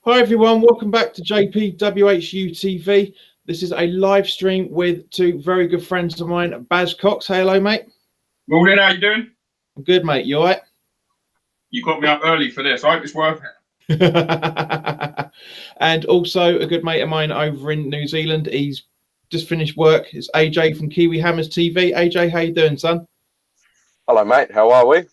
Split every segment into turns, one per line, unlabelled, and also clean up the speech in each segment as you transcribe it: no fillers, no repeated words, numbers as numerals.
Hi everyone, welcome back to JPWHUTV. This is a live stream with two very good friends of mine, Baz Cox. Hey, hello, mate.
Morning, how you doing?
I'm good, mate. You all right?
You got me up early for this. I hope it's worth it.
And also a good mate of mine over in New Zealand. He's just finished work. It's AJ from Kiwi Hammers TV. AJ, how you doing, son?
Hello, mate. How are we?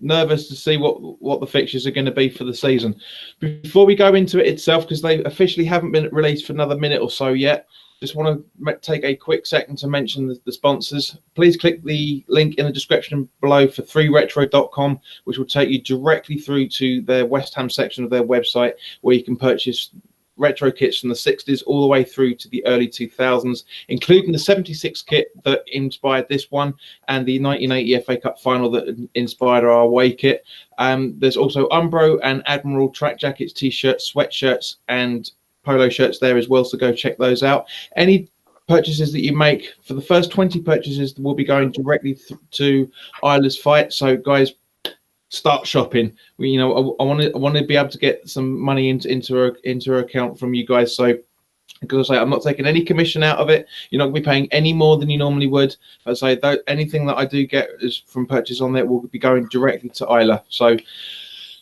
Nervous to see what the fixtures are going to be for the season. Before we go into it itself, because they officially haven't been released for another minute or so yet, just want to take a quick second to mention the sponsors. Please click the link in the description below for 3retro.com, which will take you directly through to their West Ham section of their website, where you can purchase retro kits from the 60s all the way through to the early 2000s, including the 76 kit that inspired this one and the 1980 FA Cup final that inspired our away kit. There's also Umbro and Admiral track jackets, t-shirts, sweatshirts and polo shirts there as well, so go check those out. Any purchases that you make, for the first 20 purchases, will be going directly to Isla's fight. So guys, start shopping. I want to be able to get some money into her account from you guys. So, because I say I'm not taking any commission out of it, you're not going to be paying any more than you normally would. I say anything that I do get is from purchase on there will be going directly to Isla. So,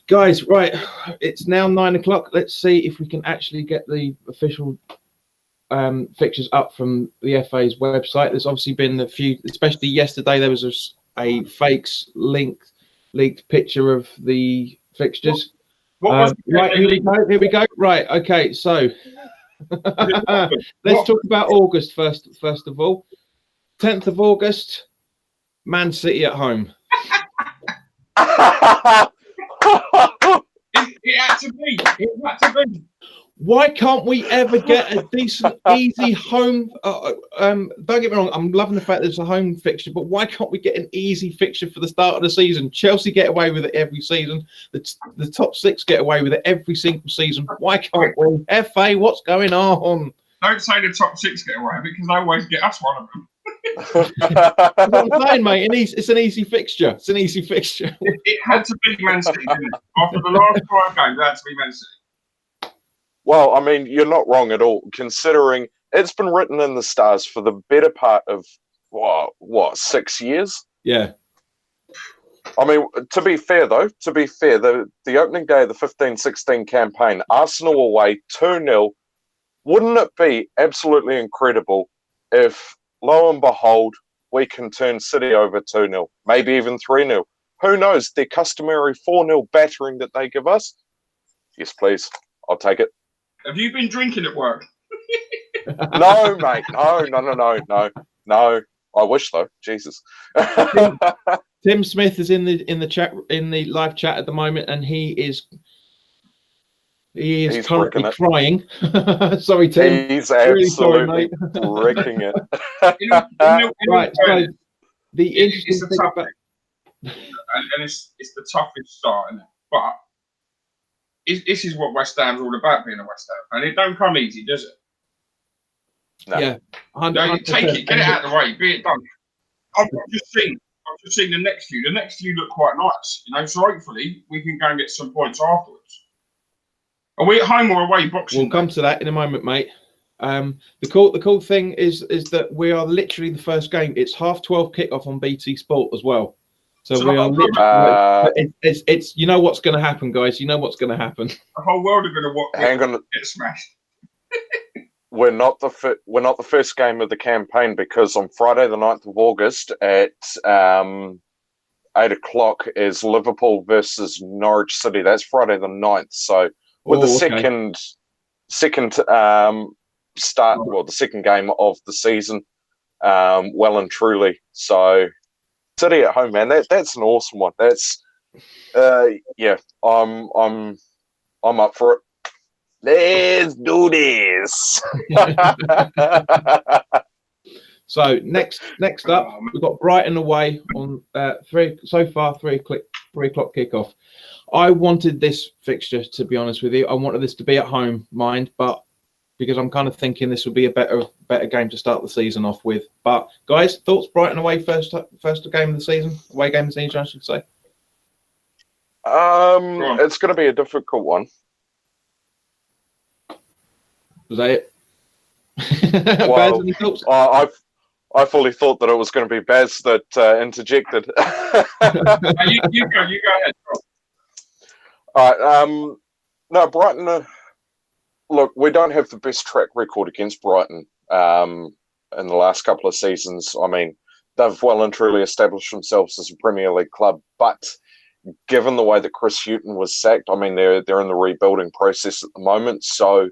guys, right, it's now 9 o'clock. Let's see if we can actually get the official fixtures up from the FA's website. There's obviously been a few, especially yesterday. There was a fakes leaked picture of the fixtures. Right, here we go. Right, okay, so let's talk about August first of all. 10th of August, Man City at home.
It had to be. It had to be.
Why can't we ever get a decent, easy home? Don't get me wrong, I'm loving the fact there's a home fixture, but why can't we get an easy fixture for the start of the season? Chelsea get away with it every season. The top six get away with it every single season. Why can't we? FA, what's going on?
Don't say the top six get away with it, because they always get us one of them.
That's what I'm saying, mate. It's an easy fixture. It's an easy fixture.
It had to be Man City, didn't it? After the last 5 games, it had to be Man City.
Well, I mean, you're not wrong at all, considering it's been written in the stars for the better part of, what 6 years?
Yeah.
I mean, to be fair, the opening day of the 15-16 campaign, Arsenal away 2-0, wouldn't it be absolutely incredible if, lo and behold, we can turn City over 2-0, maybe even 3-0? Who knows? Their customary 4-0 battering that they give us? Yes, please. I'll take it.
Have you been drinking at work?
No, mate. No. I wish though. Jesus.
Tim Smith is in the live chat at the moment, and he is currently crying. Sorry, Tim.
He's
really
absolutely
sorry,
wrecking it.
Right. So
it's the toughest, and it's the toughest start, isn't it? But this is what West Ham's all about, being a West Ham, and it don't come easy, does it?
No.
Yeah, 100%.
Take it, get it out of the way, be it done. I've just seen the next few. The next few look quite nice, so hopefully we can go and get some points afterwards. Are we at home or away boxing?
We'll come to that in a moment, mate. The cool thing is that we are literally the first game. It's 12:30 kickoff on BT Sport as well. So we are literally, it's you know what's going to happen, guys. You know what's going to happen.
The whole world are going to watch.
Hang on,
get smashed.
We're not the first game of the campaign, because on Friday the 9th of August at 8 o'clock is Liverpool versus Norwich City. That's Friday the 9th. So with the second start, well, the second game of the season, well and truly. So City at home, man. That's an awesome one. That's yeah. I'm up for it. Let's do this.
So next up, we've got Brighton away on 3 o'clock kickoff. I wanted this fixture, to be honest with you. I wanted this to be at home, but because I'm kind of thinking this will be a better game to start the season off with. But guys, thoughts? Brighton away, first game of the season, away game of the season, I should say.
It's going to be a difficult one.
Was that it?
Well,
Baz, any thoughts?
I fully thought that it was going to be Baz that interjected.
You go ahead.
All right. No, Brighton. Look, we don't have the best track record against Brighton in the last couple of seasons. I mean, they've well and truly established themselves as a Premier League club, but given the way that Chris Hughton was sacked, I mean, they're in the rebuilding process at the moment, so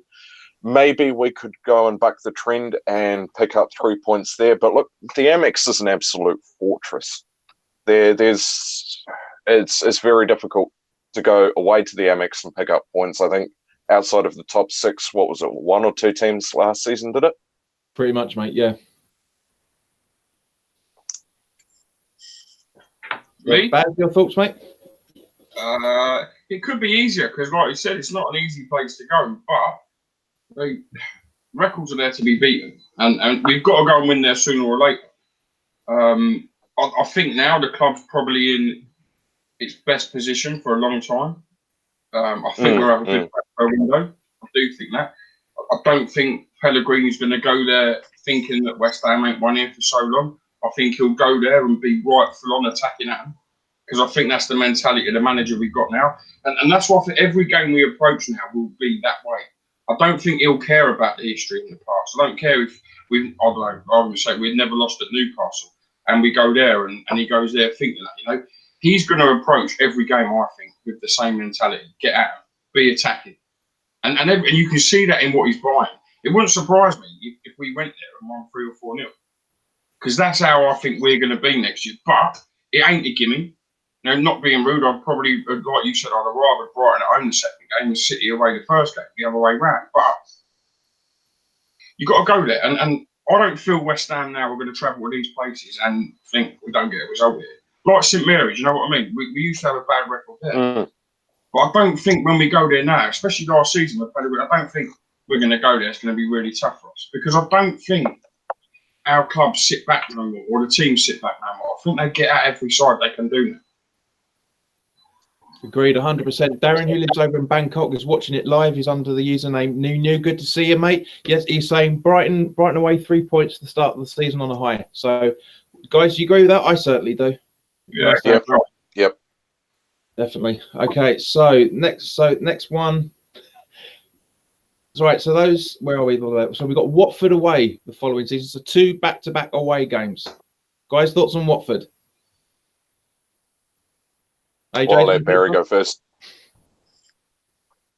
maybe we could go and buck the trend and pick up 3 points there. But look, the Amex is an absolute fortress. It's very difficult to go away to the Amex and pick up points. I think outside of the top six, what was it, 1 or 2 teams last season did it?
Pretty much, mate, yeah.
Me?
Baz, your thoughts, mate?
It could be easier because, like you said, it's not an easy place to go, but records are there to be beaten, and we've got to go and win there sooner or later. I think now the club's probably in its best position for a long time. I think we'll have a good window. I do think that. I don't think Pellegrini's going to go there thinking that West Ham ain't won here for so long. I think he'll go there and be right full on attacking at them, because I think that's the mentality of the manager we've got now. And that's why for every game we approach now will be that way. I don't think he'll care about the history in the past. I don't care if I don't know, I'm going to say we've never lost at Newcastle and we go there and he goes there thinking that, he's going to approach every game, I think, with the same mentality. Get at him, be attacking. And you can see that in what he's buying. It wouldn't surprise me if we went there and won 3 or 4-0. Because that's how I think we're going to be next year. But it ain't a gimme. Not being rude, I'd probably, like you said, I'd have rather Brighton at home the second game and City away the first game, the other way round. But you've got to go there. And I don't feel West Ham now we're going to travel to these places and think we don't get a result here. Like St Mary's, you know what I mean? We used to have a bad record there. But I don't think when we go there now, especially last season, I don't think we're going to go there. It's going to be really tough for us. Because I don't think our clubs sit back no more, or the team sit back no more. I think they get at every side they can do now.
Agreed, 100%. Darren, who lives over in Bangkok, is watching it live. He's under the username New. Good to see you, mate. Yes, he's saying Brighton away 3 points at the start of the season on a high. So, guys, do you agree with that? I certainly do.
Yeah,
Yep.
Definitely. Okay, so next one. Right, so those, where are we? So we've got Watford away the following season. So 2 back-to-back away games. Guys, thoughts on Watford? AJ,
I'll let Barry go first.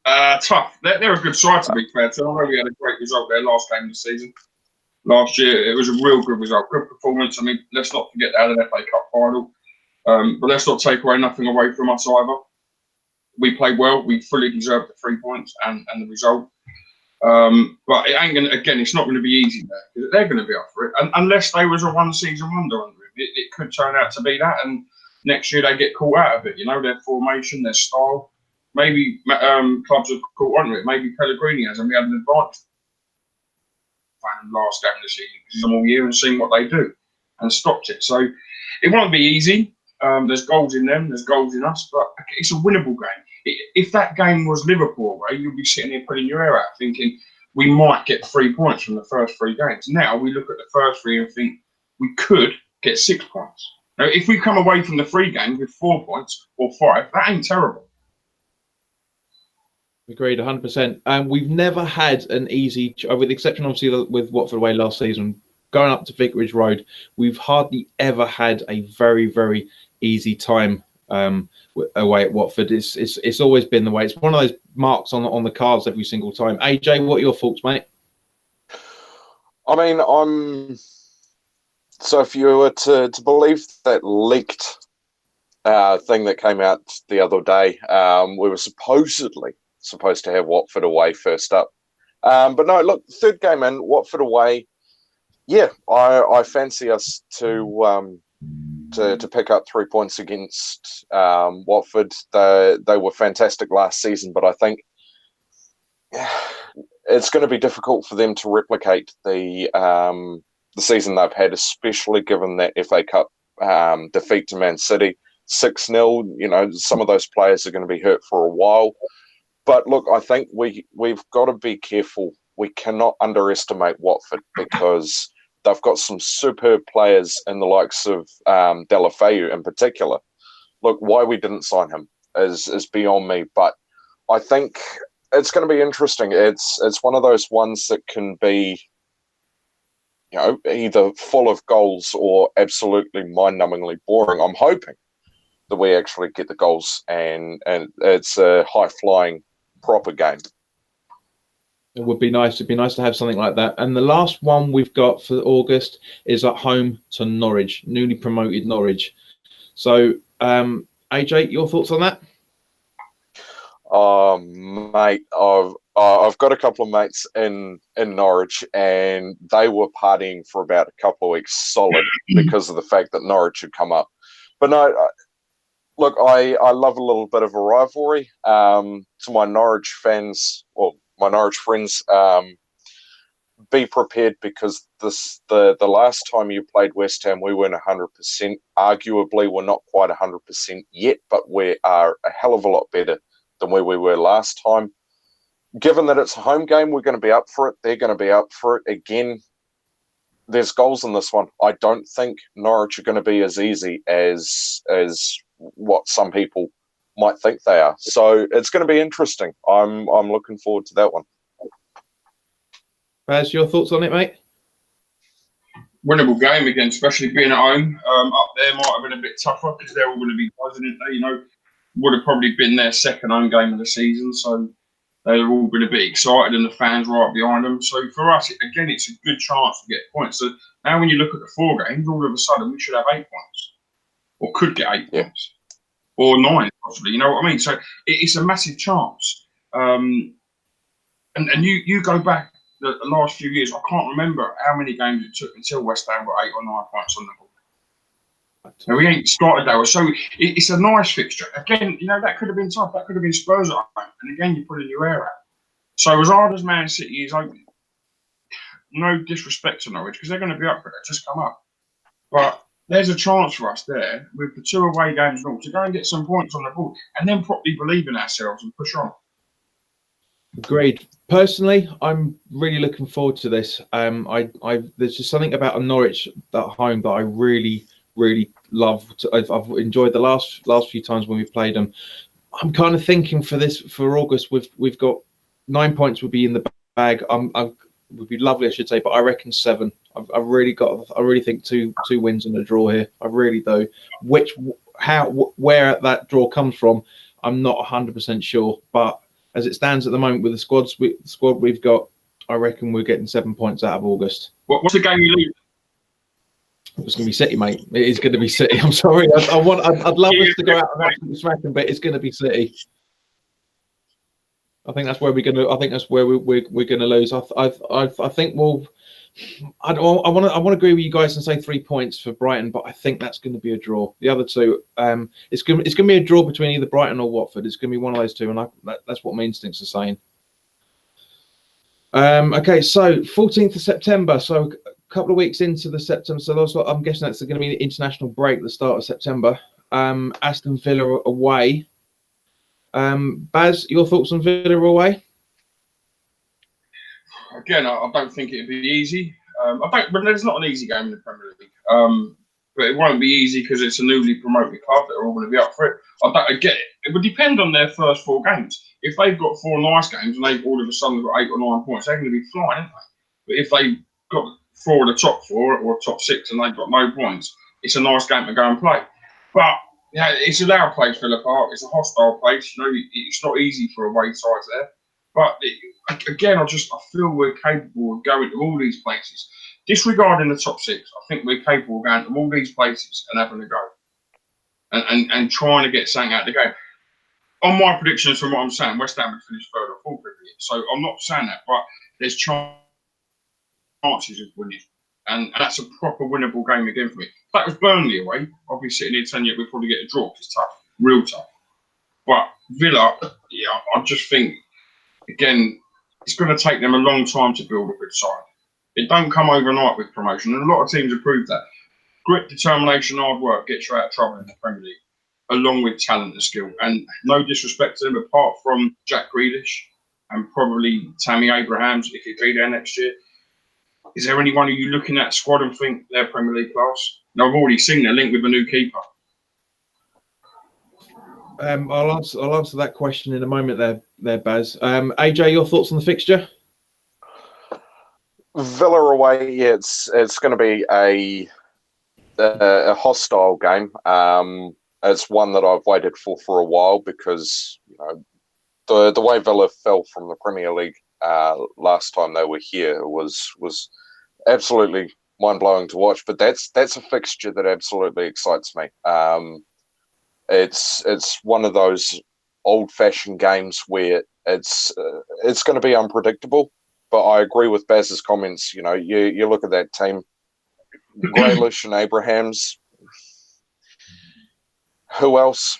Tough. They're a good side, to be fair. So I know we had a great result there last game of the season. Last year, it was a real good result. Good performance. I mean, let's not forget they had an FA Cup final. But let's not take nothing away from us either. We played well. We fully deserved the 3 points and the result. But it ain't going to, again, it's not going to be easy there, because they're going to be up for it. And unless they was a one-season wonder under him, it could turn out to be that. And next year they get caught out of it, their formation, their style. Maybe clubs have caught on to it. Maybe Pellegrini has, and we had an advantage. Last game of the season, because he's all year and seen what they do and stopped it. So it won't be easy. There's goals in them, there's goals in us, but it's a winnable game. If that game was Liverpool, right, you'd be sitting here putting your hair out thinking we might get 3 points from the first 3 games. Now we look at the first 3 and think we could get 6 points. Now, if we come away from the 3 games with 4 points or 5, that ain't terrible.
Agreed, 100%. We've never had an easy, with the exception obviously with Watford away last season, going up to Vicarage Road, we've hardly ever had a very, very easy time away at Watford. It's always been the way. It's one of those marks on the cards every single time. AJ, what are your thoughts, mate?
I mean, so if you were to believe that leaked thing that came out the other day, we were supposed to have Watford away first up. But no, look, 3rd game in, Watford away. Yeah, I fancy us to pick up 3 points against Watford. They were fantastic last season, but I think it's going to be difficult for them to replicate the season they've had, especially given that FA Cup defeat to Man City 6-0. Some of those players are going to be hurt for a while. But look, I think we've got to be careful we cannot underestimate Watford because they've got some superb players in the likes of Deulofeu in particular. Look, why we didn't sign him is beyond me, but I think it's going to be interesting. It's one of those ones that can be, you know, either full of goals or absolutely mind-numbingly boring. I'm hoping that we actually get the goals and it's a high-flying, proper game.
It would be nice. It'd be nice to have something like that. And the last one we've got for August is at home to Norwich, newly promoted Norwich. So, AJ, your thoughts on that?
Mate, I've got a couple of mates in Norwich, and they were partying for about a couple of weeks solid because of the fact that Norwich had come up. But no, look, I love a little bit of a rivalry. To my Norwich fans, well, my Norwich friends, be prepared because the last time you played West Ham, we weren't 100%. Arguably, we're not quite 100% yet, but we are a hell of a lot better than where we were last time. Given that it's a home game, we're going to be up for it. They're going to be up for it. Again, there's goals in this one. I don't think Norwich are going to be as easy as what some people might think they are. So it's going to be interesting. I'm looking forward to that one.
Baz, your thoughts on it, mate?
Winnable game again, especially being at home. Up there might have been a bit tougher because they're all going to be buzzing it. You know, would have probably been their second home game of the season, so they're all going to be excited and the fans right behind them. So for us, again, it's a good chance to get points. So now when you look at the 4 games, all of a sudden we should have 8 points, or could get 8 points, or 9 possibly. You know what I mean? So it's a massive chance. And you go back the last few years, I can't remember how many games it took until West Ham got 8 or 9 points on the board. Now, we ain't started that way. So it's a nice fixture. Again, you know, that could have been tough. That could have been Spurs at home. And again, you're pulling your hair out. So as hard as Man City is, no disrespect to Norwich, because they're going to be up for it. Just come up. But there's a chance for us there with the 2 away games to go and get some points on the board and then properly believe in ourselves and push on.
Agreed. Personally, I'm really looking forward to this. There's just something about a Norwich at home that I really love. I've enjoyed the last few times when we've played them. I'm kind of thinking for August, we've got 9 points would be in the bag. Would be lovely, I should say, but I reckon 7. I really think two wins and a draw here. I really do. Where that draw comes from, I'm not 100% sure, but as it stands at the moment with the squad we've got, I reckon we're getting 7 points out of August.
What's the game you lose?
It's going to be City, mate. It is going to be City. I'm sorry. I'd love us to go out and absolutely smack them, but it's going to be City. I think that's where we're going to. I think that's where we're going to lose. I think we'll. I want to agree with you guys and say 3 points for Brighton, but I think that's going to be a draw. The other two, it's going to be a draw between either Brighton or Watford. It's going to be one of those two, and that's what my instincts are saying. Okay, so 14th of September. So a couple of weeks into the September. So that's what I'm guessing that's going to be the international break at the start of September. Aston Villa away. Baz, your thoughts on Villa away?
Again, I don't think it'd be easy. But there's not an easy game in the Premier League. But it won't be easy because it's a newly promoted club that are all going to be up for it. I get it. It would depend on their first 4 games. If they've got 4 nice games and they've all of a sudden got 8 or 9 points, they're going to be flying, aren't they? But if they've got 4 of the top 4 or top 6 and they've got no points, it's a nice game to go and play. But yeah, it's a loud place, Villa Park. It's a hostile place. You know, it's not easy for away sides there. But again, I feel we're capable of going to all these places. Disregarding the top 6, I think we're capable of going to all these places and having a go. And trying to get something out of the game. On my predictions from what I'm saying, West Ham would finish 3rd or 4th. So I'm not saying that, but there's chances of winning. And that's a proper winnable game again for me. If that was Burnley away, I'll be sitting here telling you we'd probably get a draw. It's tough, real tough. But Villa, yeah, I just think, again, it's going to take them a long time to build a good side. It don't come overnight with promotion, and a lot of teams have proved that. Grit, determination, hard work gets you out of trouble in the Premier League, along with talent and skill. And no disrespect to them, apart from Jack Grealish, and probably Tammy Abrahams if he'd be there next year. Is there anyone who you looking at squad and think they're Premier League class? No, I've already seen their link with a new keeper.
I'll answer that question in a moment there, Baz. AJ, your thoughts on the fixture?
Villa away, yeah, it's going to be a hostile game. It's one that I've waited for a while because the way Villa fell from the Premier League last time they were here was absolutely mind blowing to watch. But that's a fixture that absolutely excites me. It's one of those old fashioned games where it's going to be unpredictable. But I agree with Baz's comments. You look at that team, Grealish and Abrahams. Who else?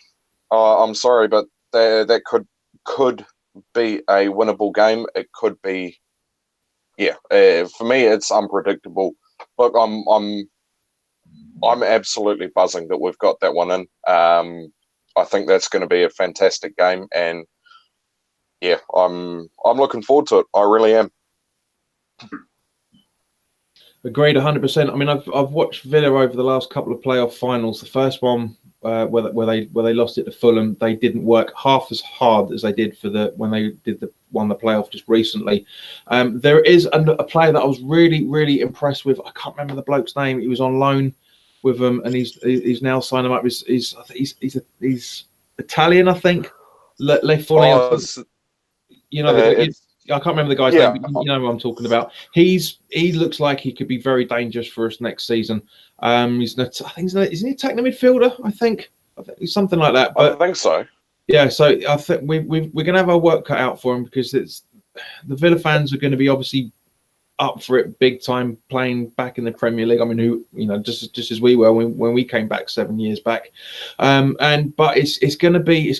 I'm sorry, but that could be a winnable game. It could be, for me, it's unpredictable. Look, I'm absolutely buzzing that we've got that one in. I think that's going to be a fantastic game, and yeah, I'm looking forward to it. I really am.
Agreed, 100%. I mean, I've watched Villa over the last couple of playoff finals. The first one, where they lost it to Fulham, they didn't work half as hard as they did when they won the playoff just recently. There is a player that I was really, really impressed with. I can't remember the bloke's name. He was on loan with them, and he's now signed him up. He's Italian, I think. I can't remember the guy's name, but you know what I'm talking about. He looks like he could be very dangerous for us next season. Isn't he attacking the midfielder? I think he's something like that. But
I think so.
Yeah, so I think we're going to have our work cut out for him because the Villa fans are going to be obviously up for it big time, playing back in the Premier League. I mean, just as we were when we came back 7 years back. But it's going to be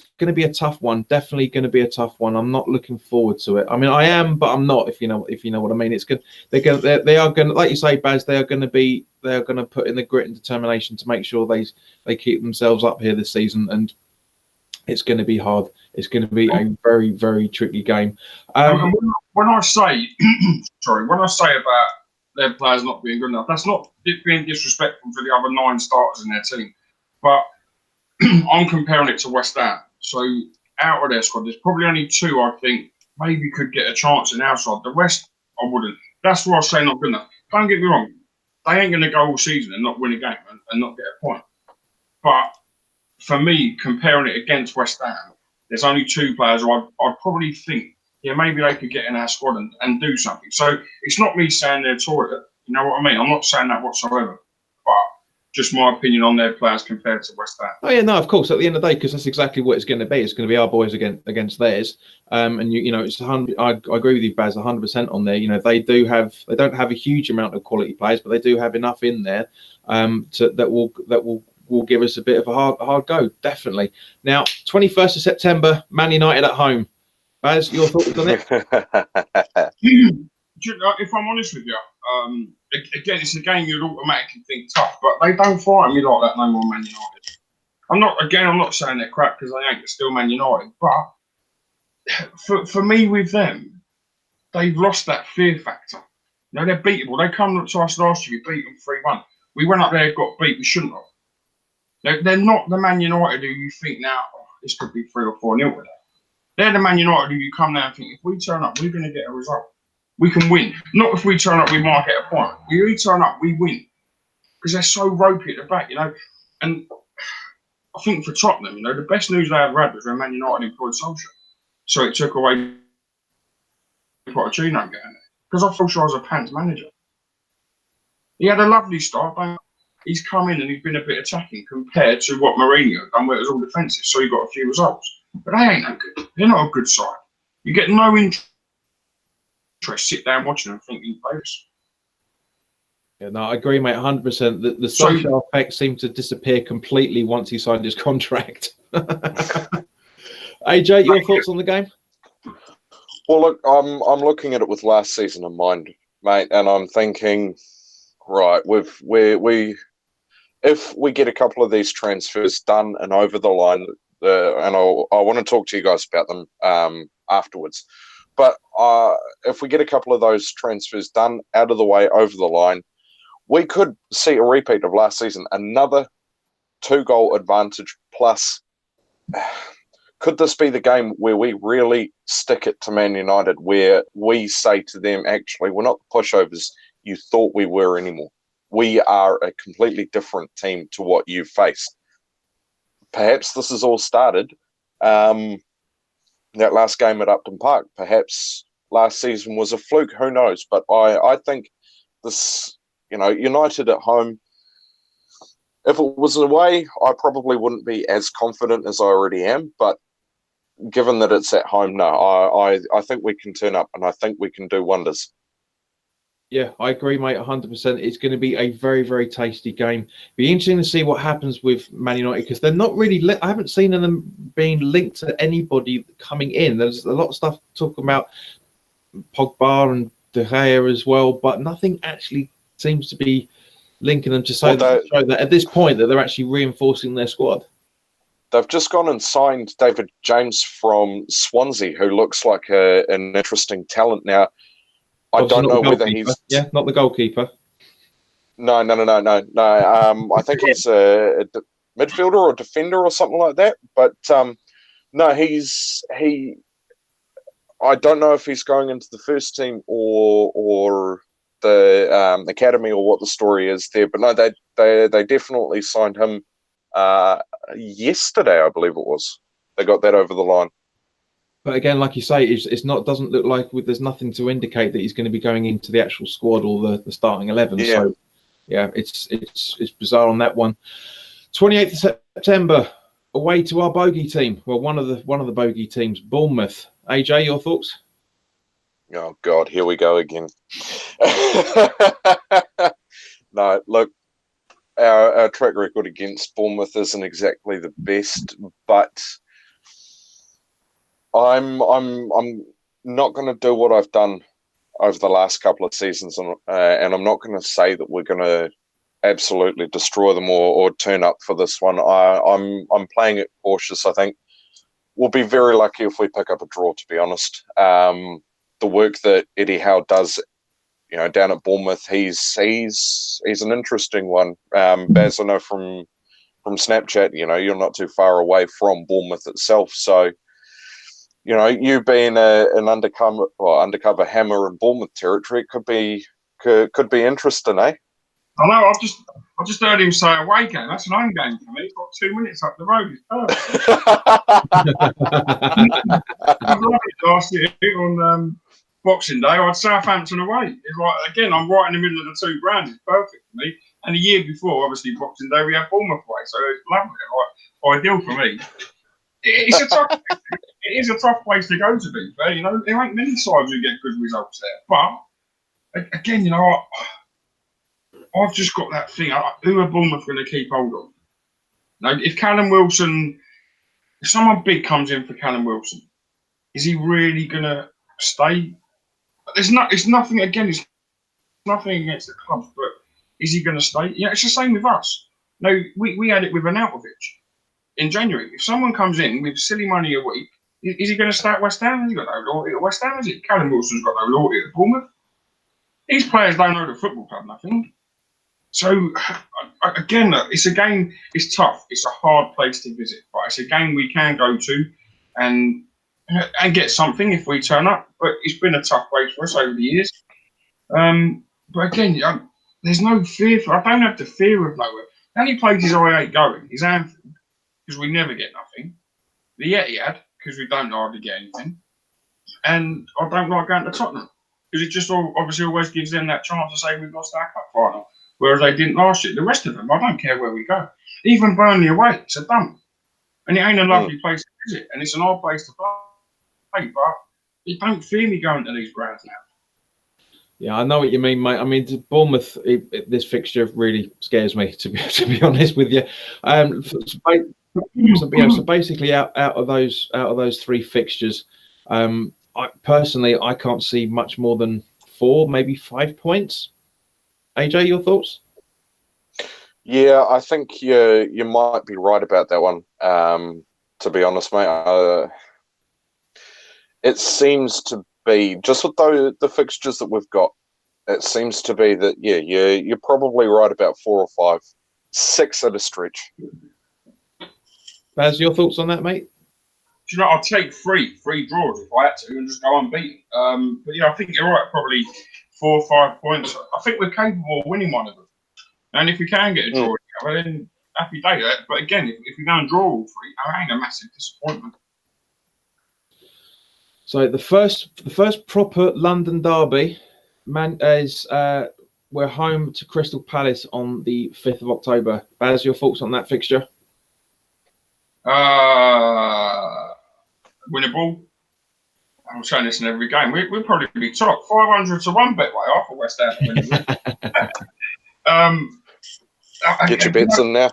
a tough one. Definitely going to be a tough one. I'm not looking forward to it. I mean, I am, but I'm not. If you know what I mean. It's good. They are going to, like you say, Baz. They are going to put in the grit and determination to make sure they keep themselves up here this season, and it's going to be hard. It's going to be a very, very tricky game.
When I say, when I say about their players not being good enough, that's not being disrespectful to the other 9 starters in their team. But I'm comparing it to West Ham. So out of their squad, there's probably only 2 I think maybe could get a chance in our side. The rest, I wouldn't. That's why I say not good enough. Don't get me wrong. They ain't going to go all season and not win a game and not get a point. But for me, comparing it against West Ham, there's only 2 players who I'd probably think, maybe they could get in our squad and do something. So it's not me saying they're toilet. You know what I mean? I'm not saying that whatsoever. But just my opinion on their players compared to West Ham.
Oh yeah, no, of course. At the end of the day, because that's exactly what it's going to be. It's going to be our boys against theirs. And it's 100. I agree with you, Baz, 100% on there. They don't have a huge amount of quality players, but they do have enough in there that will give us a bit of a hard go. Definitely. Now, 21st of September, Man United at home. Baz, your thoughts on it?
If I'm honest with you, again, it's a game you'd automatically think tough, but they don't frighten me like that no more, Man United. I'm not saying they're crap because they ain't. They're still Man United, but for me with them, they've lost that fear factor. They're beatable. They come to us last year, we beat them 3-1. We went up there, got beat. We shouldn't have. They're not the Man United who you think now, this could be 3 or 4-0 with them. They're the Man United who you come there and think, if we turn up, we're going to get a result. We can win. Not if we turn up, we might get a point. If we turn up, we win. Because they're so ropey at the back, And I think for Tottenham, the best news they ever had was when Man United employed Solskjaer. So it took away Pochettino getting there. Because I thought Solskjaer was a pants manager. He had a lovely start, but he's come in and he's been a bit attacking compared to what Mourinho done, where it was all defensive. So he got a few results. But they ain't no good. They're not a good side. You get no interest. Sit down watching them thinking players.
Yeah, no, I agree, mate, 100%. The social effect seemed to disappear completely once he signed his contract. AJ, your thoughts on the game?
Well, look, I'm looking at it with last season in mind, mate, and I'm thinking, right, if we get a couple of these transfers done and over the line, and I want to talk to you guys about them afterwards. But if we get a couple of those transfers done, out of the way, over the line, we could see a repeat of last season, another 2-goal advantage plus. Could this be the game where we really stick it to Man United, where we say to them, actually, we're not the pushovers you thought we were anymore. We are a completely different team to what you faced. Perhaps this has all started that last game at Upton Park. Perhaps last season was a fluke. Who knows? But I think this, United at home, if it was away, I probably wouldn't be as confident as I already am. But given that it's at home now, I think we can turn up and I think we can do wonders.
Yeah, I agree, mate, 100%. It's going to be a very, very tasty game. Be interesting to see what happens with Man United because they're not really. I haven't seen them being linked to anybody coming in. There's a lot of stuff talking about Pogba and De Gea as well, but nothing actually seems to be linking them to show that at this point that they're actually reinforcing their squad.
They've just gone and signed David James from Swansea, who looks like an interesting talent now. I don't know whether he's
not the goalkeeper.
No. I think he's a midfielder or defender or something like that. But no, I don't know if he's going into the first team or the academy or what the story is there. But no, they definitely signed him yesterday, I believe it was. They got that over the line.
But again, like you say, it's not. Doesn't look like there's nothing to indicate that he's going to be going into the actual squad or the starting 11.
Yeah.
So, yeah, it's bizarre on that one. 28th of September, away to our bogey team. Well, one of the bogey teams, Bournemouth. AJ, your thoughts?
Oh God, here we go again. No, look, our track record against Bournemouth isn't exactly the best, but I'm not going to do what I've done over the last couple of seasons, and I'm not going to say that we're going to absolutely destroy them or turn up for this one. I'm playing it cautious. I think we'll be very lucky if we pick up a draw, to be honest. The work that Eddie Howe does, down at Bournemouth, he's an interesting one. Baz, I know from Snapchat, you're not too far away from Bournemouth itself, so. You being an undercover hammer in Bournemouth territory, it could be interesting, eh?
I know. I just heard him say away game. That's an home game for me. It's got 2 minutes up the road. It's perfect. I've loved it last year on Boxing Day. I had Southampton away. It's like, again, I'm right in the middle of the two grounds. It's perfect for me. And the year before, obviously Boxing Day, we had Bournemouth away, so it's lovely. Like, ideal for me. It is a tough place to go, to be fair. There ain't many sides who get good results there. But again, I've just got that thing. Who are Bournemouth going to keep hold of? If Callum Wilson, if someone big comes in for Callum Wilson, is he really going to stay? It's nothing. Again, it's nothing against the clubs, but is he going to stay? It's the same with us. No, we had it with Arnautovic. In January, if someone comes in with silly money a week, is he going to stay at West Ham? Has he got no loyalty at West Ham? Is it? Callum Wilson's got no loyalty at Bournemouth. These players don't know the football club, nothing. So, again, it's a game. It's tough. It's a hard place to visit, but it's a game we can go to and get something if we turn up. But it's been a tough place for us over the years. But again, there's no fear. I don't have the fear of nowhere. The only places I ain't going is Anfield, because we never get nothing. The Etihad, because we don't hardly get anything. And I don't like going to Tottenham, because it just obviously always gives them that chance to say we've lost our cup final, whereas they didn't last year. The rest of them, I don't care where we go. Even Burnley away, it's a dump. And it ain't a lovely place to visit, and it's an odd place to play, but it don't fear me going to these grounds now. Yeah,
I know what you mean, mate. I mean, Bournemouth, this fixture really scares me, to be honest with you. So basically, out of those three fixtures, I can't see much more than 4, maybe 5 points. AJ, your thoughts?
Yeah, I think you might be right about that one. To be honest, mate, it seems to be, just with the fixtures that we've got, it seems to be that, yeah, you're probably right about 4 or 5, 6 at a stretch.
Baz, your thoughts on that, mate?
Do you know, I'll take three draws if I had to and just go unbeaten. But yeah, I think you're right, probably 4 or 5 points. I think we're capable of winning one of them. And if we can get a draw, then happy day. But again, if we don't draw all 3, that ain't a massive disappointment.
So the first proper London derby, is we're home to Crystal Palace on the 5th of October. Baz, your thoughts on that fixture?
Winnable. I'm saying this in every game. We'll probably be top 500 to 1 bet way off for West Ham.
Get your bets in now.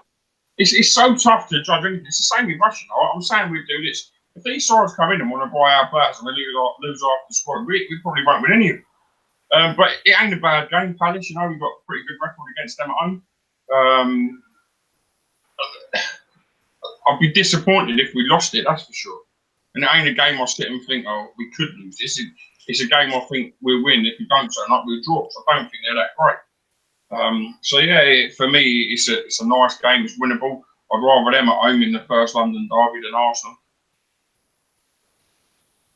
It's so tough to judge. It's the same with Russia. I'm saying we do this. If these sides come in and want to buy our players and we lose half the squad, we probably won't win any of them. But it ain't a bad game, Palace. You know, we've got a pretty good record against them at home. I'd be disappointed if we lost it, that's for sure. And it ain't a game I sit and think, oh, we could lose. It's a game I think we'll win. If we don't turn up, we'll draw. So I don't think they're that great. So yeah, for me, it's a nice game. It's winnable. I'd rather them at home in the first London derby than Arsenal.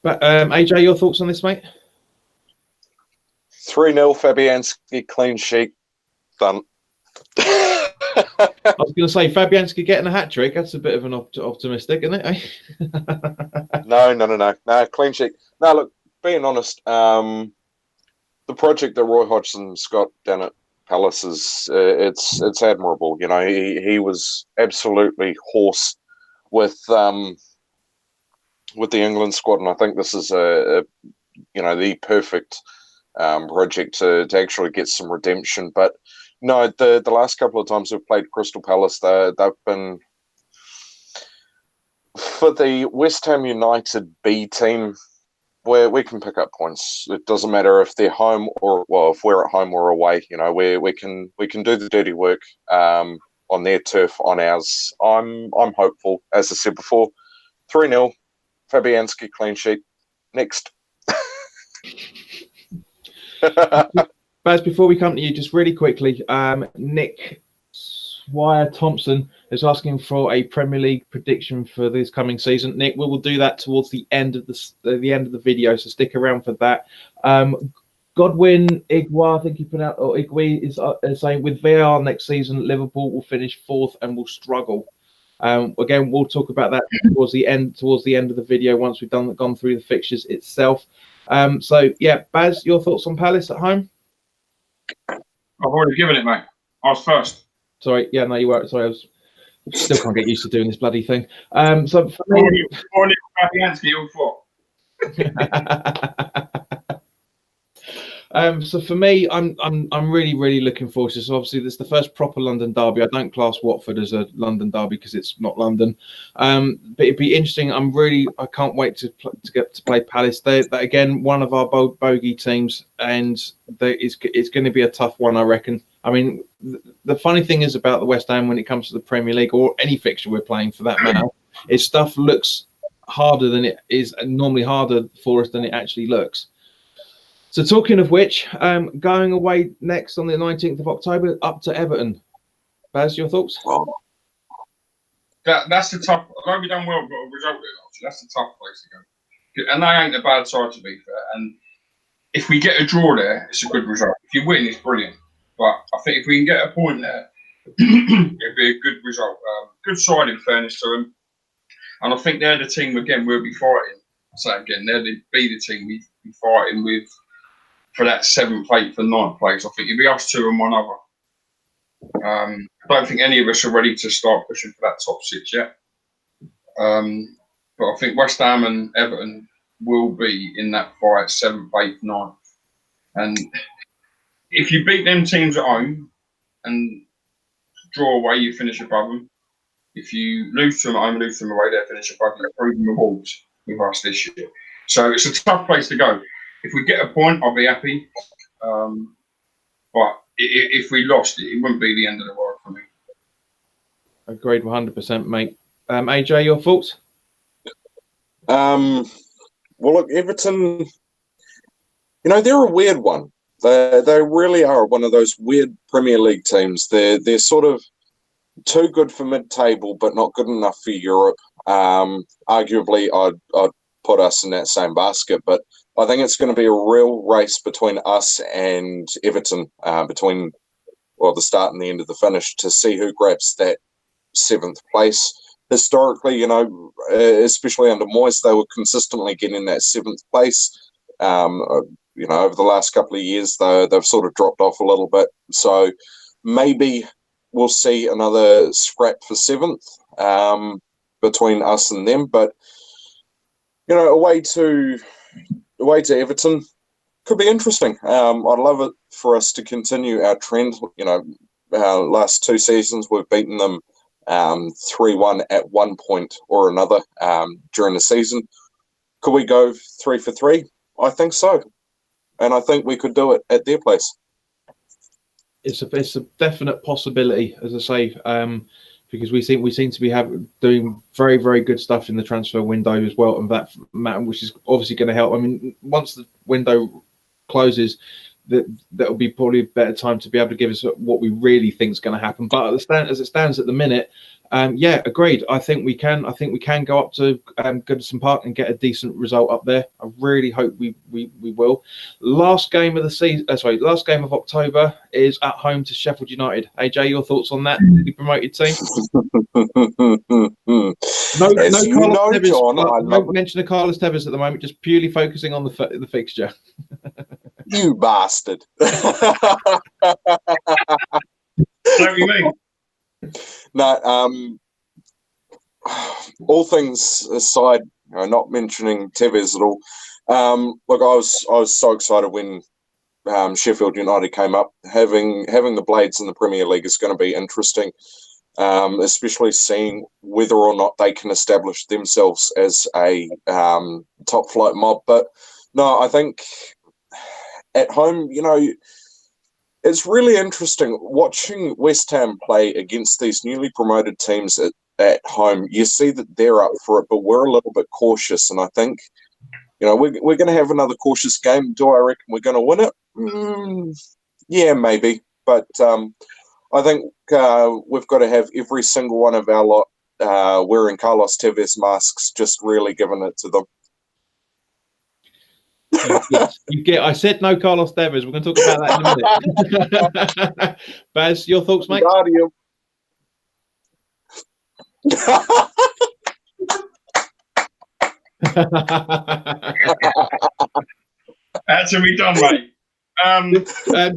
But AJ, your thoughts on this, mate?
3-0 Fabianski, clean sheet, done.
I was going to say Fabianski getting a hat trick. That's a bit of an optimistic, isn't it?
No, clean sheet. No, look, being honest, the project that Roy Hodgson's got down at Palace is it's admirable. You know, he was absolutely hoarse with the England squad, and I think this is the perfect project to actually get some redemption. But no, the last couple of times we've played Crystal Palace, they've been, for the West Ham United B team, where we can pick up points. It doesn't matter if they're home or, well, if we're at home or away. You know, we can do the dirty work on their turf, on ours. I'm hopeful, as I said before. 3-0, Fabianski, clean sheet. Next.
Baz, before we come to you, just really quickly, Nick Swire Thompson is asking for a Premier League prediction for this coming season. Nick, we will do that towards the end of the video, so stick around for that. Godwin Igwa, I think he put out, or Igwe is saying, with VAR next season, Liverpool will finish 4th and will struggle. Again, we'll talk about that towards the end of the video once we've gone through the fixtures itself. So yeah, Baz, your thoughts on Palace at home?
I've already given it, mate. I was first.
Sorry, yeah, no, you were. Sorry, I still can't get used to doing this bloody thing. So for me, so for me, I'm really looking forward to this. So obviously, this is the first proper London derby. I don't class Watford as a London derby because it's not London. But it'd be interesting. I can't wait to get to play Palace. They're again one of our bogey teams, and it's going to be a tough one, I reckon. I mean, the funny thing is about the West Ham when it comes to the Premier League or any fixture we're playing for that matter, is stuff looks harder than it is, and normally harder for us than it actually looks. So talking of which, going away next on the 19th of October up to Everton. Baz, your thoughts?
That's the tough. Although we done well, got a result there last year, that's the tough place to go. And they ain't a bad side, to be fair. And if we get a draw there, it's a good result. If you win, it's brilliant. But I think if we can get a point there, it'd be a good result. Good side, in fairness to them. And I think they're the team, again, we'll be fighting. I say again, they'll be the team we'll be fighting with for that 7th, 8th and 9th place. I think it'd be us 2 and 1 other. I don't think any of us are ready to start pushing for that top 6 yet. But I think West Ham and Everton will be in that fight, 7th, 8th, 9th. And if you beat them teams at home and draw away, you finish above them. If you lose to them at home and lose to them away, they'll finish above you. Proving the Wolves with us this year. So it's a tough place to go. If we get a point, I'll be happy. But if we lost, it wouldn't be the end of the world for me.
Agreed 100%, mate. AJ, your thoughts?
Well, look, Everton, they're a weird one. They really are one of those weird Premier League teams. They're sort of too good for mid-table, but not good enough for Europe. Arguably, I'd put us in that same basket, but I think it's going to be a real race between us and Everton, between the start and the end of the finish, to see who grabs that 7th place. Historically, especially under Moyes, they were consistently getting that 7th place. Over the last couple of years, they've sort of dropped off a little bit. So maybe we'll see another scrap for 7th between us and them. But, away to Everton could be interesting. I'd love it for us to continue our trend. Our last 2 seasons, we've beaten them 3-1 at one point or another during the season. Could we go 3 for 3? I think so. And I think we could do it at their place.
It's a definite possibility, as I say, because we seem to be doing very, very good stuff in the transfer window as well, and that which is obviously going to help. I mean, once the window closes, that'll be probably a better time to be able to give us what we really think is going to happen. But as it stands at the minute, yeah, agreed. I think we can go up to Goodison Park and get a decent result up there. I really hope we will. Last game of the season, last game of October is at home to Sheffield United. AJ, your thoughts on that? The promoted team. No mention of Carlos Tevez at the moment. Just purely focusing on the fixture.
You bastard.
What do you mean?
No, all things aside, not mentioning Tevez at all. Look, I was so excited when Sheffield United came up. Having the Blades in the Premier League is going to be interesting, especially seeing whether or not they can establish themselves as a top flight mob. But no, I think at home, it's really interesting watching West Ham play against these newly promoted teams at home. You see that they're up for it, but we're a little bit cautious. And I think, we're going to have another cautious game. Do I reckon we're going to win it? Yeah, maybe. But I think we've got to have every single one of our lot wearing Carlos Tevez masks, just really giving it to them.
I said no Carlos Tevez. We're going to talk about that in a minute. Baz, your thoughts, mate?
Had to be done, mate.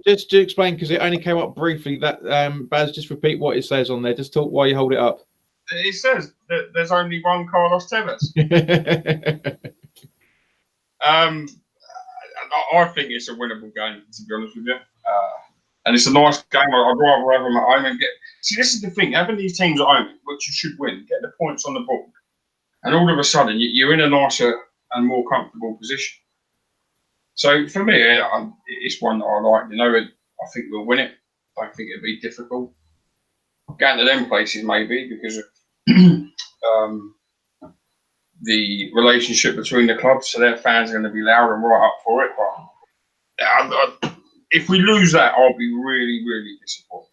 Just to explain, because it only came up briefly, that Baz, just repeat what it says on there. Just talk while you hold it up.
It says that there's only one Carlos Tevez. I think it's a winnable game, to be honest with you. And it's a nice game. I'd rather have them at home and get. See, this is the thing. Having these teams at home, which you should win, get the points on the board, and all of a sudden you're in a nicer and more comfortable position. So for me, it's one that I like. I think we'll win it. I don't think it'll be difficult. Going to them places maybe because of the relationship between the clubs, so their fans are going to be loud and right up for it. But if we lose that, I'll be really, really disappointed.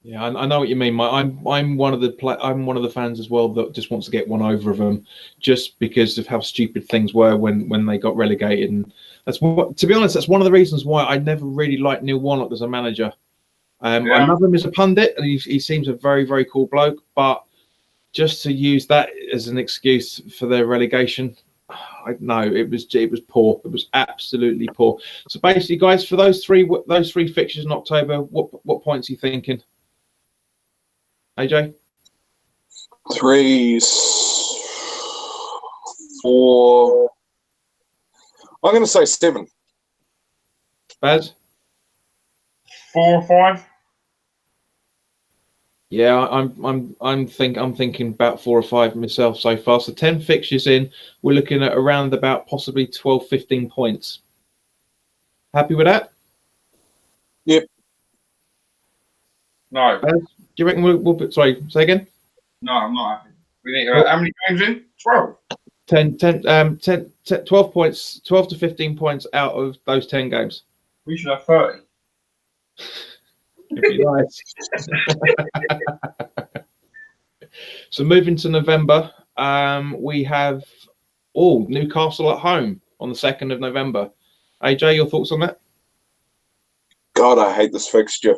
Yeah, I know what you mean, Mike. I'm one of the fans as well that just wants to get one over of them, just because of how stupid things were when they got relegated. And to be honest, that's one of the reasons why I never really liked Neil Warnock as a manager. I love him as a pundit, and he seems a very, very cool bloke, but just to use that as an excuse for their relegation, it was poor. It was absolutely poor. So basically, guys, for those three fixtures in October, what points are you thinking? AJ?
3, 4. I'm going to say 7.
Baz?
4 or 5.
Yeah, I'm thinking about 4 or 5 myself so far. So 10 fixtures in, we're looking at around about possibly 12, 15 points. Happy with that?
Yep.
No.
Do you reckon we'll sorry, say again?
No, I'm not happy. We need how many games in? 12.
12 points, 12 to 15 points out of those 10 games.
We should have 30.
It'd be nice. So moving to November, we have Newcastle at home on the 2nd of November. AJ, your thoughts on that?
God, I hate this fixture.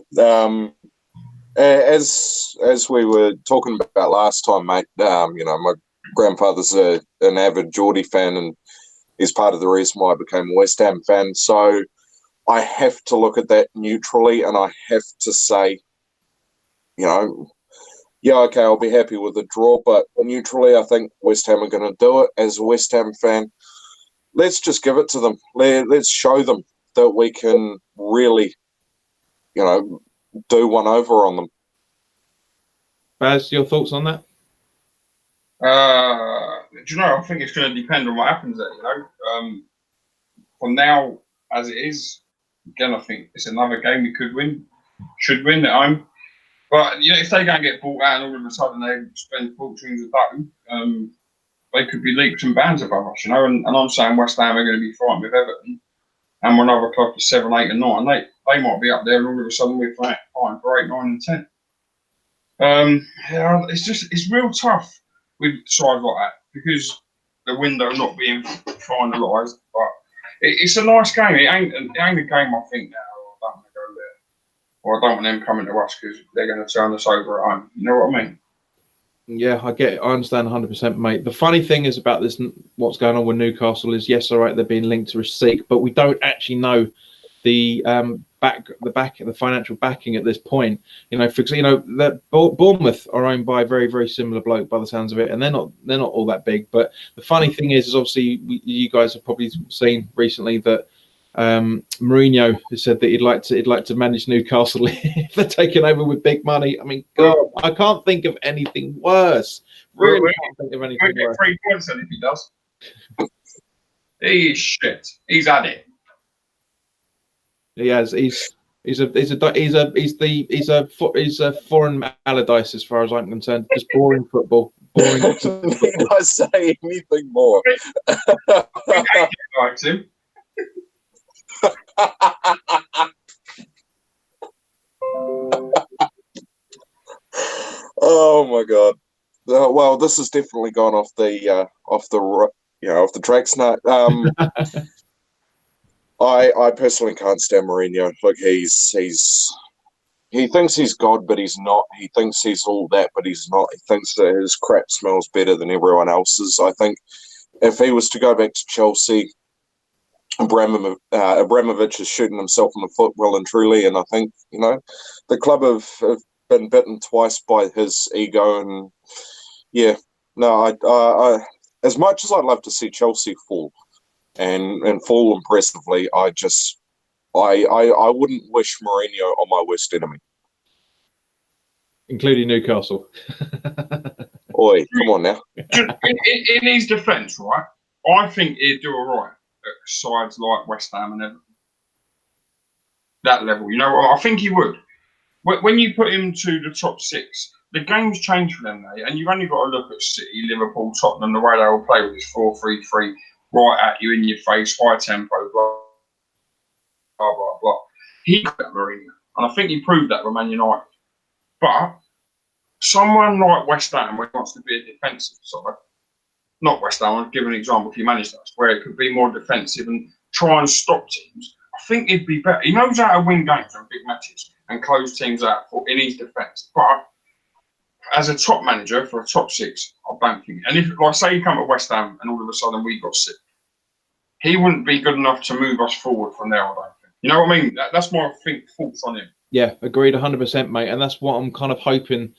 As we were talking about last time, mate, my grandfather's an avid Geordie fan, and he's part of the reason why I became a West Ham fan. So I have to look at that neutrally, and I have to say, okay, I'll be happy with a draw, but neutrally, I think West Ham are going to do it. As a West Ham fan, let's just give it to them. Let's show them that we can really, do one over on them.
Baz, your thoughts on that?
Do you know, I think it's going to depend on what happens there, For now, as it is, again, I think it's another game we should win at home. But, if they go and get bought out and all of a sudden they spend fortunes of dough, they could be leaps and bounds above us, and I'm saying West Ham are going to be fighting with Everton, and one other club for 7, 8 and 9. They might be up there and all of a sudden we're fighting for 8, 9 and 10. It's real tough with sides like that because the window not being finalised. But it's a nice game. It ain't a game I think now. I don't want to go there, or I don't want them coming to us because they're going to turn us over at home. You know what I mean?
Yeah, I get it. I understand 100%, mate. The funny thing is about this, what's going on with Newcastle is, yes, all right, they're being linked to receipt, but we don't actually know the the financial backing at this point. That Bournemouth are owned by a very, very similar bloke by the sounds of it, and they're not all that big. But the funny thing is obviously you guys have probably seen recently that Mourinho has said that he'd like to manage Newcastle if they're taken over with big money. I mean, God, I can't think of anything worse. Really can't think of anything worse.
3 points then if he does. He's shit. He's at it.
He has. He's a foreign Allardyce as far as I'm concerned. Just boring football. Boring.
Need I say anything more?
I think AJ likes him.
Oh my God! Well, this has definitely gone off the tracks now. I personally can't stand Mourinho. Look, he thinks he's God, but he's not. He thinks he's all that, but he's not. He thinks that his crap smells better than everyone else's. I think if he was to go back to Chelsea, Abramovich is shooting himself in the foot well and truly, and I think the club have been bitten twice by his ego, and I as much as I'd love to see Chelsea fall and fall impressively, I wouldn't wish Mourinho on my worst enemy,
including Newcastle.
Oi, come on now.
In his defence, right? I think he'd do all right at sides like West Ham and Everton. That level, I think he would. When you put him to the top 6, the game's changed for them, mate. And you've only got to look at City, Liverpool, Tottenham, the way they all play with this 4-3-3, right at you, in your face, high tempo, blah, blah, blah, blah. He got that Mourinho. And I think he proved that with Man United. But someone like West Ham, where he wants to be a defensive side, not West Ham, I'll give an example if you manage that, where it could be more defensive and try and stop teams, I think it'd be better. He knows how to win games and big matches and close teams out in his defence. But as a top manager for a top 6, I don't think. And if, like, say you come to West Ham and all of a sudden we got 6, he wouldn't be good enough to move us forward from there, I don't think. You know what I mean? That's my thoughts on him.
Yeah, agreed 100%, mate. And that's what I'm kind of hoping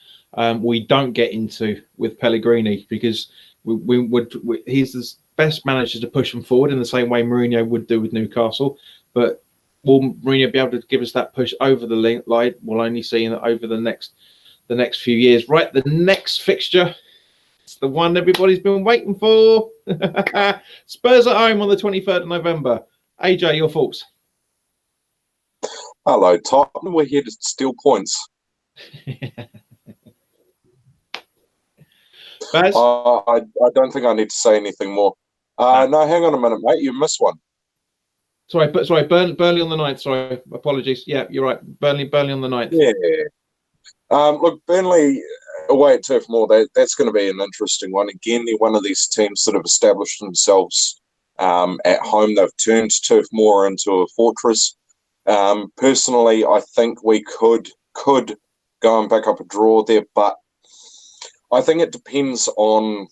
we don't get into with Pellegrini, because he's the best manager to push him forward in the same way Mourinho would do with Newcastle. But will Mourinho be able to give us that push over the line? We'll only see that over the next few years. Right, the next fixture, it's the one everybody's been waiting for. Spurs at home on the 23rd of November. AJ, your thoughts?
Hello, Tottenham. We're here to steal points.
Baz?
I don't think I need to say anything more. No, hang on a minute, mate. You missed one.
Sorry, Burnley on the 9th. Sorry, apologies. Yeah, you're right. Burnley on the 9th.
Yeah. Look, Burnley away at Turf Moor, that's going to be an interesting one. Again, they're one of these teams that have established themselves at home. They've turned Turf Moor into a fortress. Personally, I think we could go and pick up a draw there, but I think it depends on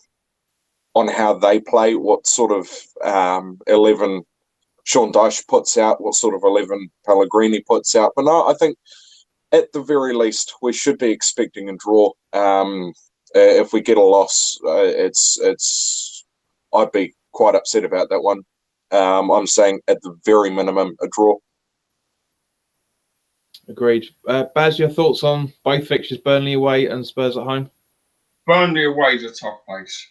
how they play, what sort of 11 Sean Dyche puts out, what sort of 11 Pellegrini puts out. But no, I think at the very least we should be expecting a draw. If we get a loss, I'd be quite upset about that one. I'm saying at the very minimum a draw.
Agreed. Baz, your thoughts on both fixtures, Burnley away and Spurs at home?
Burnley away is a tough place.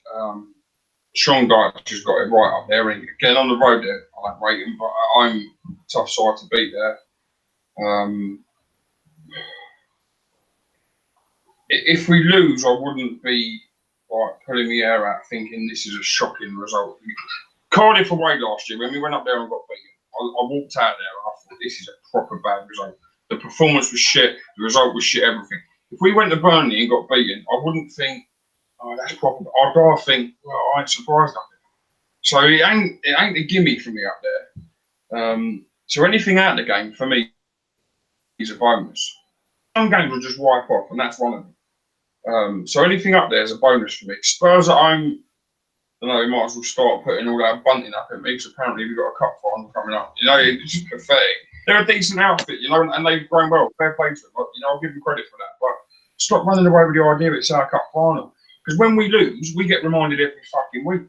Sean Dyche has got it right up there. And again, on the road there, I like Brighton, but I'm a tough side to beat there. If we lose, I wouldn't be like pulling the air out thinking this is a shocking result. Cardiff away last year, when we went up there and got beaten, I walked out there and I thought this is a proper bad result. The performance was shit, the result was shit, everything. If we went to Burnley and got beaten, I wouldn't think, oh, that's proper. I'd rather think, well, I ain't surprised at it. So it ain't a gimme for me up there. So anything out of the game for me is a bonus. Some games will just wipe off, and that's one of them. So anything up there is a bonus for me. Spurs at home, I don't know, we might as well start putting all that bunting up at me because apparently we've got a cup final coming up. You know, it's just pathetic. They're a decent outfit, you know, and they've grown well. Fair play to them. You know, I'll give them credit for that. But stop running away with the idea it's our cup final. Because when we lose, we get reminded every fucking week.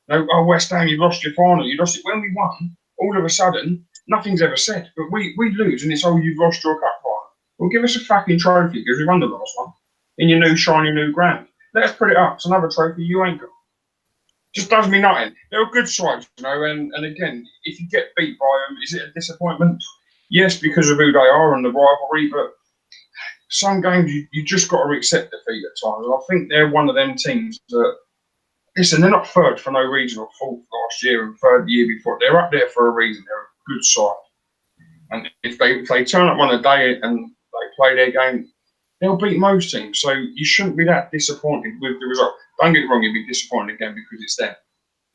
You know, oh, West Ham, you lost your final. You lost it. When we won, all of a sudden, nothing's ever said. But we lose and it's, oh, you've lost your cup final. Well, give us a fucking trophy because we won the last one in your new shiny new ground. Let's put it up. It's another trophy you ain't got. Just does me nothing. They're a good side, you know, and again, if you get beat by them, is it a disappointment? Yes, because of who they are and the rivalry, but some games you just got to accept defeat at times. And I think they're one of them teams that, listen, they're not third for no reason or fourth last year and third the year before. They're up there for a reason. They're a good side. And if they turn up on a day and they play their game, they'll beat most teams. So you shouldn't be that disappointed with the result. Don't get it wrong, you'll be disappointed again because it's them.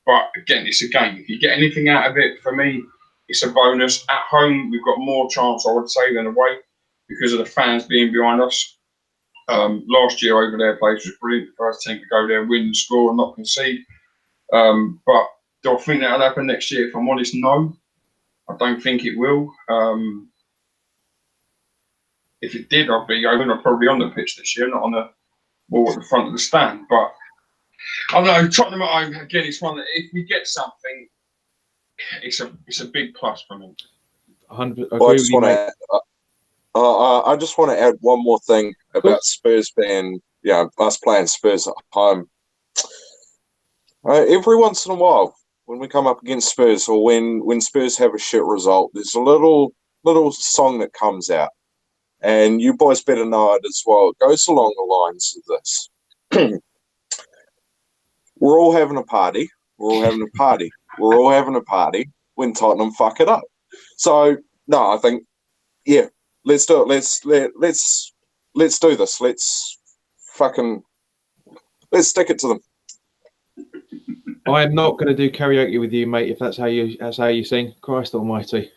But again, it's a game. If you get anything out of it, for me, it's a bonus. At home, we've got more chance, I would say, than away because of the fans being behind us. Last year over their place was brilliant. The first team to go there, win, score, and not concede. But do I think that'll happen next year? If I'm honest, no. I don't think it will. If it did, I'd probably on the pitch this year, not on the wall at the front of the stand. But I don't know, Tottenham at home, again, it's one that if we get something, it's a big plus for me.
100.
I just want to add one more thing about Spurs being, us playing Spurs at home. Every once in a while, when we come up against Spurs or when Spurs have a shit result, there's a little song that comes out. And you boys better know it as well. It goes along the lines of this. We're all having a party. We're all having a party. We're all having a party when Tottenham fuck it up. So, no, I think, yeah, let's do it. Let's do this. Let's stick it to them.
I am not going to do karaoke with you, mate. If that's how you sing, Christ Almighty.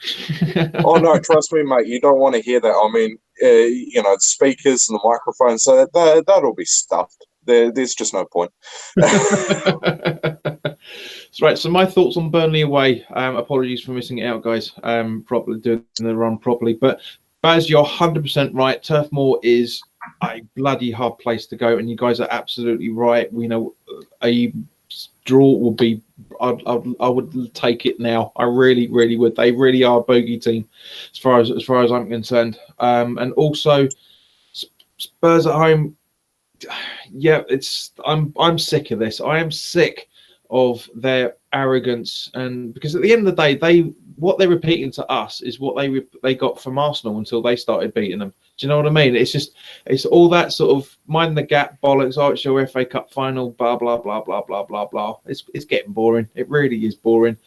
Oh no, trust me, mate. You don't want to hear that. I mean, the speakers and the microphones, so that'll be stuffed. There's just no point.
That's right. So my thoughts on Burnley away. Apologies for missing it out, guys. Properly doing the run properly, but Baz, you're 100% right. Turf Moor is a bloody hard place to go, and you guys are absolutely right. We know a draw will be. I would take it now. I really would. They really are a bogey team, as far as I'm concerned. And also Spurs at home. Yeah, I'm sick of this. I am sick of their arrogance, and because at the end of the day, what they're repeating to us is what they got from Arsenal until they started beating them. Do you know what I mean? It's all that sort of mind the gap bollocks. Oh, it's your FA Cup final, blah blah blah blah blah blah blah. It's getting boring. It really is boring.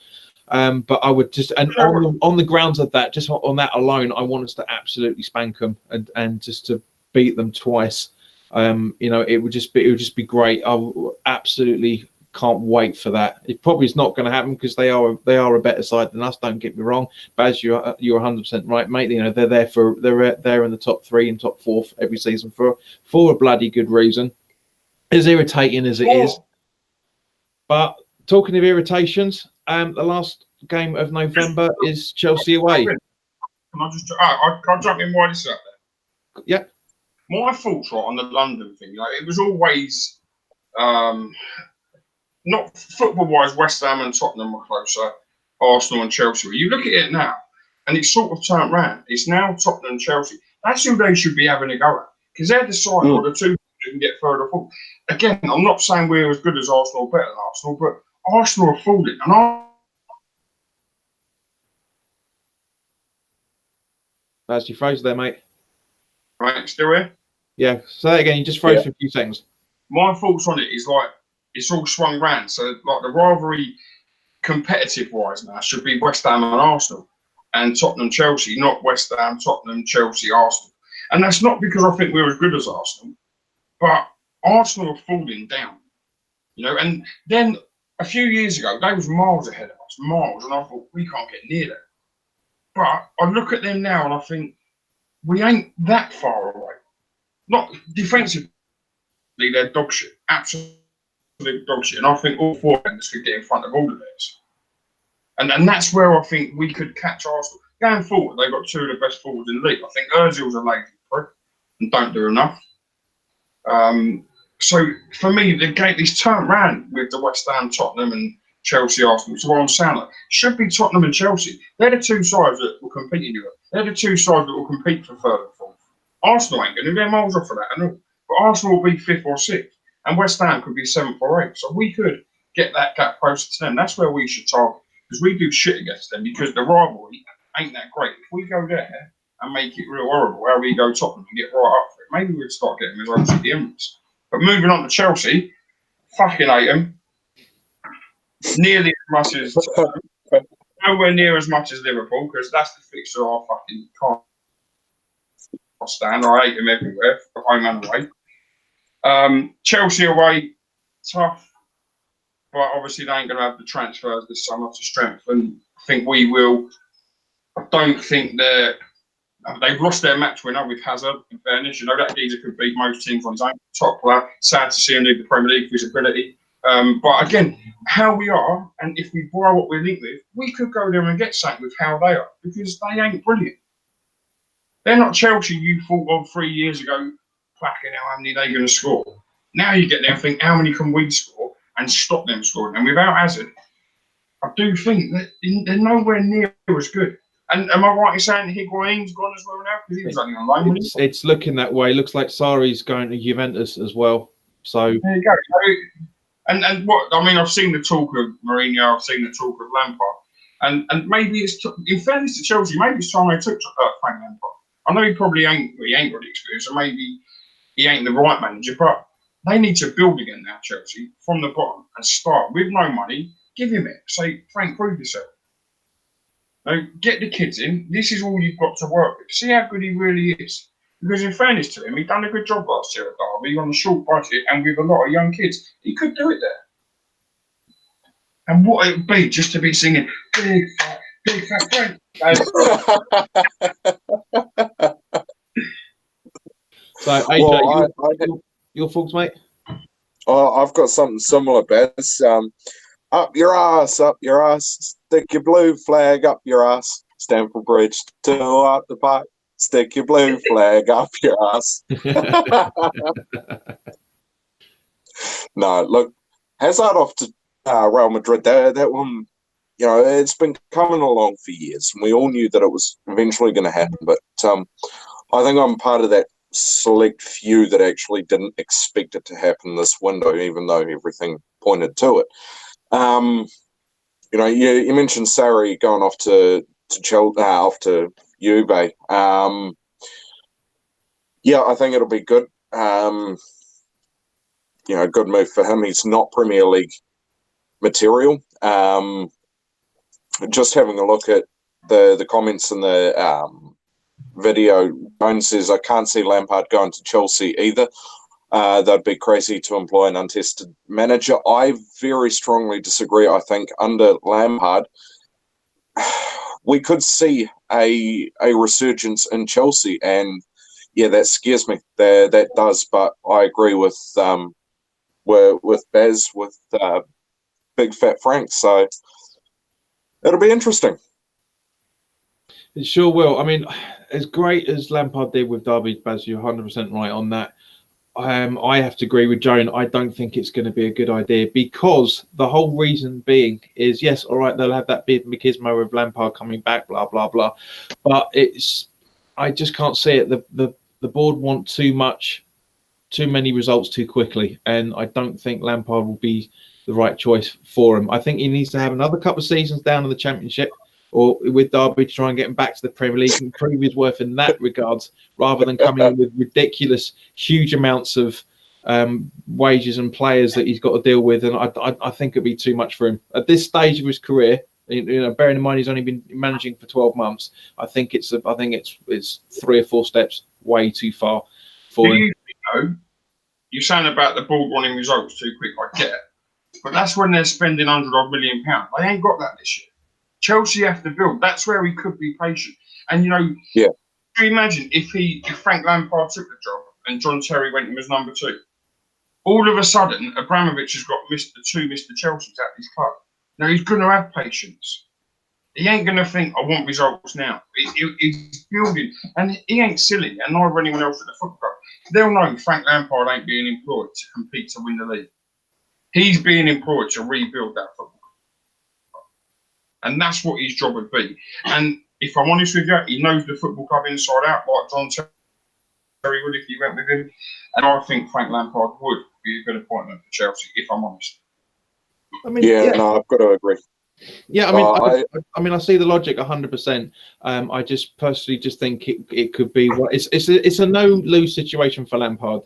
But I would just, and on the grounds of that, just on that alone, I want us to absolutely spank them and just to beat them twice. It would just be great. I absolutely can't wait for that. It probably is not going to happen because they are a better side than us. Don't get me wrong, Baz, you're 100% right, mate. They're there in the top 3 and top 4 every season for a bloody good reason. As irritating as it is, but talking of irritations, the last game of November is Chelsea away.
Can I just? I'll jump in. Why this up there?
Yeah.
My thoughts on the London thing. It was always. Not football-wise, West Ham and Tottenham were closer. Arsenal and Chelsea. You look at it now, and it's sort of turned round. It's now Tottenham and Chelsea. That's who they should be having a go at, because they're the side or the two who can get further forward. Again, I'm not saying we're as good as Arsenal, better than Arsenal, but Arsenal are falling. And
Baz, you froze there, mate.
Right, still here?
Yeah. Say that again. You just froze for a few seconds.
My thoughts on it is it's all swung round. So the rivalry, competitive-wise now, should be West Ham and Arsenal and Tottenham, Chelsea, not West Ham, Tottenham, Chelsea, Arsenal. And that's not because I think we're as good as Arsenal, but Arsenal are falling down. And then a few years ago, they was miles ahead of us, miles, and I thought, we can't get near them. But I look at them now and I think, we ain't that far away. Not defensively, they're dog shit, absolutely dog shit. And I think all 4 of them could get in front of all of theirs. And that's where I think we could catch Arsenal. Going forward, they've got 2 of the best forwards in the league. I think Ozil's a lazy prick and don't do enough. So for me, the game is turned round with the West Ham, Tottenham, and Chelsea, Arsenal. So what I'm saying, should be Tottenham and Chelsea. They're the 2 sides that will compete in Europe. They're the 2 sides that will compete for 3rd and 4th. Arsenal ain't going to be miles off of that, and all. But Arsenal will be 5th or 6th, and West Ham could be 7th or 8th. So we could get that gap closer to them. That's where we should target, because we do shit against them, because the rivalry ain't that great. If we go there and make it real horrible, where we go Tottenham and get right up for it, maybe we'd start getting results at the Emirates. But moving on to Chelsea, fucking hate them. Nearly as much as nowhere near as much as Liverpool, because that's the fixture I fucking can't stand. I hate them everywhere, home and away. Chelsea away, tough, but obviously they ain't going to have the transfers this summer to strengthen. I think we will. I don't think they've lost their match winner with Hazard, in fairness. That geezer could beat most teams on his own. Top player. Sad to see him leave the Premier League for his ability. But again, how we are, and if we borrow what we're linked with, we could go there and get something with how they are, because they ain't brilliant. They're not Chelsea you thought of 3 years ago, fucking how many they're going to score. Now you get there and think, how many can we score and stop them scoring? And without Hazard, I do think that they're nowhere near as good. And am I right in saying Higuain's gone as well now? Because he was only on loan.
It's looking that way. Looks like Sarri's going to Juventus as well. So
there you go. And what I mean, I've seen the talk of Mourinho, I've seen the talk of Lampard, and maybe it's in fairness to Chelsea, maybe it's time they took Frank Lampard. I know he probably ain't got the experience, and maybe he ain't the right manager, but they need to build again now, Chelsea, from the bottom and start with no money. Give him it. Say, Frank, prove yourself. Now, get the kids in. This is all you've got to work with. See how good he really is. Because in fairness to him, he done a good job last year at Derby on a short budget and with a lot of young kids. He could do it there. And what it would be just to be singing big fat Frank.
So AJ, your thoughts, mate?
I've got something similar, Baz. Up your ass, stick your blue flag up your ass. Stamford Bridge, till up the park. Stick your blue flag up your ass. No, look, Hazard off to Real Madrid. That one, it's been coming along for years, and we all knew that it was eventually going to happen. But I think I'm part of that select few that actually didn't expect it to happen this window, even though everything pointed to it. You know, you mentioned Sarri going off to off to Juve. Yeah, I think it'll be good. You know, good move for him. He's not Premier League material. Just having a look at the comments in the video, Bones says, I can't see Lampard going to Chelsea either. They'd be crazy to employ an untested manager. I very strongly disagree. I think under Lampard, we could see a resurgence in Chelsea, and yeah, that scares me. That does. But I agree with Baz, with Big Fat Frank. So it'll be interesting.
It sure will. I mean, as great as Lampard did with Derby, Baz, you're 100% right on that. I have to agree with Joan. I don't think it's going to be a good idea, because the whole reason being is, yes, all right, they'll have that big machismo of Lampard coming back, blah, blah, blah. But I just can't see it. The board want too many results too quickly. And I don't think Lampard will be the right choice for him. I think he needs to have another couple of seasons down in the Championship or with Derby to try and get him back to the Premier League and prove his worth in that regards, rather than coming in with ridiculous, huge amounts of wages and players that he's got to deal with. And I think it'd be too much for him at this stage of his career. You know, bearing in mind he's only been managing for 12 months. I think it's 3 or 4 steps way too far for him.
You know, you're saying about the board wanting results too quick. I get it, but that's when they're spending £100 million. They ain't got that this year. Chelsea have to build. That's where he could be patient. And, you know,
yeah.
Can you imagine if Frank Lampard took the job and John Terry went in as number 2? All of a sudden, Abramovich has got two Mr. Chelsea's at his club. Now, he's going to have patience. He ain't going to think, I want results now. He's building. And he ain't silly, and neither anyone else at the football club. They'll know Frank Lampard ain't being employed to compete to win the league. He's being employed to rebuild that football. And that's what his job would be. And if I'm honest with you, he knows the football club inside out, like John Terry would if he went with him. And I think Frank Lampard would be a good appointment for Chelsea, if I'm honest.
I mean,
no, I've got to agree.
Yeah, I mean, I see the logic 100%. I just personally just think it could be it's a no-lose situation for Lampard.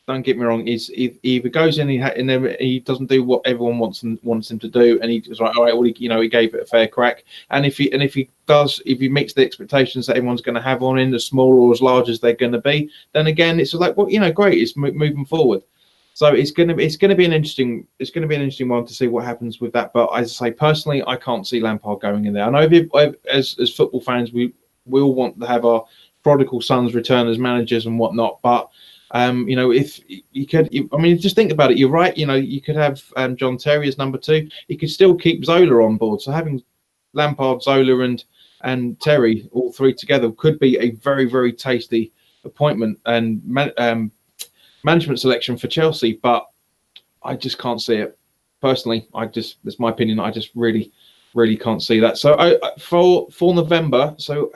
Don't get me wrong. He either goes in and he doesn't do what everyone wants him to do, and he's like, all right, well, he gave it a fair crack. And if he meets the expectations that everyone's going to have on him, as small or as large as they're going to be, then again, it's like, well, you know, great, it's moving forward. So it's going to be an interesting one to see what happens with that. But as I say, personally, I can't see Lampard going in there. I know as football fans, we all want to have our prodigal sons return as managers and whatnot, but. You know, if you could, I mean, just think about it. You're right. You know, you could have John Terry as number 2. You could still keep Zola on board. So having Lampard, Zola, and Terry all 3 together could be a very, very tasty appointment and management selection for Chelsea. But I just can't see it personally. That's my opinion. I just really can't see that. So for November, so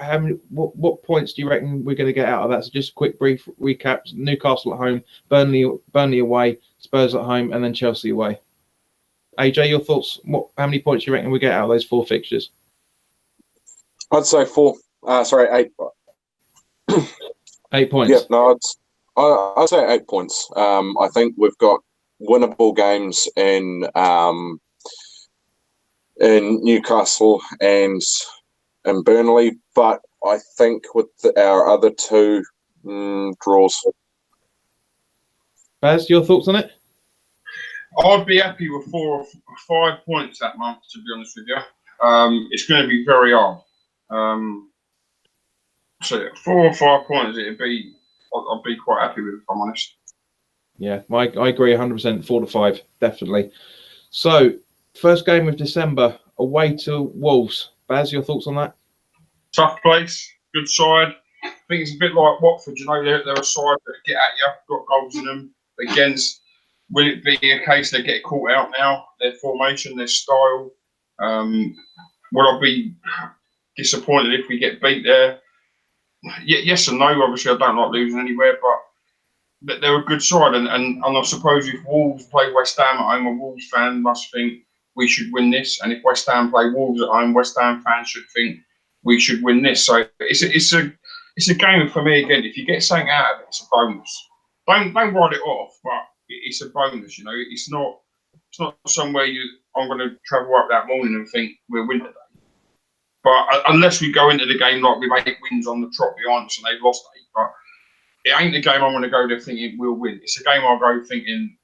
what points do you reckon we're going to get out of that? So just a quick brief recap: Newcastle at home, Burnley away, Spurs at home, and then Chelsea away. AJ, your thoughts? How many points do you reckon we get out of those 4 fixtures?
I'd say 4. 8.
8 points.
Yeah, no, I'd say 8 points. I think we've got winnable games in Newcastle and Burnley, but I think with our other 2 draws.
Baz, your thoughts on it?
I'd be happy with 4 or 5 points that month, to be honest with you. It's going to be very hard. So 4 or 5 points, I'd be quite happy with, if I'm honest.
Yeah, I agree 100%. 4 to 5, definitely. So, first game of December, away to Wolves. Baz, your thoughts on that?
Tough place, good side. I think it's a bit like Watford. You know, they're a side that get at you, got goals in them. Again, will it be a case they get caught out now? Their formation, their style. Will I be disappointed if we get beat there? Yes and no. Obviously, I don't like losing anywhere, but they're a good side. And I suppose if Wolves play West Ham at home, a Wolves fan must think, we should win this. And if West Ham play Wolves at home, West Ham fans should think we should win this. So it's a game for me again. If you get something out of it, it's a bonus. Don't write it off, but it's a bonus. You know, it's not somewhere I'm going to travel up that morning and think we'll win today. But unless we go into the game like with 8 wins on the trot behind us and they've lost 8, but it ain't the game I'm going to go there thinking we'll win. It's a game I'll go thinking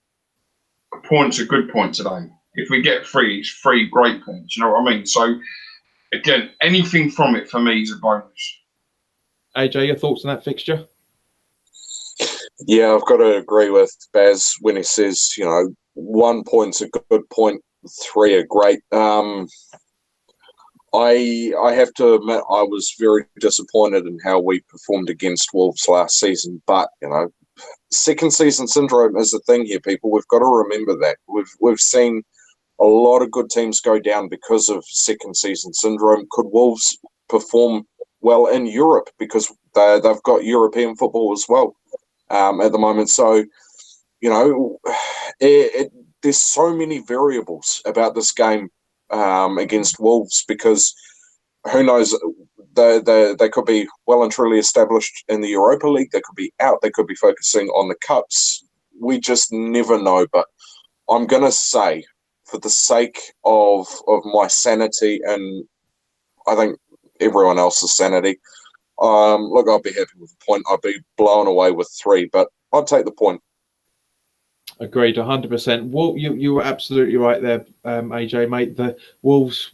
a point's a good point today. If we get 3, it's 3 great points. You know what I mean? So again, anything from it for me is a bonus.
AJ, your thoughts on that fixture?
Yeah, I've got to agree with Baz when he says, 1 point's a good point, 3 are great. I have to admit I was very disappointed in how we performed against Wolves last season. But, second season syndrome is the thing here, people. We've got to remember that. We've seen a lot of good teams go down because of second season syndrome. Could Wolves perform well in Europe because they've got European football as well at the moment? So, there's so many variables about this game against Wolves because who knows, they could be well and truly established in the Europa League. They could be out. They could be focusing on the cups. We just never know. But I'm going to say, for the sake of my sanity and I think everyone else's sanity, look, I'll be happy with the point. I'd be blown away with 3, but I'd take the point.
Agreed, 100%. Well, you were absolutely right there, AJ, mate. The Wolves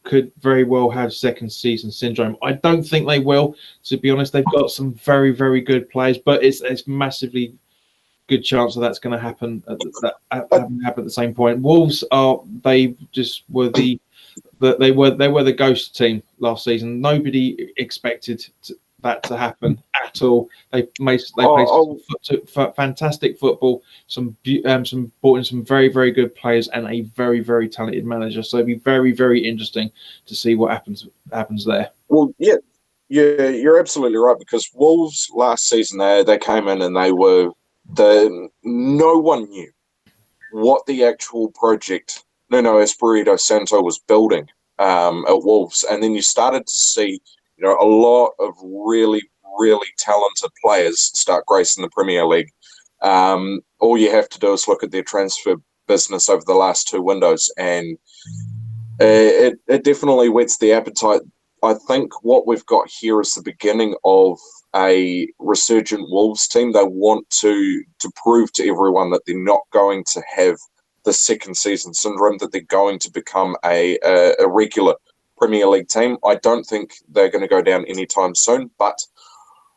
could very well have second season syndrome. I don't think they will, to be honest. They've got some very, very good players, but it's massively good chance that's going to happen at the same point. Wolves they were the ghost team last season. Nobody expected that to happen at all. They played fantastic football. Brought in some very, very good players and a very, very talented manager. So it'd be very, very interesting to see what happens there.
Well, yeah, you're absolutely right because Wolves last season they came in and no one knew what the actual project Nuno Espirito Santo was building at Wolves, and then you started to see a lot of really, really talented players start gracing the Premier League. All you have to do is look at their transfer business over the last 2 windows, and it definitely whets the appetite. I think what we've got here is the beginning of a resurgent Wolves team. They want to prove to everyone that they're not going to have the second season syndrome, that they're going to become a regular Premier League team. I don't think they're going to go down anytime soon, but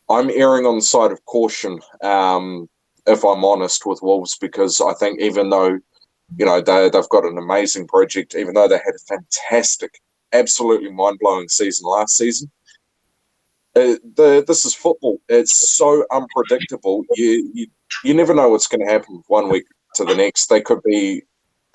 I'm erring on the side of caution, if I'm honest, with Wolves, because I think even though, they've got an amazing project, even though they had a fantastic, absolutely mind-blowing season last season, this is football. It's so unpredictable. You never know what's going to happen 1 week to the next. They could be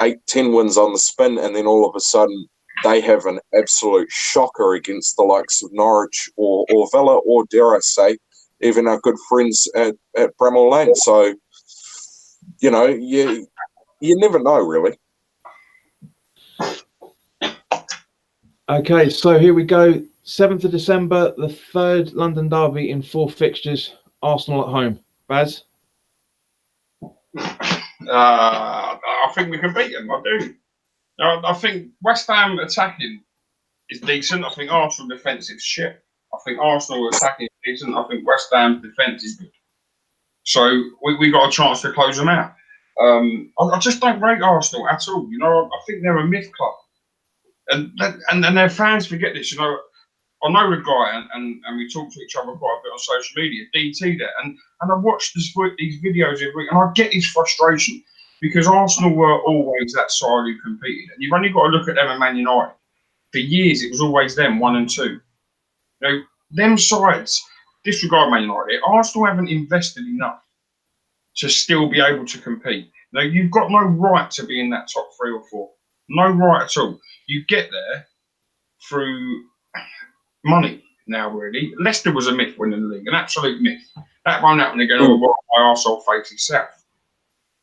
8-10 wins on the spin, and then all of a sudden they have an absolute shocker against the likes of Norwich or Villa, or dare I say, even our good friends at Bramall Lane. So, you never know, really.
Okay, so here we go. 7th of December, the 3rd London derby in 4 fixtures. Arsenal at home. Baz?
I think we can beat them. I do. I think West Ham attacking is decent. I think Arsenal defence is shit. I think Arsenal attacking is decent. I think West Ham's defence is good. So we got a chance to close them out. I just don't rate Arsenal at all. I think they're a myth club, and their fans forget this. I know the guy, and we talk to each other quite a bit on social media. DT there, and I watch these videos every week, and I get his frustration because Arsenal were always that side who competed, and you've only got to look at them and Man United. For years, it was always them, 1 and 2. Them sides, disregard Man United. Arsenal haven't invested enough to still be able to compete. You've got no right to be in that top 3 or 4. No right at all. You get there through money now, really. Leicester was a myth winning the league, an absolute myth. That won't happen again. My arsehole faces south.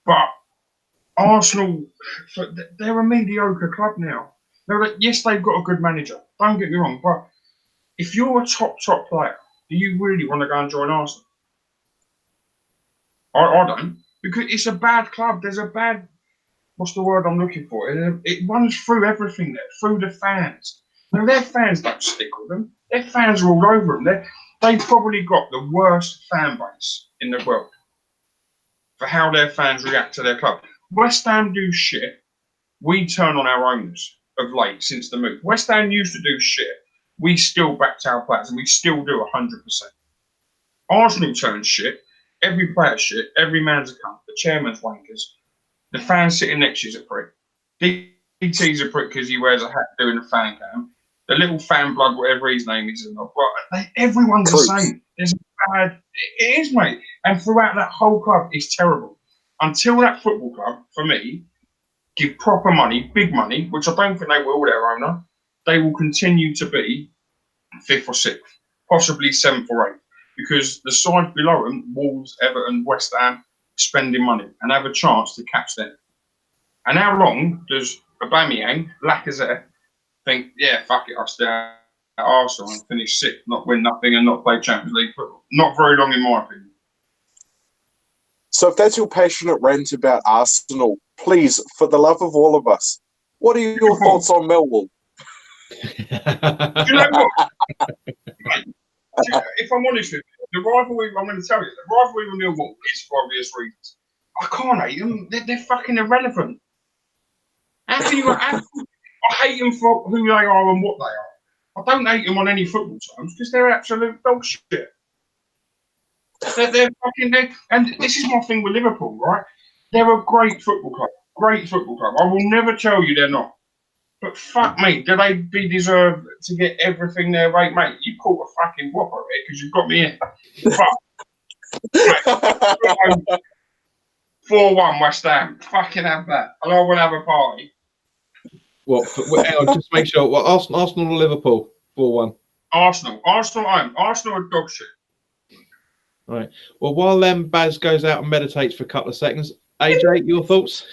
But Arsenal, they're a mediocre club now. Yes, they've got a good manager. Don't get me wrong, but if you're a top player, do you really want to go and join Arsenal? I don't, because it's a bad club. There's a bad, what's the word I'm looking for? It runs through everything there, through the fans. Now, their fans don't stick with them. Their fans are all over them. They've probably got the worst fan base in the world for how their fans react to their club. West Ham do shit. We turn on our owners of late since the move. West Ham used to do shit. We still backed our players, and we still do 100%. Arsenal turns shit. Every player's shit. Every man's a cunt. The chairman's wankers. The fan sitting next to you's a prick. DT's a prick because he wears a hat doing a fan cam. The little fan blood, whatever his name is, everyone's the same. There's a bad. It is, mate. And throughout that whole club, it's terrible. Until that football club, for me, give proper money, big money, which I don't think they will, their owner, they will continue to be 5th or 6th, possibly 7th or 8th, because the sides below them, Wolves, Everton, West Ham, spending money and have a chance to catch them. And how long does Aubameyang, Lacazette, think, yeah, fuck it, I'll stay at Arsenal and finish 6th, not win nothing and not play Champions League football? Not very long, in my opinion.
So if that's your passionate rant about Arsenal, please, for the love of all of us, what are your thoughts on Millwall?
Do you know what? If I'm honest with you, the rivalry, I'm going to tell you, the rivalry with Millwall is for obvious reasons. I can't hate them. They're fucking irrelevant. How can you? I hate them for who they are and what they are. I don't hate them on any football terms because they're absolute dog shit. They're fucking dead. And this is my thing with Liverpool, right? They're a great football club. Great football club. I will never tell you they're not. But fuck me, do they deserve to get everything their way, mate? You caught a fucking whopper here because you've got me in. But 4-1 West Ham. Fucking have that. And I will have a party.
What? Hang on, just make sure. What? Arsenal or Liverpool? 4-1.
Arsenal home. Arsenal are dog shit.
All right. Well, while Baz goes out and meditates for a couple of seconds, AJ, your thoughts?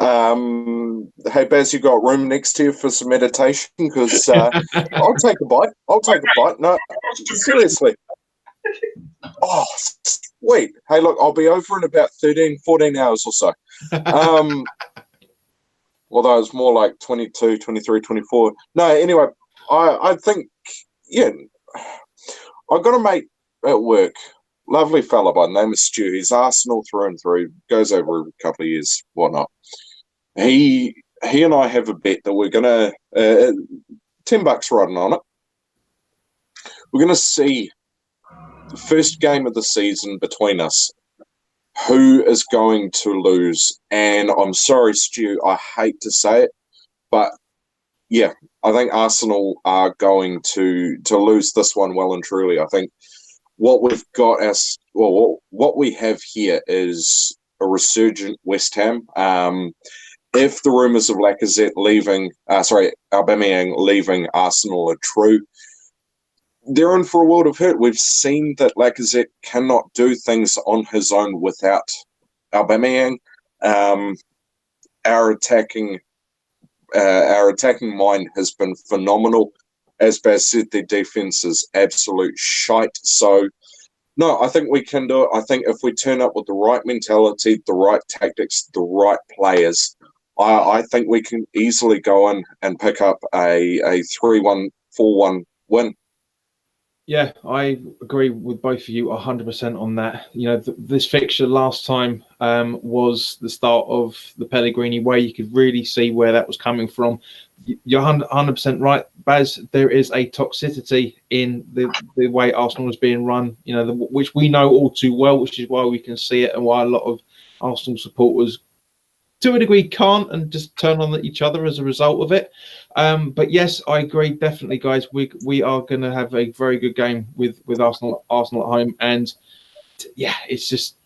Hey Baz, you got room next to you for some meditation? Because I'll take a bite. No, seriously. Oh, sweet. Hey, look, I'll be over in about 13, 14 hours or so. Although it's more like 22, 23, 24. No, anyway, I think, yeah, I got a mate at work, lovely fella by the name of Stu. He's Arsenal through and through, goes over a couple of years, whatnot. He and I have a bet that we're going to, $10 riding on it. We're going to see the first game of the season between us, who is going to lose. And I'm sorry, Stu, I hate to say it, but yeah, I think Arsenal are going to lose this one well and truly. I think what we've got what we have here is a resurgent West Ham. If the rumours of Aubameyang leaving Arsenal are true, they're in for a world of hurt. We've seen that Lacazette cannot do things on his own without Aubameyang. Our attacking mind has been phenomenal. As Baz said, their defence is absolute shite. So, no, I think we can do it. I think if we turn up with the right mentality, the right tactics, the right players, I think we can easily go in and pick up a 3-1, 4-1 win.
Yeah, I agree with both of you 100% on that. You know, this fixture last time was the start of the Pellegrini way. You could really see where that was coming from. You're 100% right, Baz. There is a toxicity in the way Arsenal is being run, you know, which we know all too well, which is why we can see it and why a lot of Arsenal supporters, to a degree, can't and just turn on each other as a result of it. But yes, I agree, definitely, guys. We are going to have a very good game with Arsenal at home, and yeah, it's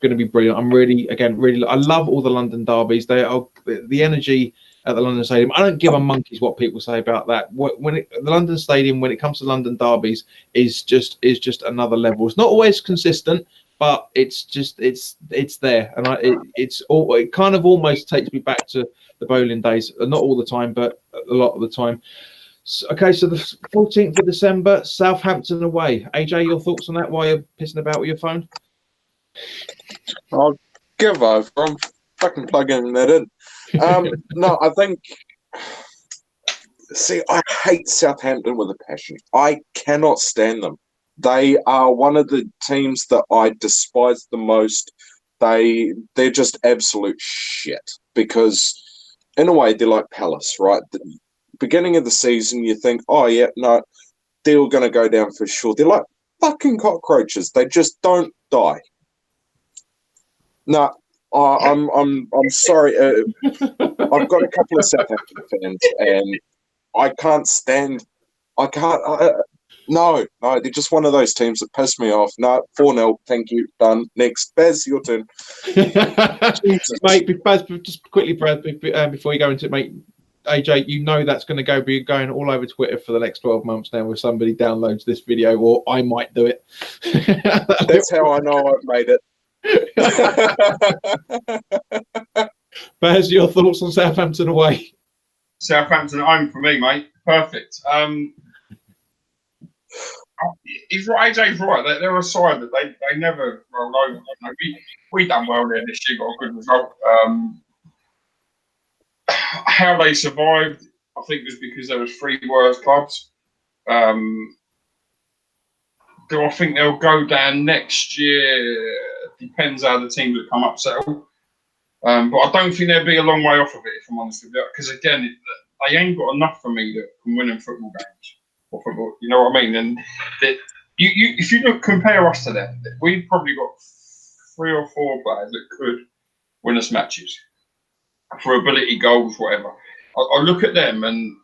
going to be brilliant. I'm really I love all the London derbies. They are the energy at the London Stadium. I don't give a monkeys what people say about that. The London Stadium, when it comes to London derbies, is just another level. It's not always consistent, but it's just it's there, and it kind of almost takes me back to the bowling days. Not all the time, but a lot of the time. So, okay, so the 14th of December, Southampton away. AJ, your thoughts on that while you're pissing about with your phone?
I'll give over. I'm fucking plugging that in. No, I think. See, I hate Southampton with a passion. I cannot stand them. They are one of the teams that I despise the most. They're just absolute shit because, in a way, they're like Palace, right? Beginning of the season, you think, oh yeah, no, they're going to go down for sure. They're like fucking cockroaches. They just don't die. No, I'm sorry. I've got a couple of Southampton fans, and I can't stand. No, they're just one of those teams that piss me off. No, 4-0. Thank you. Done. Next, Baz, your turn.
Mate, Baz, just quickly, Brad, before you go into it, mate. AJ, you know that's going to be going all over Twitter for the next 12 months now if somebody downloads this video, or I might do it.
That's how I know I've made it.
Baz, your thoughts on Southampton away?
Southampton at home for me, mate. Perfect. He's right. AJ's right. They're a side that they never rolled over. We done well there this year, got a good result. How they survived, I think, was because there was 3 worse clubs. Do I think they'll go down next year? Depends how the teams that come up settle. But I don't think they'll be a long way off of it, if I'm honest with you. Because again, they ain't got enough for me that can win in football games or football. You know what I mean? And if you compare us to them, we've probably got 3 or 4 players that could win us matches for ability, goals, whatever. I look at them, and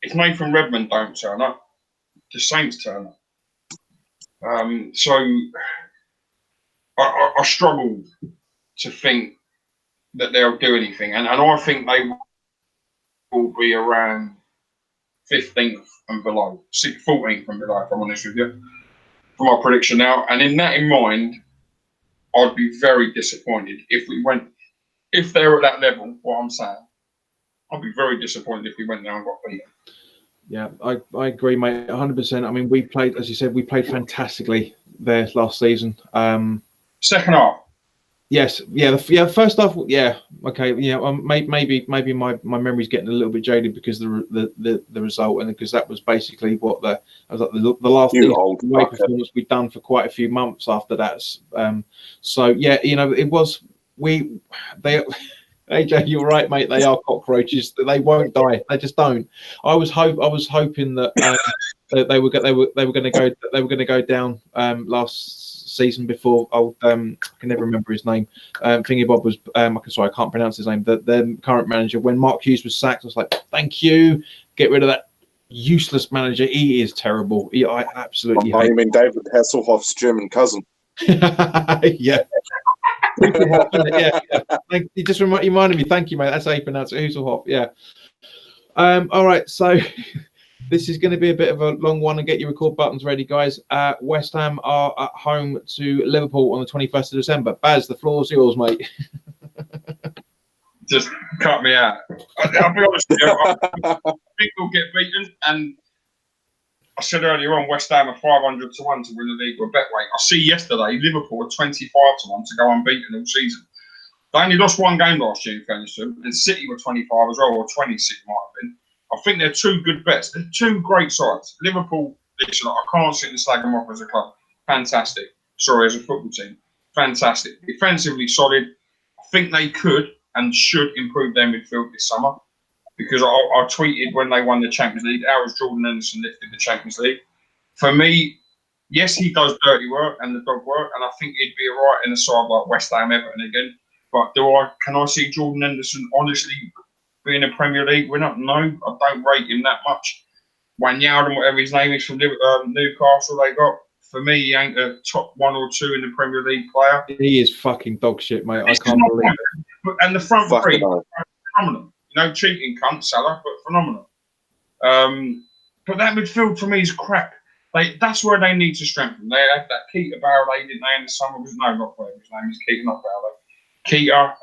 if Nathan Redmond don't turn up, the Saints turn up. So I struggle to think that they'll do anything, and I think they will be around 15th and below, 14th and below, if I'm honest with you, for my prediction now. And in mind, I'd be very disappointed if they're at that level. What I'm saying, I'd be very disappointed if we went there and got beaten.
Yeah, I agree, mate, 100%. I mean, we played, as you said, fantastically there last season.
Second half.
Yes, first half, yeah, okay, yeah. Maybe my memory's getting a little bit jaded because the result, and because that was basically what the last away performance we'd done for quite a few months after that. So yeah, it was AJ, you're right, mate. They are cockroaches. They won't die. They just don't. I was hoping that they were going to go down last season before old I can never remember his name. Thingy Bob was I can't pronounce his name. The current manager, when Mark Hughes was sacked, I was like, thank you, get rid of that useless manager. He is terrible. I absolutely hate.
You mean David Hasselhoff's German cousin?
Yeah. Yeah. You just reminded me. Thank you, mate. That's how you pronounce it. Hasselhoff. Yeah. All right. So this is going to be a bit of a long one, and get your record buttons ready, guys. West Ham are at home to Liverpool on the 21st of December. Baz, the floor's yours, mate.
Just cut me out. I'll be honest with you. I think we'll get beaten. And I said earlier on, West Ham are 500 to 1 to win the league with Betway. I see yesterday Liverpool are 25 to 1 to go unbeaten all season. They only lost 1 game last year, in fairness to them, and City were 25 as well, or 20 City might have been. I think they're 2 good bets. They're 2 great sides. Liverpool, listen, I can't sit and slag them off as a club. Fantastic. Sorry, as a football team. Fantastic. Defensively solid. I think they could and should improve their midfield this summer, because I tweeted when they won the Champions League, how has Jordan Henderson lifted the Champions League? For me, yes, he does dirty work and the dog work, and I think he'd be all right in a side like West Ham, Everton again. But can I see Jordan Henderson honestly being a Premier League winner? No, I don't rate him that much. Wijnaldum, whatever his name is, from Newcastle, they got. For me, he ain't a top 1 or 2 in the Premier League player.
He is fucking dog shit, mate. I can't believe it.
And the front 3 are phenomenal. Cheating cunt, Salah, but phenomenal. But that midfield for me is crap. That's where they need to strengthen. They had that Keita Barrelay, didn't they? In the summer, his name is Keita, not Barrelay. Keita,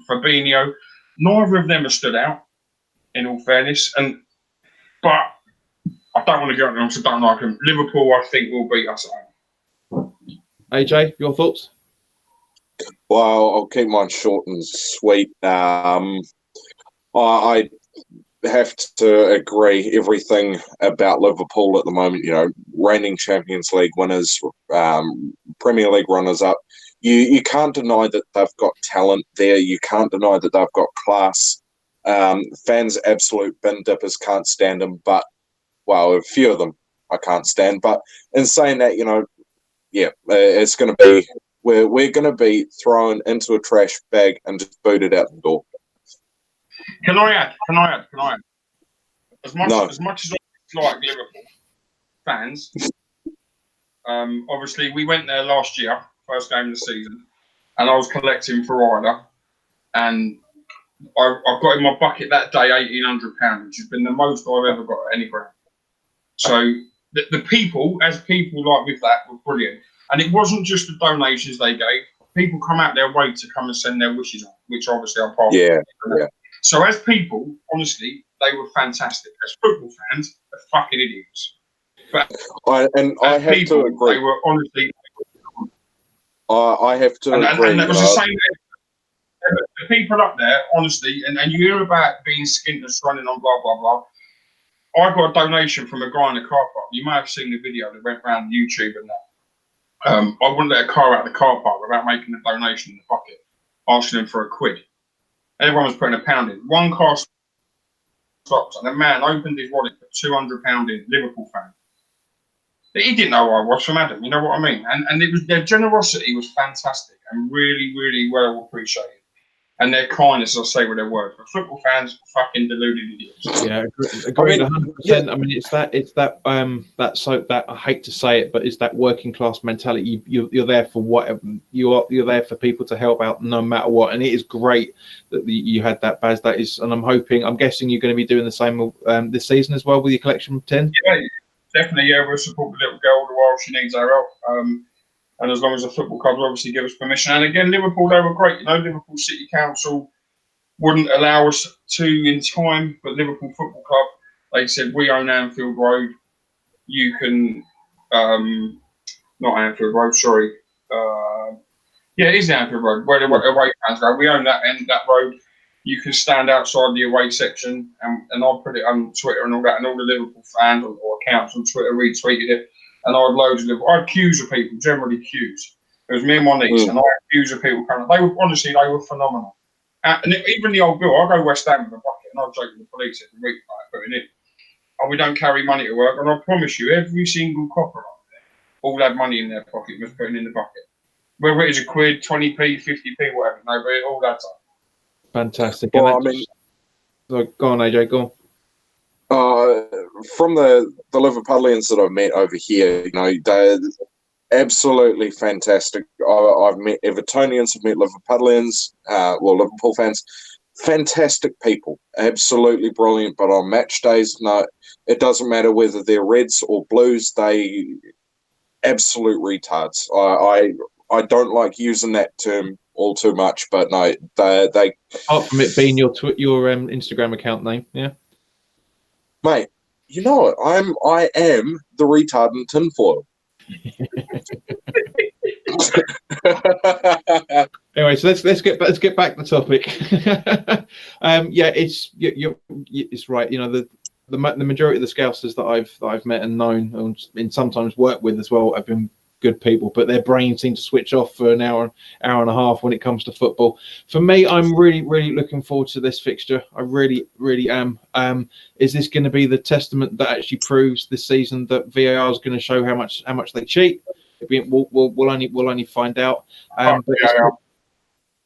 Fabinho. Neither of them have stood out, in all fairness. But I don't want to go on, I don't like them. Liverpool, I think, will beat us at home.
AJ, your thoughts?
Well, I'll keep mine short and sweet. I have to agree everything about Liverpool at the moment. You know, reigning Champions League winners, Premier League runners-up. You can't deny that they've got talent there. You can't deny that they've got class. Fans, absolute bin dippers, can't stand them. But, well, a few of them I can't stand. But in saying that, you know, yeah, it's going to be... We're going to be thrown into a trash bag and just booted out the door.
Can I add? As much as I like Liverpool fans, obviously we went there last year, first game of the season, and I was collecting for Ryder, and I've got in my bucket that day £1,800, which has been the most I've ever got at any ground. So the people, as people like with that, were brilliant. And it wasn't just the donations they gave. People come out their way to come and send their wishes on, which obviously are part of it. Yeah. So as people, honestly, they were fantastic. As football fans, they're fucking idiots. But
I have
people,
to agree.
They were honestly...
I have to agree.
And that was the same... The people up there, honestly, and you hear about being skint and running on blah, blah, blah. I got a donation from a guy in the car park. You may have seen the video that went around YouTube and that. I wouldn't let a car out of the car park without making a donation in the bucket, asking them for £1. Everyone was putting £1 in. One car stopped, and a man opened his wallet for £200 in. Liverpool fan. He didn't know who I was from Adam. You know what I mean? And it was their generosity was fantastic and really, really well appreciated. And their kindness, I'll say with their words. But football fans, fucking deluded idiots.
Yeah, agreed 100%. I mean, it's that I hate to say it, but it's that working class mentality. You're there for whatever you're there for people to help out no matter what. And it is great that you had that, Baz. That is, and I'm guessing you're going to be doing the same this season as well with your collection of 10.
Yeah, definitely. Yeah, we'll support the little girl while she needs our help. And as long as the football clubs obviously give us permission. And again, Liverpool, they were great. You know, Liverpool City Council wouldn't allow us to in time, but Liverpool Football Club, they said, we own Anfield Road. You can, not Anfield Road, sorry. Yeah, it is Anfield Road, where the away fans go. We own that road. You can stand outside the away section, and I'll put it on Twitter and all that, and all the Liverpool fans or accounts on Twitter retweeted it. And I had loads of Liverpool. I had queues of people, generally queues. It was me and my niece, and I had queues of people coming. They were phenomenal. And even the old bill, I go West Ham with a bucket, and I'll joke with the police every week, like, putting in. And we don't carry money to work. And I promise you, every single copper up there all had money in their pocket, was putting in the bucket. Whether it is £1, 20p, 50p, whatever, no, but it all adds up.
Fantastic.
Well, I mean,
so go on, AJ, go on.
From the Liverpudlians that I've met over here, you know, they're absolutely fantastic. I've met Evertonians, I've met Liverpudlians, Liverpool fans. Fantastic people, absolutely brilliant. But on match days, no, it doesn't matter whether they're Reds or Blues. They absolute retards. I don't like using that term all too much, but no, they.
Apart from it being your Instagram account name, yeah.
Mate, you know what? I am the retard in tinfoil.
Anyway, so let's get back to the topic. Yeah, it's right. You know, the majority of the Scousers that I've met and known and sometimes worked with as well have been good people, but their brains seem to switch off for an hour and a half when it comes to football. For me, I'm really looking forward to this fixture. I really am. Is this going to be the testament that actually proves this season that VAR is going to show how much they cheat? We'll only find out. But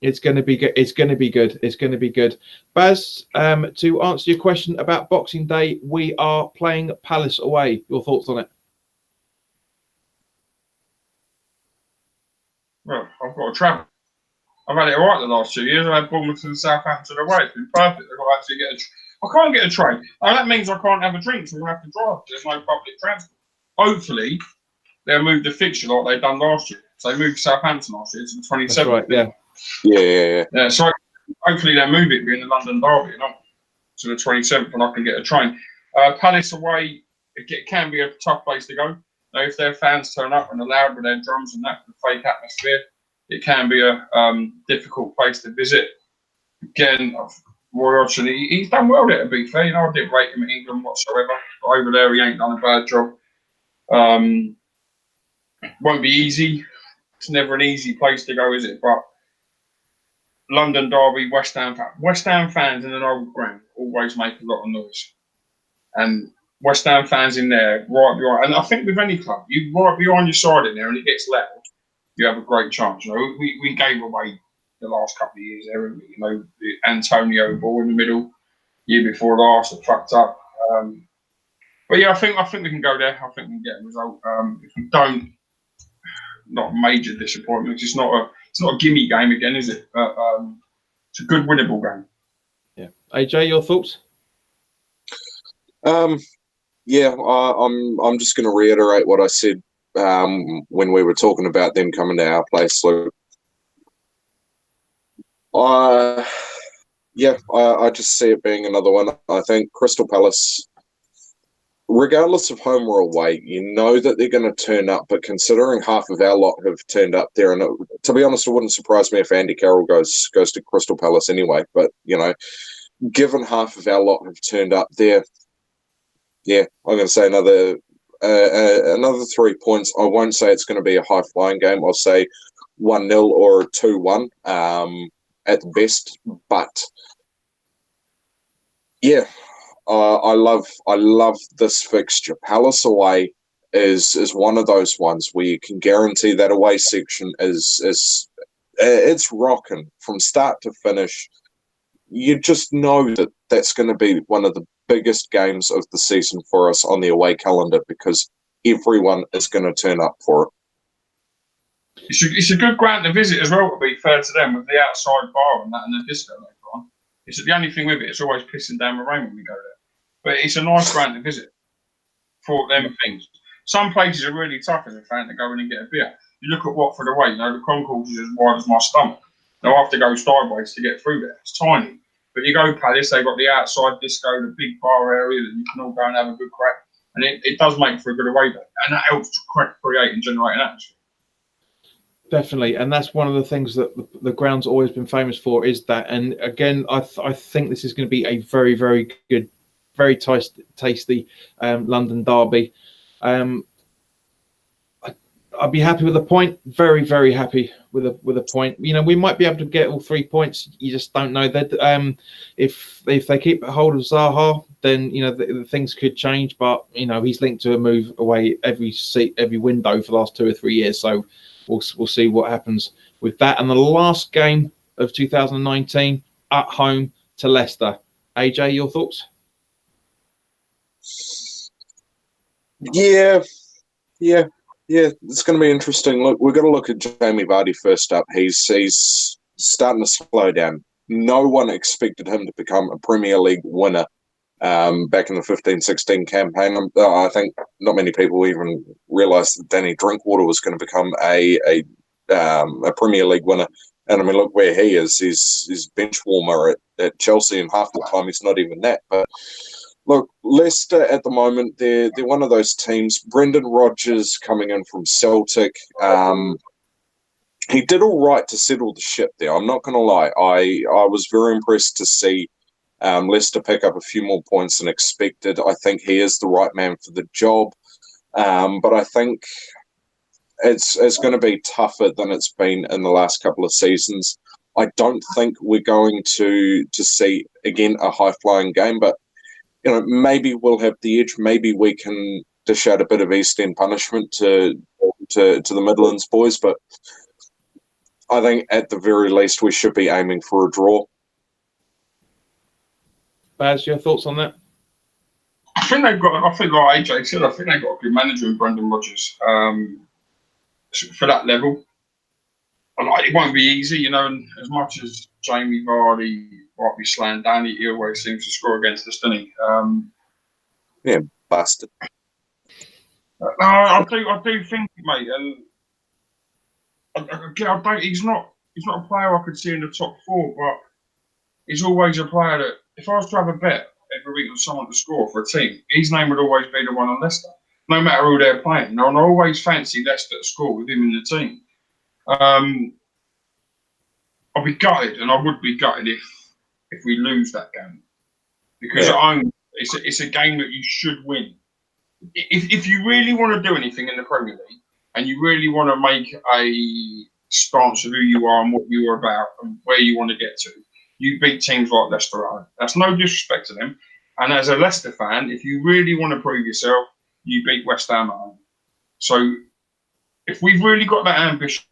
it's going to be good. It's going to be good. Baz, to answer your question about Boxing Day, we are playing Palace away. Your thoughts on it?
Well, I've got to travel. I've had it all right the last 2 years. I had Bournemouth and Southampton away. It's been perfect. I've got to actually I can't get a train. And that means I can't have a drink, so I'm going to have to drive. There's no public transport. hopefully they'll move the fixture like they done last year. So they moved Southampton last year to the 27th.
That's right, yeah.
Yeah.
So hopefully they'll move it being the London derby, to the 27th, and I can get a train. Palace away, it can be a tough place to go. Now, if their fans turn up and are loud with their drums and that, the fake atmosphere, it can be a difficult place to visit. Again, Roy Hodgson, he's done well there, to be fair. You know, I didn't rate him in England whatsoever. But over there, he ain't done a bad job. Won't be easy. It's never an easy place to go, is it? But London derby, West Ham fans in an old ground always make a lot of noise. And West Ham fans in there, right behind, and I think with any club, you right behind your side in there and it gets loud, you have a great chance. You know, we gave away the last couple of years there, you know, the Antonio ball in the middle, year before last, it fucked up. But yeah, I think we can go there. I think we can get a result. If we don't, not a major disappointment. It's not a gimme game again, is it? But it's a good winnable game.
Yeah. AJ, your thoughts?
Yeah, I'm just going to reiterate what I said when we were talking about them coming to our place. So, I just see it being another one. I think Crystal Palace, regardless of home or away, you know that they're going to turn up. But considering half of our lot have turned up there, and to be honest, it wouldn't surprise me if Andy Carroll goes to Crystal Palace anyway. But you know, given half of our lot have turned up there. Yeah, I'm going to say another 3 points. I won't say it's going to be a high-flying game. I'll say 1-0 or 2-1 at the best. But yeah, I love this fixture. Palace away is one of those ones where you can guarantee that away section is it's rocking from start to finish. You just know that that's going to be one of the biggest games of the season for us on the away calendar because everyone is going to turn up for it.
It's a good ground to visit as well, to be fair to them, with the outside bar and that and the disco later on. It's the only thing with it, it's always pissing down the rain when we go there. But it's a nice ground to visit for them things. Some places are really tough as a fan to go in and get a beer. You look at Watford away, you know, the concourse is as wide as my stomach. Now I have to go sideways to get through there. It's tiny. But you go Palace, they've got the outside disco, the big bar area that you can all go and have a good crack. And it does make for a good away day. And that helps to create and generate an atmosphere.
Definitely. And that's one of the things that the ground's always been famous for is that. And again, I think this is going to be a very, very good, very tasty London derby. I'd be happy with a point. Very, very happy with a point. You know, we might be able to get all 3 points. You just don't know that. If they keep hold of Zaha, then you know the things could change. But you know he's linked to a move away every window for the last 2 or 3 years. So we'll see what happens with that. And the last game of 2019 at home to Leicester. AJ, your thoughts?
Yeah, it's going to be interesting. Look, we've got to look at Jamie Vardy first up. He's starting to slow down. No one expected him to become a Premier League winner back in the 15-16 campaign. I think not many people even realised that Danny Drinkwater was going to become a Premier League winner. And I mean, look where he is. He's bench warmer at Chelsea, and half the time he's not even that. But look, Leicester at the moment, they're one of those teams. Brendan Rodgers coming in from Celtic. He did all right to settle the ship there. I'm not going to lie. I was very impressed to see Leicester pick up a few more points than expected. I think he is the right man for the job. But I think it's going to be tougher than it's been in the last couple of seasons. I don't think we're going to see, again, a high-flying game, but you know, maybe we'll have the edge. Maybe we can dish out a bit of East End punishment to the Midlands boys. But I think at the very least we should be aiming for a draw.
Baz, your thoughts on that?
I think like AJ said, I think they've got a good manager in Brendan Rodgers for that level. It won't be easy, you know, and as much as Jamie Vardy might be slammed down, he always seems to score against us, doesn't he?
Yeah, bastard.
No, I do think, mate, and I don't. He's not a player I could see in the top four, but he's always a player that if I was to have a bet every week on someone to score for a team, his name would always be the one on Leicester, no matter who they're playing. And I always fancy Leicester to score with him in the team. I'll be gutted, and I would be gutted if we lose that game, because at home it's a game that you should win. If you really want to do anything in the Premier League and you really want to make a stance of who you are and what you are about and where you want to get to, you beat teams like Leicester at home. That's no disrespect to them. And as a Leicester fan, if you really want to prove yourself, you beat West Ham at home. So if we've really got that ambition,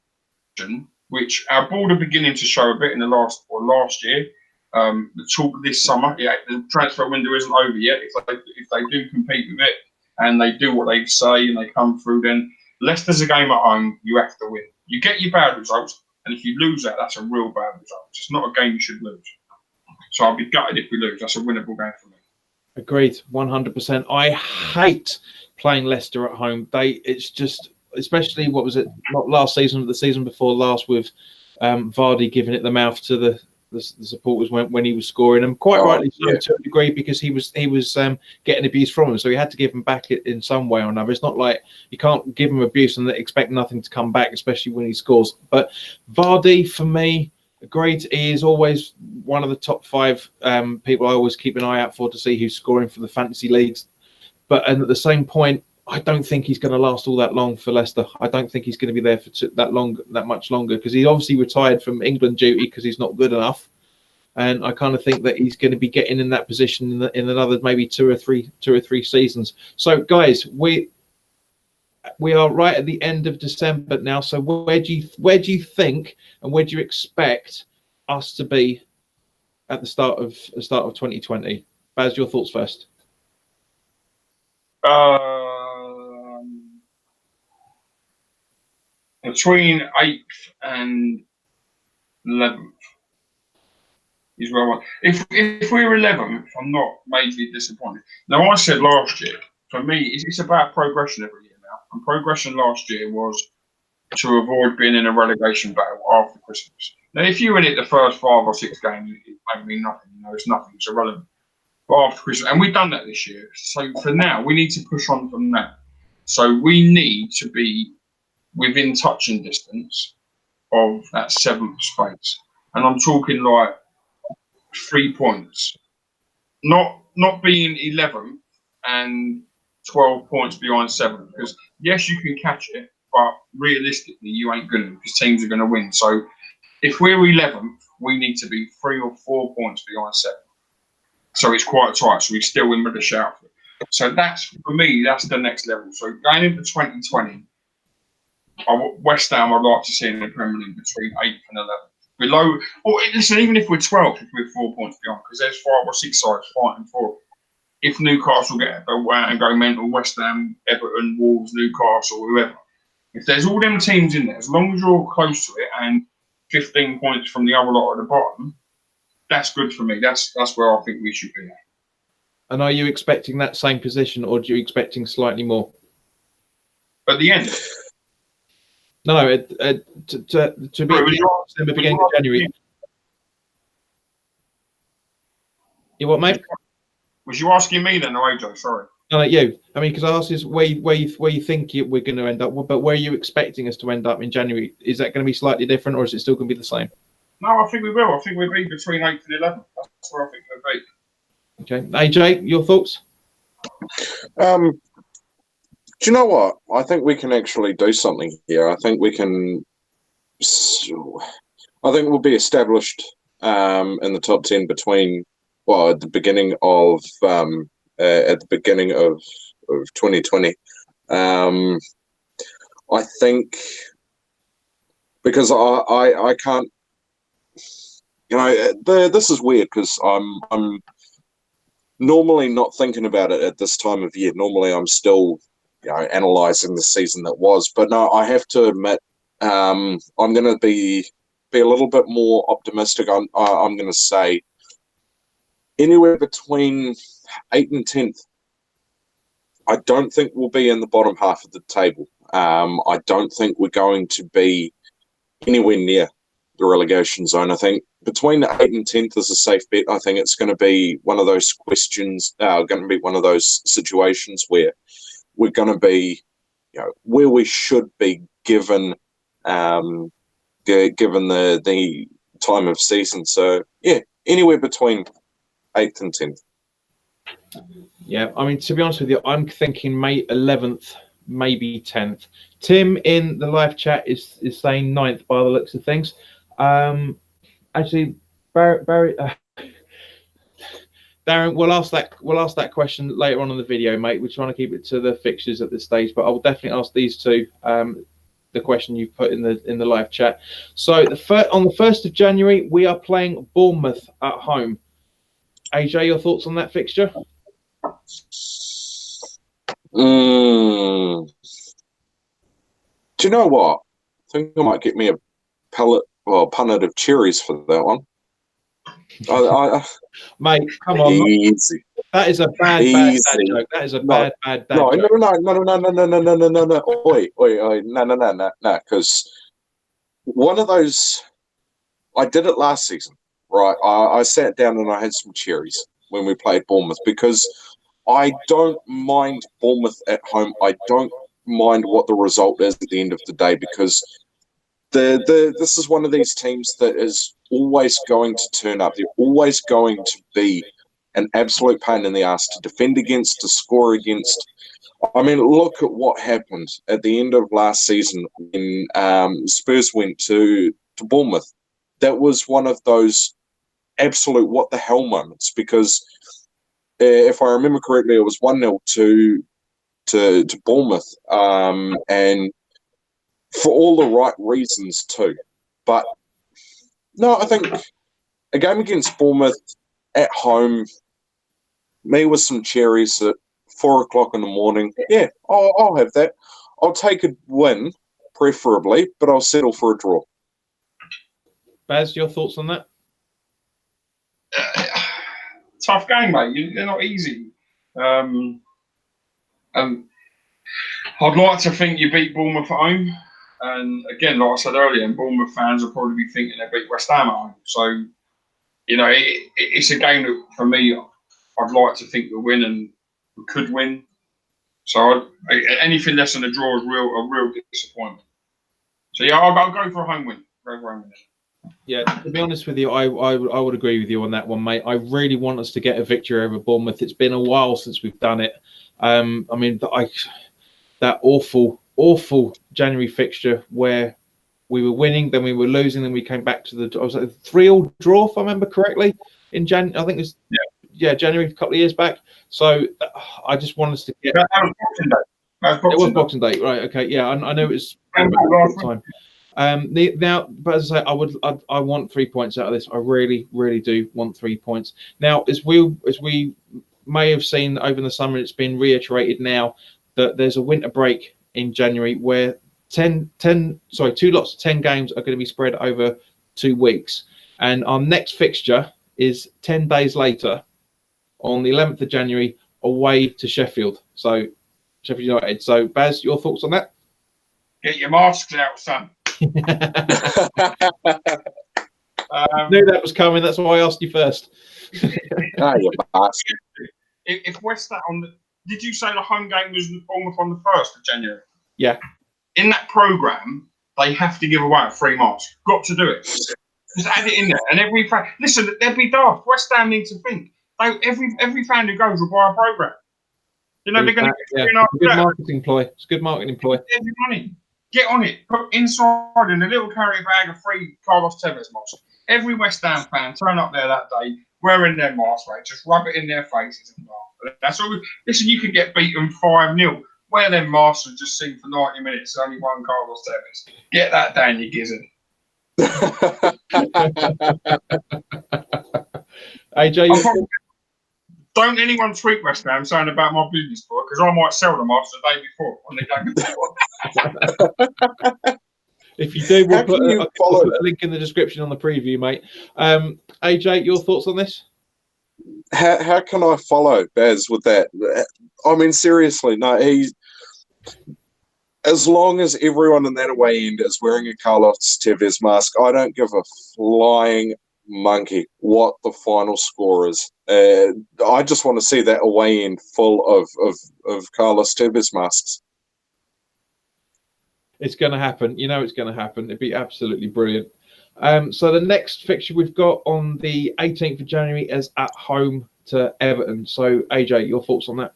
which our board are beginning to show a bit in the last year, the talk this summer, the transfer window isn't over yet. If they do compete with it and they do what they say and they come through, then Leicester's a game at home you have to win. You get your bad results, and if you lose that, that's a real bad result. It's not a game you should lose. So I'll be gutted if we lose. That's a winnable game for me.
Agreed, 100%. I hate playing Leicester at home. It's just, especially what was it? Not last season, but the season before last, with Vardy giving it the mouth to the supporters when he was scoring, and quite rightly so to a degree, because he was getting abuse from him, so he had to give him back in some way or another. It's not like you can't give him abuse and expect nothing to come back, especially when he scores. But Vardy, for me, agreed, he is always one of the top 5 people I always keep an eye out for to see who's scoring for the fantasy leagues. And at the same point, I don't think he's going to last all that long for Leicester. I don't think he's going to be there for that much longer, because he obviously retired from England duty because he's not good enough. And I kind of think that he's going to be getting in that position in another maybe two or three seasons. So, guys, we are right at the end of December now. So, where do you think and where do you expect us to be at the start of 2020? Baz, your thoughts first.
Between 8th and 11th is where I want. If we're 11th, I'm not majorly disappointed. Now, I said last year, for me, it's about progression every year now. And progression last year was to avoid being in a relegation battle after Christmas. Now, if you win it the first 5 or 6 games, it might mean nothing. It's nothing. It's irrelevant. But after Christmas, and we've done that this year. So for now, we need to push on from that. So we need to be within touching distance of that 7th space, and I'm talking like 3 points, not being 11th and 12 points behind 7th. Because yes, you can catch it, but realistically, you ain't gonna, because teams are gonna win. So if we're 11th, we need to be 3 or 4 points behind 7th. So it's quite tight. So we still win with a shout. So that's, for me, that's the next level. So going into 2020. West Ham, I'd like to see in the Premier League between 8th and 11th. Below, or listen, even if we're 12th, if we're 4 points beyond, because there's 5 or 6 sides fighting for it. If Newcastle get out and go mental, West Ham, Everton, Wolves, Newcastle, whoever. If there's all them teams in there, as long as you're close to it and 15 points from the other lot at the bottom, that's good for me. That's where I think we should be at.
And are you expecting that same position, or are you expecting slightly more?
At the end?
No, to be in the beginning of January. You what, mate?
Was you asking me then, or AJ? Sorry.
No, you. I mean, because I asked you where you think we're going to end up, but where are you expecting us to end up in January? Is that going to be slightly different, or is it still going to be the same?
No, I think we will. I think we'll be between 8th and 11th. That's where I think we'll be.
Okay, AJ, your thoughts?
Do you know what? I think we can actually do something here. I think we can. I think we'll be established in the top 10 between, well, at the beginning of 2020. I think because I can't. This is weird because I'm normally not thinking about it at this time of year. Normally, I'm still analysing the season that was. But no, I have to admit, I'm going to be a little bit more optimistic. I'm going to say anywhere between 8th and 10th. I don't think we'll be in the bottom half of the table. I don't think we're going to be anywhere near the relegation zone. I think between 8th and 10th is a safe bet. I think it's going to be one of those questions, going to be one of those situations where we're going to be, where we should be given the time of season. So, yeah, anywhere between 8th and 10th.
Yeah, I mean, to be honest with you, I'm thinking May 11th, maybe 10th. Tim in the live chat is saying 9th by the looks of things. Actually, Barry, Darren, we'll ask that question later on in the video, mate. We're trying to keep it to the fixtures at this stage, but I will definitely ask these two the question you've put in the live chat. So on the 1st of January, we are playing Bournemouth at home. AJ, your thoughts on that fixture?
Do you know what? I think I might get me a punnet of cherries for that one.
Mate, come on.
Easy.
That is a bad dad joke. That is a bad dad joke.
No. Oi, no. Because one of those, I did it last season, right? I sat down and I had some cherries when we played Bournemouth because I don't mind Bournemouth at home. I don't mind what the result is at the end of the day because this is one of these teams that is always going to turn up. They're always going to be an absolute pain in the ass to defend against, to score against. I mean, look at what happened at the end of last season when Spurs went to Bournemouth. That was one of those absolute what the hell moments because if I remember correctly, it was 1-0 to Bournemouth, and for all the right reasons too. But no, I think a game against Bournemouth at home, me with some cherries at 4 o'clock in the morning. Yeah, I'll have that. I'll take a win, preferably, but I'll settle for a draw.
Baz, your thoughts on that?
Tough game, mate. They're not easy. I'd like to think you beat Bournemouth at home. And again, like I said earlier, Bournemouth fans will probably be thinking they beat West Ham at home. So, it's a game that, for me, I'd like to think we'll win and we could win. So anything less than a draw is a real disappointment. So, yeah, I'll go for a home win.
Yeah, to be honest with you, I would agree with you on that one, mate. I really want us to get a victory over Bournemouth. It's been a while since we've done it. I mean, that awful January fixture where we were winning, then we were losing, then we came back to the 3-3 draw, if I remember correctly, in January. I think it was January a couple of years back. So I just want us to get.
That was Boxing Day.
It was Boxing Day, right? Okay, yeah, I know it was time. Now, but as I say, I want 3 points out of this. I really, really do want 3 points. Now, as we may have seen over the summer, it's been reiterated now that there's a winter break in January where 2 lots of 10 games are going to be spread over 2 weeks. And our next fixture is 10 days later on the 11th of January away to Sheffield. So, Sheffield United. So, Baz, your thoughts on that?
Get your masks out, son.
Knew that was coming. That's why I asked you first.
If West Ham did you say the home game was Bournemouth on the 1st of January?
Yeah.
In that programme, they have to give away a free mask. Got to do it. Just add it in there. And every fan, listen, they'd be daft. West Ham need to think. Every fan who goes will buy a programme. They're going to get
good marketing ploy. It's a good marketing ploy.
Every money. Get on it. Put inside in a little carry bag of free Carlos Tevez masks. Every West Ham fan turn up there that day wearing their mask, right? Just rub it in their faces and laugh. That's all. Listen, you can get beaten 5-0. Wear them masks and just sing for 90 minutes. There's only one Carlos Tevez. Get that down, you gizzard.
AJ,
don't anyone tweet West Ham saying about my business book because I might sell them after the day before when they don't.
If you do, we'll put a link in the description on the preview, mate. AJ, your thoughts on this?
how can I follow Baz with that? I mean, seriously, no, as long as everyone in that away end is wearing a Carlos Tevez mask, I don't give a flying monkey what the final score is. I just want to see that away end full of Carlos Tevez masks.
It's going to happen. You know it's going to happen. It'd be absolutely brilliant. So the next fixture we've got on the 18th of January is at home to Everton. So, AJ, your thoughts on that?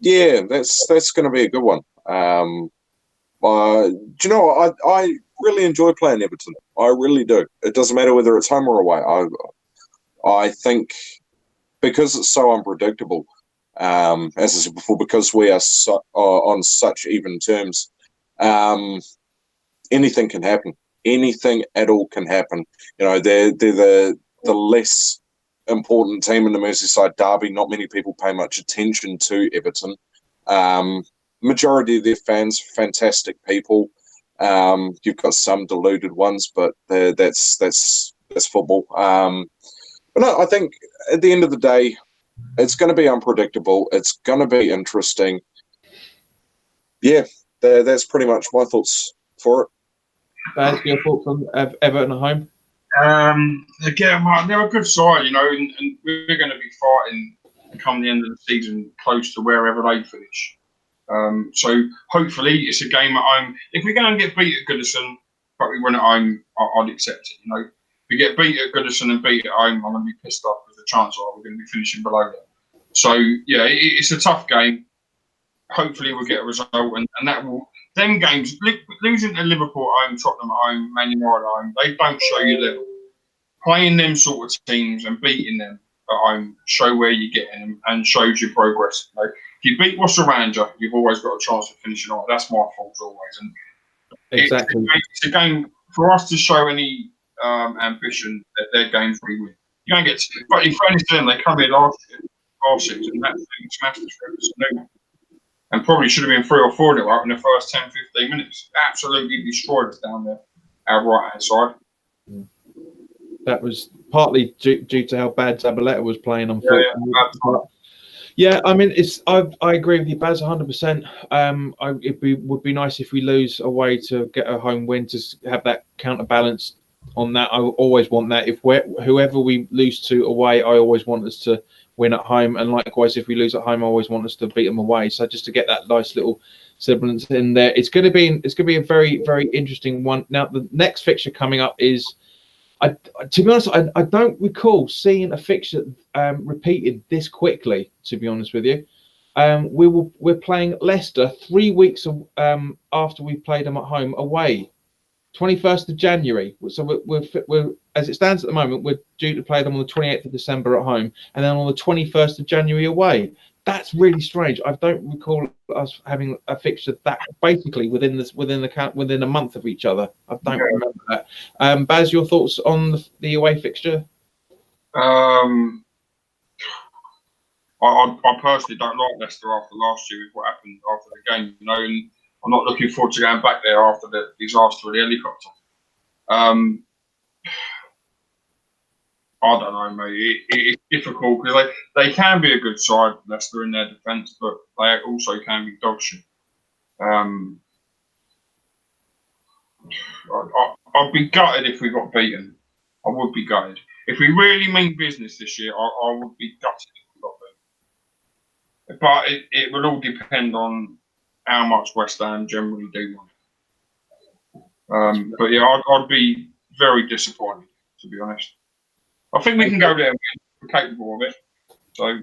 Yeah, that's going to be a good one. Do you know, I really enjoy playing Everton. I really do. It doesn't matter whether it's home or away. I think because it's so unpredictable, as I said before, because we are on such even terms, anything can happen. Anything at all can happen. You know, they're the less important team in the Merseyside derby. Not many people pay much attention to Everton. Majority of their fans, fantastic people. You've got some deluded ones, but that's football. But no, I think at the end of the day, it's going to be unpredictable. It's going to be interesting. Yeah, that's pretty much my thoughts for it.
Baz, your thoughts on Everton at home?
Again, they're a good side, you know, and we're going to be fighting come the end of the season close to wherever they finish. So hopefully it's a game at home. If we go and get beat at Goodison, but we win at home, I'd accept it. You know, if we get beat at Goodison and beat at home, I'm going to be pissed off because the chances are we're going to be finishing below them. So yeah, it's a tough game. Hopefully we'll get a result, and that will. Them games, losing to Liverpool at home, Tottenham at home, Man United at home, they don't show you level. Playing them sort of teams and beating them at home show where you're getting them and shows your progress. You know, if you beat what's around you, you've always got a chance of finishing on. That's my fault always. And
exactly.
It's a game for us to show any ambition that their games we win. You don't get to, but in fairness to them, they come here last season, and that thing smashed us. And probably should have been 3 or 4-0 up in the first 10, 15 minutes. Absolutely destroyed us down there, our right-hand side.
That was partly due to how bad Zabaleta was playing, unfortunately.
Yeah,
I mean, I agree with you, Baz, 100%. It would be nice if we lose away to get a home win to have that counterbalance on that. I always want that. Whoever we lose to away, I always want us to win at home, and likewise if we lose at home, I always want us to beat them away. So just to get that nice little semblance in there, it's going to be a very, very interesting one. Now the next fixture coming up is, to be honest, I don't recall seeing a fixture repeated this quickly. To be honest with you, we're playing Leicester 3 weeks after we played them at home away. 21st of January. So we're as it stands at the moment, we're due to play them on the 28th of December at home, and then on the 21st of January away. That's really strange. I don't recall us having a fixture that basically within a month of each other. I don't remember that. Baz, your thoughts on the away fixture?
I personally don't like Leicester after last year with what happened after the game, you know, and I'm not looking forward to going back there after the disaster of the helicopter. I don't know, mate. It's difficult because they can be a good side, Leicester, in their defence, but they also can be dog shit. I'd be gutted if we got beaten. I would be gutted. If we really mean business this year, I would be gutted if we got beaten. But it will all depend on how much West Ham generally do want. But yeah, I'd be very disappointed, to be honest. I think we can go there and we're capable of it. So,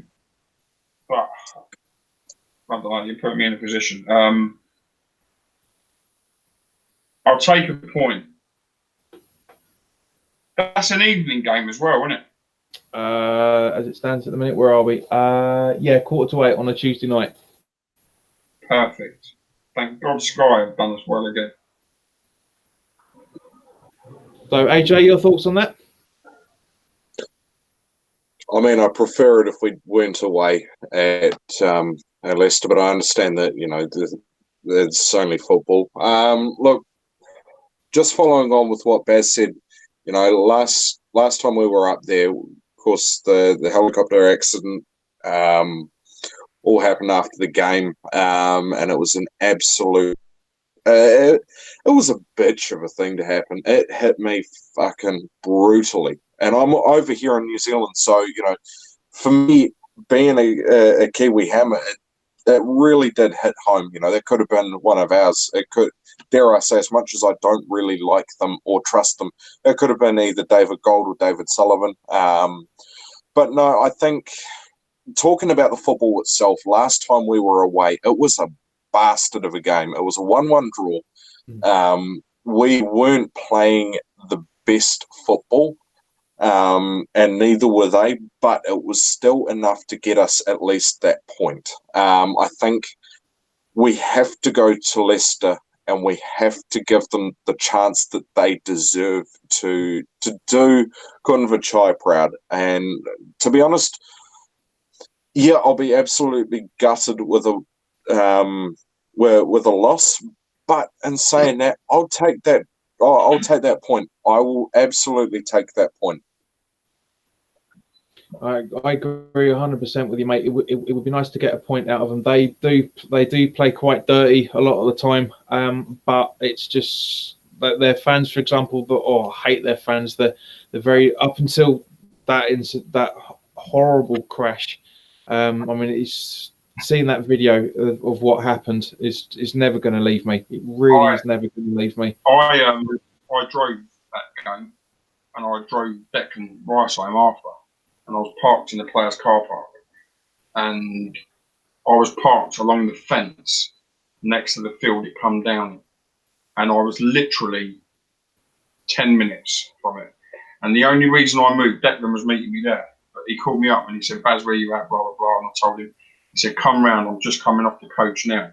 but I don't know, you put me in a position. I'll take a point. That's an evening game as well, isn't it?
As it stands at the minute, where are we? Yeah, 7:45 on a Tuesday night.
Perfect. Thank God Sky have done us well again.
So, AJ, your thoughts on that?
I mean, I prefer it if we went away at Leicester, but I understand that, you know, it's only football. Look, just following on with what Baz said, you know, last last time we were up there, of course, the helicopter accident all happened after the game, and it was an absolute. It was a bitch of a thing to happen. It hit me fucking brutally, and I'm over here in New Zealand, so for me, being a Kiwi Hammer, it really did hit home. That could have been one of ours. It could, dare I say, as much as I don't really like them or trust them, it could have been either David Gold or David Sullivan. But no, I think talking about the football itself, last time we were away, it was a bastard of a game. It was a 1-1 draw. We weren't playing the best football. And neither were they, but it was still enough to get us at least that point. I think we have to go to Leicester and we have to give them the chance that they deserve to do Kunvachai proud. And to be honest, yeah, I'll be absolutely gutted with a loss. But in saying that, I'll take that. I'll take that point. I will absolutely take that point.
I agree 100% with you, mate. It would be nice to get a point out of them. They do play quite dirty a lot of the time, but it's just that their fans, for example, I hate their fans. They're very up until that horrible crash. I mean, it's seeing that video of what happened is never going to leave me. It really is never going to leave me.
I drove that game, and I drove Declan Rice home after. And I was parked in the players' car park, and I was parked along the fence next to the field it come down, and I was literally 10 minutes from it. And the only reason I moved, Declan was meeting me there, but he called me up and he said, "Baz, where you at?" Blah blah blah. And I told him. He said, "Come round. I'm just coming off the coach now."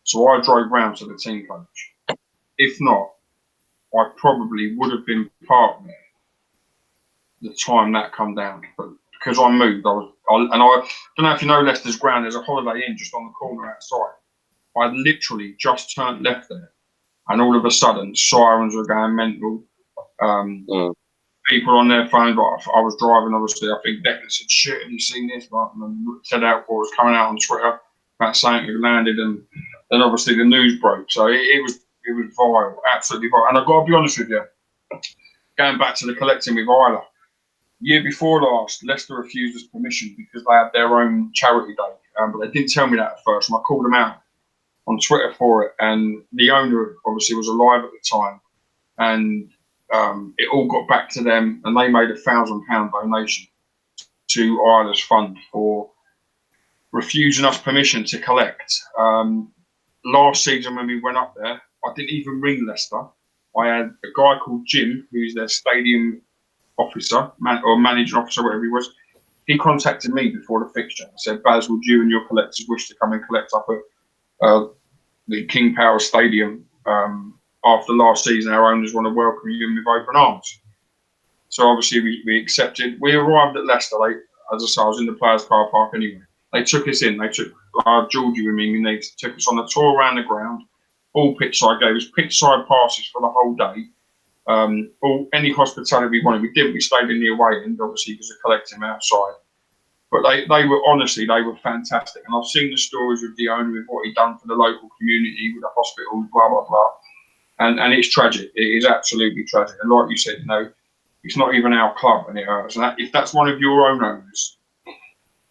So I drove round to the team coach. If not, I probably would have been parked there the time that come down, but because I moved, I don't know if you know Leicester's ground. There's a Holiday Inn just on the corner outside. I literally just turned left there, and all of a sudden, sirens were going mental. People on their phones. But I was driving. Obviously, I think Declan said, "Shit, have you seen this?" And said out what was coming out on Twitter about saying it landed, and then obviously the news broke. So it was vile, absolutely vile. And I've got to be honest with you, going back to the collecting with Isla. Year before last, Leicester refused us permission because they had their own charity day. But they didn't tell me that at first. And I called them out on Twitter for it. And the owner obviously was alive at the time. And it all got back to them. And they made a £1,000 donation to Isla's fund for refusing us permission to collect. Last season when we went up there, I didn't even ring Leicester. I had a guy called Jim, who's their stadium officer, or managing officer, whatever he was. He contacted me before the fixture and said, "Baz, would you and your collectors wish to come and collect up at the King Power Stadium after last season? Our owners want to welcome you with open arms." So obviously we accepted. We arrived at Leicester. As I said, I was in the players' car park anyway. They took us in. They took Georgie with me. They took us on a tour around the ground. All pitch side, gave us pitch side passes for the whole day. Any hospitality we wanted, we didn't. We stayed in the away end, obviously, because of collecting outside. But they were fantastic. And I've seen the stories with the owner, with what he'd done for the local community, with the hospitals, blah, blah, blah. And it's tragic. It is absolutely tragic. And like you said, it's not even our club, and it hurts. And if that's one of your own owners,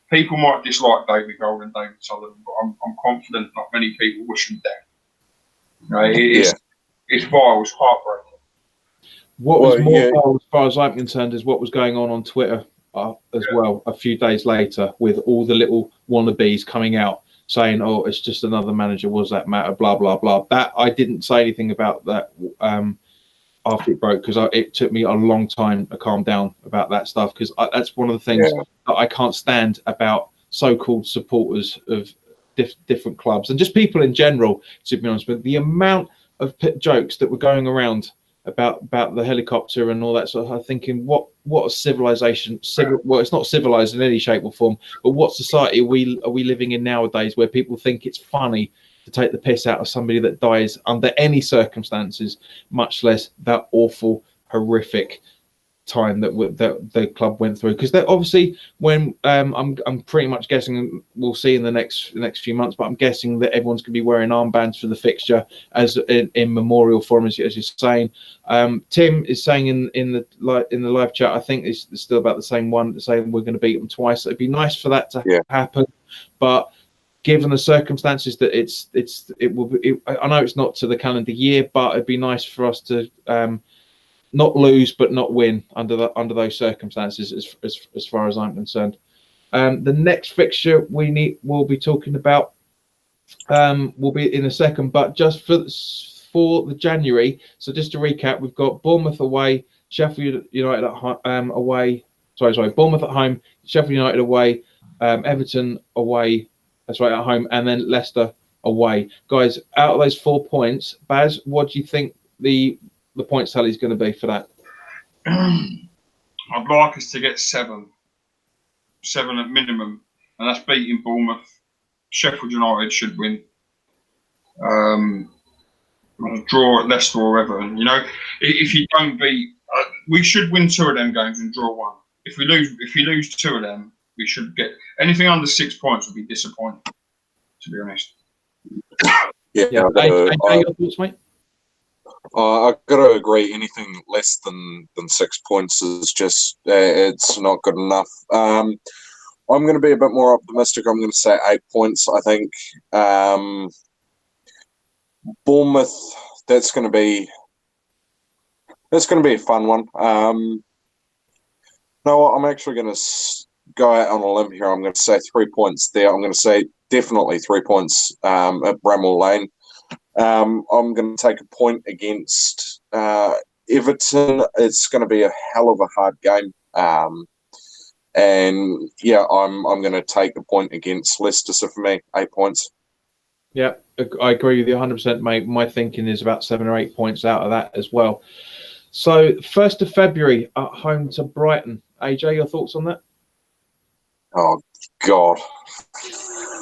people might dislike David Gold and David Sullivan, but I'm confident not many people wish him down. It's vile, it's heartbreaking.
What was more vile, as far as I'm concerned, is what was going on Twitter as well a few days later, with all the little wannabes coming out saying, "Oh, it's just another manager. Was that matter?" Blah blah blah. That I didn't say anything about that after it broke, because it took me a long time to calm down about that stuff, because that's one of the things that I can't stand about so-called supporters of different clubs and just people in general. To be honest, but the amount of jokes that were going around about the helicopter and all that sort of, I'm thinking, what a civilization. Well, it's not civilized in any shape or form, but what society are we living in nowadays, where people think it's funny to take the piss out of somebody that dies under any circumstances, much less that awful, horrific time that the club went through, because they're obviously, when I'm pretty much guessing we'll see in the next few months, but I'm guessing that everyone's going to be wearing armbands for the fixture as in memorial for him, as you're saying. Tim is saying in the live chat, I think it's still about the same one, saying we're going to beat them twice. It'd be nice for that to happen, but given the circumstances that I know it's not to the calendar year, but it'd be nice for us to not lose but not win under those circumstances, as far as I'm concerned. The next fixture we'll be talking about will be in a second, but just for the January. So just to recap, we've got Bournemouth away, Sheffield United away. Sorry, Bournemouth at home, Sheffield United away, Everton away. That's right, at home, and then Leicester away. Guys, out of those 4 points, Baz, what do you think the points tally is going to be for that?
I'd like us to get 7 at minimum, and that's beating Bournemouth. Sheffield United should win. Draw at Leicester or Everton. If you don't beat, we should win 2 of them games and draw 1. If we lose 2 of them, we should get anything under 6 points would be disappointing, to be honest.
Yeah.
Your thoughts, mate?
I've got to agree. Anything less than 6 points is just it's not good enough. I'm going to be a bit more optimistic. I'm going to say 8 points. I think Bournemouth. That's going to be a fun one. No, I'm actually going to go out on a limb here. I'm going to say 3 points there. I'm going to say definitely 3 points at Bramall Lane. I'm going to take a point against Everton. It's going to be a hell of a hard game. And yeah, I'm going to take a point against Leicester. So for me, 8 points.
Yeah, I agree with you 100%, mate. My thinking is about 7 or 8 points out of that as well. So 1st of February at home to Brighton. AJ, your thoughts on that?
Oh, God.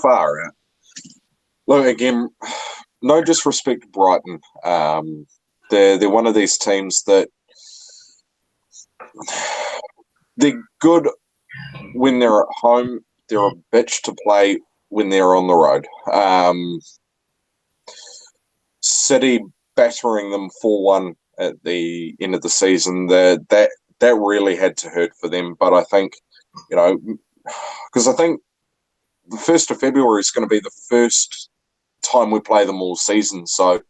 Far out. Look, again, no disrespect to Brighton. They're one of these teams that they're good when they're at home. They're a bitch to play when they're on the road. City battering them 4-1 at the end of the season, that really had to hurt for them. But I think, because I think the 1st of February is going to be the first time we play them all season. So,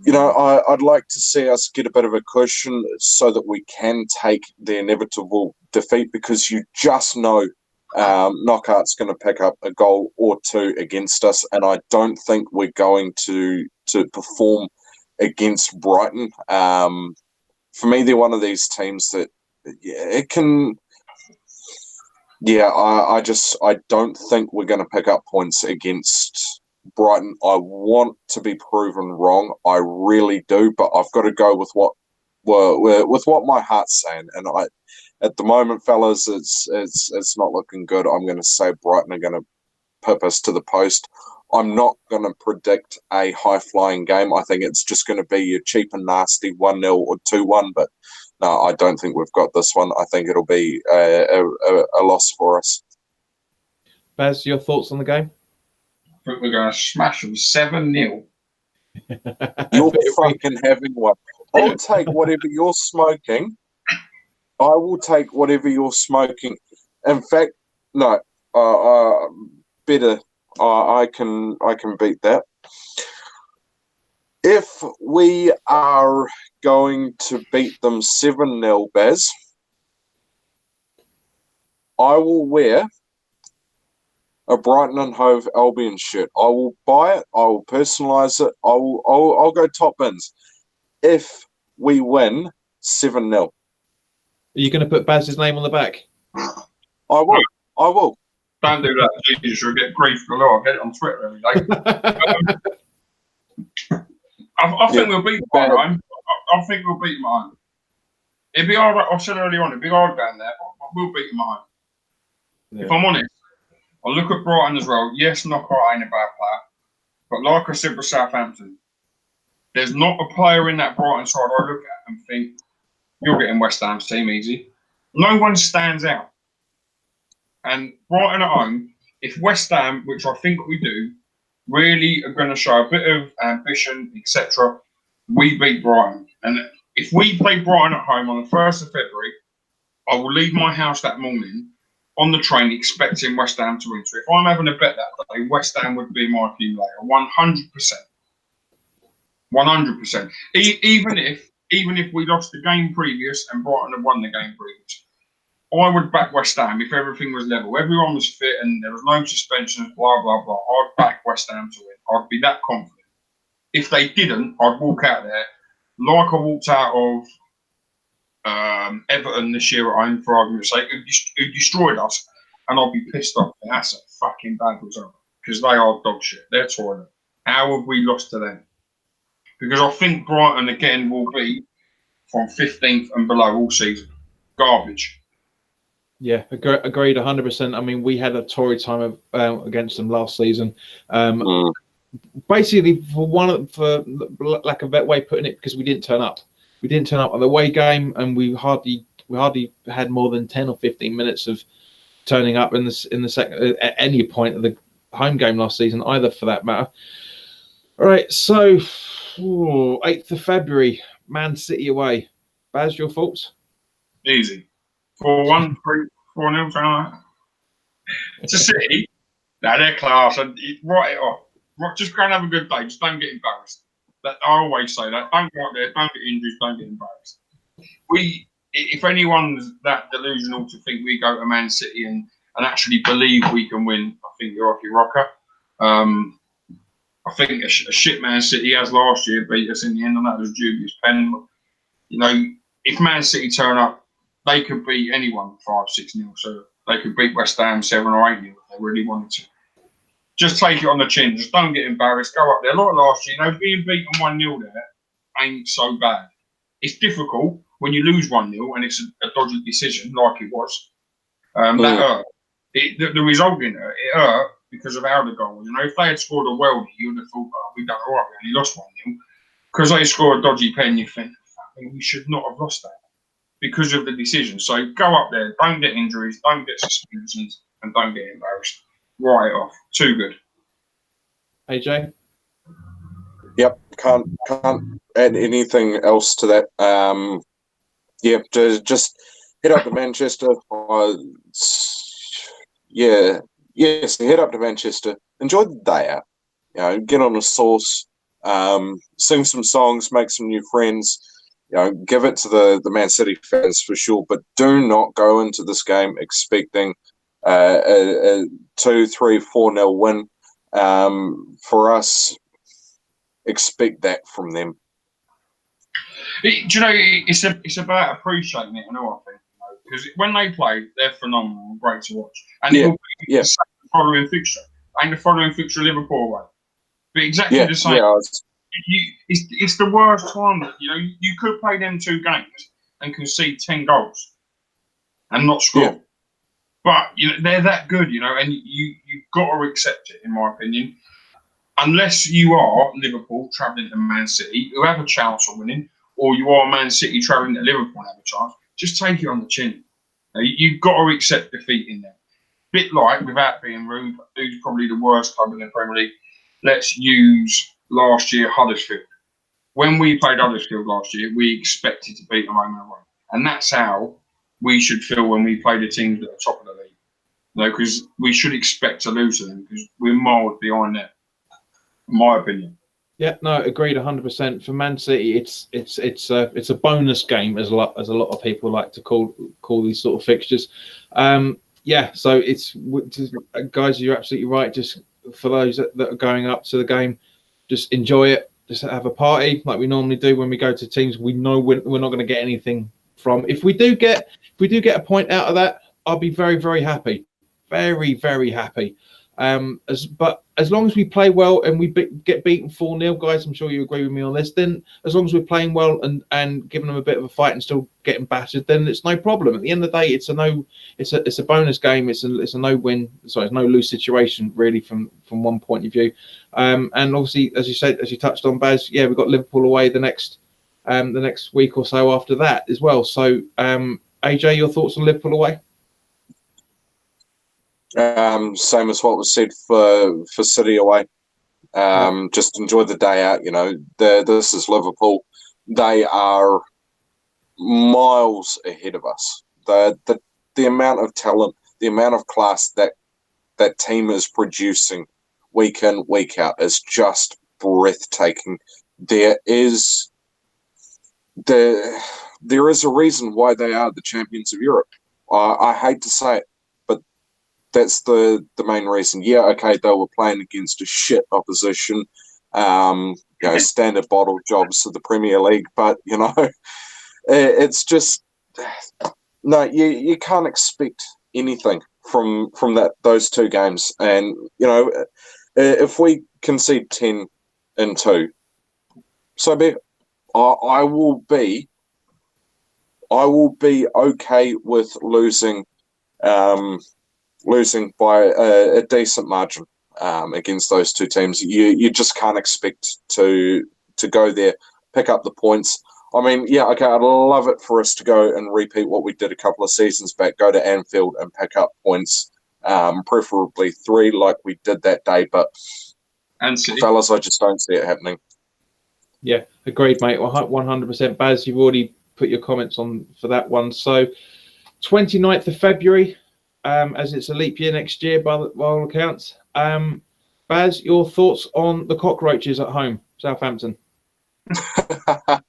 I'd like to see us get a bit of a cushion so that we can take the inevitable defeat, because you just know Knockout's going to pick up a goal or 2 against us, and I don't think we're going to perform against Brighton. For me, they're one of these teams that it can. Yeah, I don't think we're going to pick up points against Brighton. I want to be proven wrong. I really do, but I've got to go with what my heart's saying. And at the moment, fellas, it's not looking good. I'm going to say Brighton are going to pip us to the post. I'm not going to predict a high-flying game. I think it's just going to be your cheap and nasty 1-0 or 2-1, but no, I don't think we've got this one. I think it'll be a loss for us.
Baz, your thoughts on the game?
I think we're going to smash them 7-0.
You're fucking having one. I'll take whatever you're smoking. I will take whatever you're smoking. In fact, no, better. I can beat that. If we are going to beat them 7-0, Baz, I will wear a Brighton and Hove Albion shirt. I will buy it. I will personalise it. I'll go top bins. If we win 7-0.
Are you going to put Baz's name on the back?
I will.
Don't do that, Jesus. You'll get grief galore. I'll get it on Twitter every day. I think we'll beat them at home. I think we'll beat them at home. It'd be hard. I said earlier on, it'd be hard down there, but we'll beat them at home. Yeah. If I'm honest, I look at Brighton as well. Yes, Knockout ain't a bad player, but like I said with Southampton, there's not a player in that Brighton side I look at and think, You're getting West Ham's team easy. No one stands out. And Brighton at home, if West Ham, which I think we do, really are going to show a bit of ambition, etc., we beat Brighton. And if we play Brighton at home on the 1st of February, I will leave my house that morning on the train expecting West Ham to win. So if I'm having a bet that day, West Ham would be my accumulator, 100%. 100%. Even if we lost the game previous and Brighton had won the game previous, I would back West Ham if everything was level. Everyone was fit and there was no suspensions, blah, blah, blah. I'd back West Ham to win. I'd be that confident. If they didn't, I'd walk out there like I walked out of Everton this year at home, for argument's sake, who destroyed us, and I'll be pissed off. That's a fucking bad result because they are dog shit. They're toilet. How have we lost to them? Because I think Brighton again will be from 15th and below all season. Garbage.
Yeah, agreed 100%. I mean, we had a torrid time against them last season. Basically, for lack of a better way of putting it, because we didn't turn up. We didn't turn up on the away game, and we hardly had more than 10 or 15 minutes of turning up in the second at any point of the home game last season, either, for that matter. All right, so 8th of February, Man City away. Baz, your thoughts?
Easy. 4-1, 3-4-0, something like that. It's a City. Now they're class, and write it off. Just go and have a good day. Just don't get embarrassed. I always say that. Don't go out there. Don't get injuries. Don't get embarrassed. If anyone's that delusional to think we go to Man City and actually believe we can win, I think you're off your rocker. I think a shit Man City, as last year, beat us in the end, and that was a dubious pen. You know, if Man City turn up, they could beat anyone 5-6-0. So they could beat West Ham 7 or 8-0 if they really wanted to. Just take it on the chin. Just don't get embarrassed. Go up there. Like last year, being beaten 1-0 there ain't so bad. It's difficult when you lose 1-0 and it's a dodgy decision, like it was. That hurt. The result didn't hurt. It hurt because of how the goal was. You know, if they had scored a worldie, you would have thought, we've done all right. We only lost 1-0. Because they scored a dodgy pen, you think, we should not have lost that because of the decision. So go up there. Don't get injuries. Don't get suspensions. And don't get embarrassed. Write it off. Too good.
AJ?
Yep, can't add anything else to that. Just head up to Manchester. Head up to Manchester. Enjoy the day out. You know, get on a sauce, sing some songs, make some new friends. You know, give it to the Man City fans for sure. But do not go into this game expecting a 2-3-4-0 win. For us, expect that from them.
Do you know, it's about appreciating it, I think, because when they play, they're phenomenal and great to watch. And it'll be the same following fixture. And the following fixture, Liverpool away. But exactly the same. Yeah, it's the worst time. You know, you could play them 2 games and concede 10 goals and not score. Yeah. But you know they're that good, you know, and you've got to accept it, in my opinion. Unless you are Liverpool travelling to Man City, who have a chance of winning, or you are Man City travelling to Liverpool and have a chance, just take it on the chin. You've got to accept defeat in there. Bit like, without being rude, who's probably the worst club in the Premier League. Let's use last year Huddersfield. When we played Huddersfield last year, we expected to beat them home and away, and that's how we should feel when we play the teams at the top of the league. No, because we should expect to lose to them because we're miles behind them, in my opinion.
Yeah, no, agreed 100%. For Man City, it's a bonus game, as a lot of people like to call these sort of fixtures. So it's guys, you're absolutely right. Just for those that are going up to the game, just enjoy it. Just have a party like we normally do when we go to teams we know we're not going to get anything from. If we do get a point out of that, I'll be very, very happy. Very, very happy. But as long as we play well and we get beaten 4-0, guys, I'm sure you agree with me on this, then as long as we're playing well and giving them a bit of a fight and still getting battered, then it's no problem. At the end of the day, it's a bonus game. It's a no-win, sorry, it's no lose situation really from one point of view. And obviously, as you said, as you touched on, Baz, yeah, we've got Liverpool away the next the next week or so after that as well. So, AJ, your thoughts on Liverpool away?
Same as what was said for City away. Just enjoy the day out. This is Liverpool. They are miles ahead of us. The amount of talent, the amount of class that team is producing week in, week out is just breathtaking. There is a reason why they are the champions of Europe. I hate to say it, but that's the main reason. Yeah, okay, they were playing against a shit opposition, standard bottle jobs of the Premier League, but it's just no, you can't expect anything from those two games. And if we concede 10 and 2, so be it. I will be okay with losing by a decent margin against those two teams. You just can't expect to go there, pick up the points. I mean, yeah, okay, I'd love it for us to go and repeat what we did a couple of seasons back, go to Anfield and pick up points, preferably 3 like we did that day. But, fellas, I just don't see it happening.
Yeah, agreed, mate. 100%. Baz, you've already put your comments on for that one. So, 29th of February, as it's a leap year next year by all accounts. Baz, your thoughts on the Cockroaches at home, Southampton?
I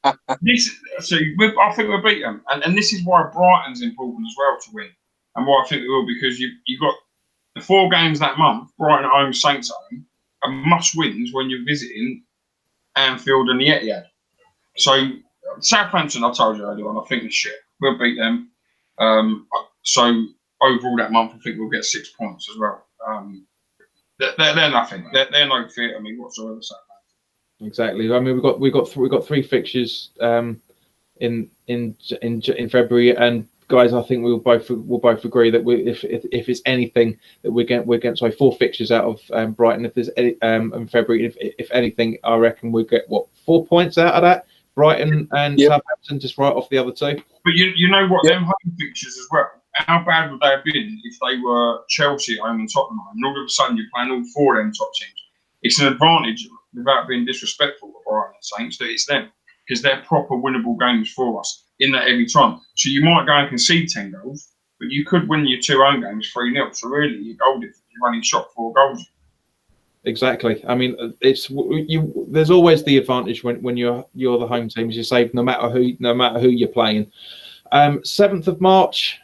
think we'll beat them, and this is why Brighton's important as well to win, and why I think we will, because you've got the 4 games that month: Brighton at home, Saints at home, and must-wins when you're visiting Anfield and the Etihad. So Southampton, I told you earlier on, I think they're shit. We'll beat them. So overall that month, I think we'll get 6 points as well. They're nothing. They're no fear to me whatsoever. Southampton.
Exactly. I mean, we've got 3 fixtures in February, and guys, I think we'll both agree that if it's anything that we're getting 4 fixtures out of Brighton. If there's any in February, if anything, I reckon we'll get 4 points out of that. Brighton and Southampton just right off the other 2.
But you know what? Them home fixtures as well. How bad would they have been if they were Chelsea at home and Tottenham at home? And all of a sudden you're playing all 4 of them top teams. It's an advantage, without being disrespectful to Brighton and Saints, that it's them, because they're proper winnable games for us in that every time. So you might go and concede 10 goals, but you could win your 2 home games 3-0. So really, you're goal difference. You've only shot 4 goals.
Exactly. I mean, there's always the advantage when you're the home team, as you say, no matter who you're playing. 7th of March,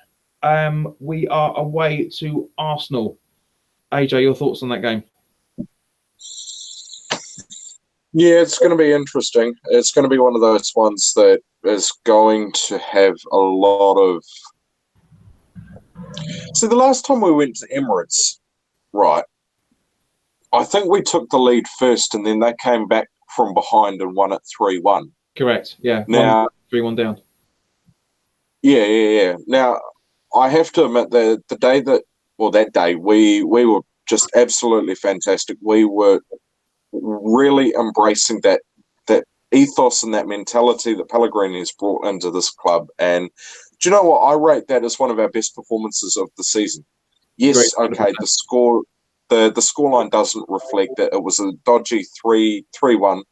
we are away to Arsenal. AJ, your thoughts on that game?
Yeah, it's going to be interesting. It's going to be one of those ones that is going to have a lot of... See, the last time we went to Emirates, right, I think we took the lead first, and then they came back from behind and won it 3-1.
Correct, yeah.
Now,
3-1 down.
Yeah. Now, I have to admit that that day, we were just absolutely fantastic. We were really embracing that ethos and that mentality that Pellegrini has brought into this club. And do you know what? I rate that as one of our best performances of the season. Yes, great, okay, the scoreline doesn't reflect that. It was a dodgy 3-1.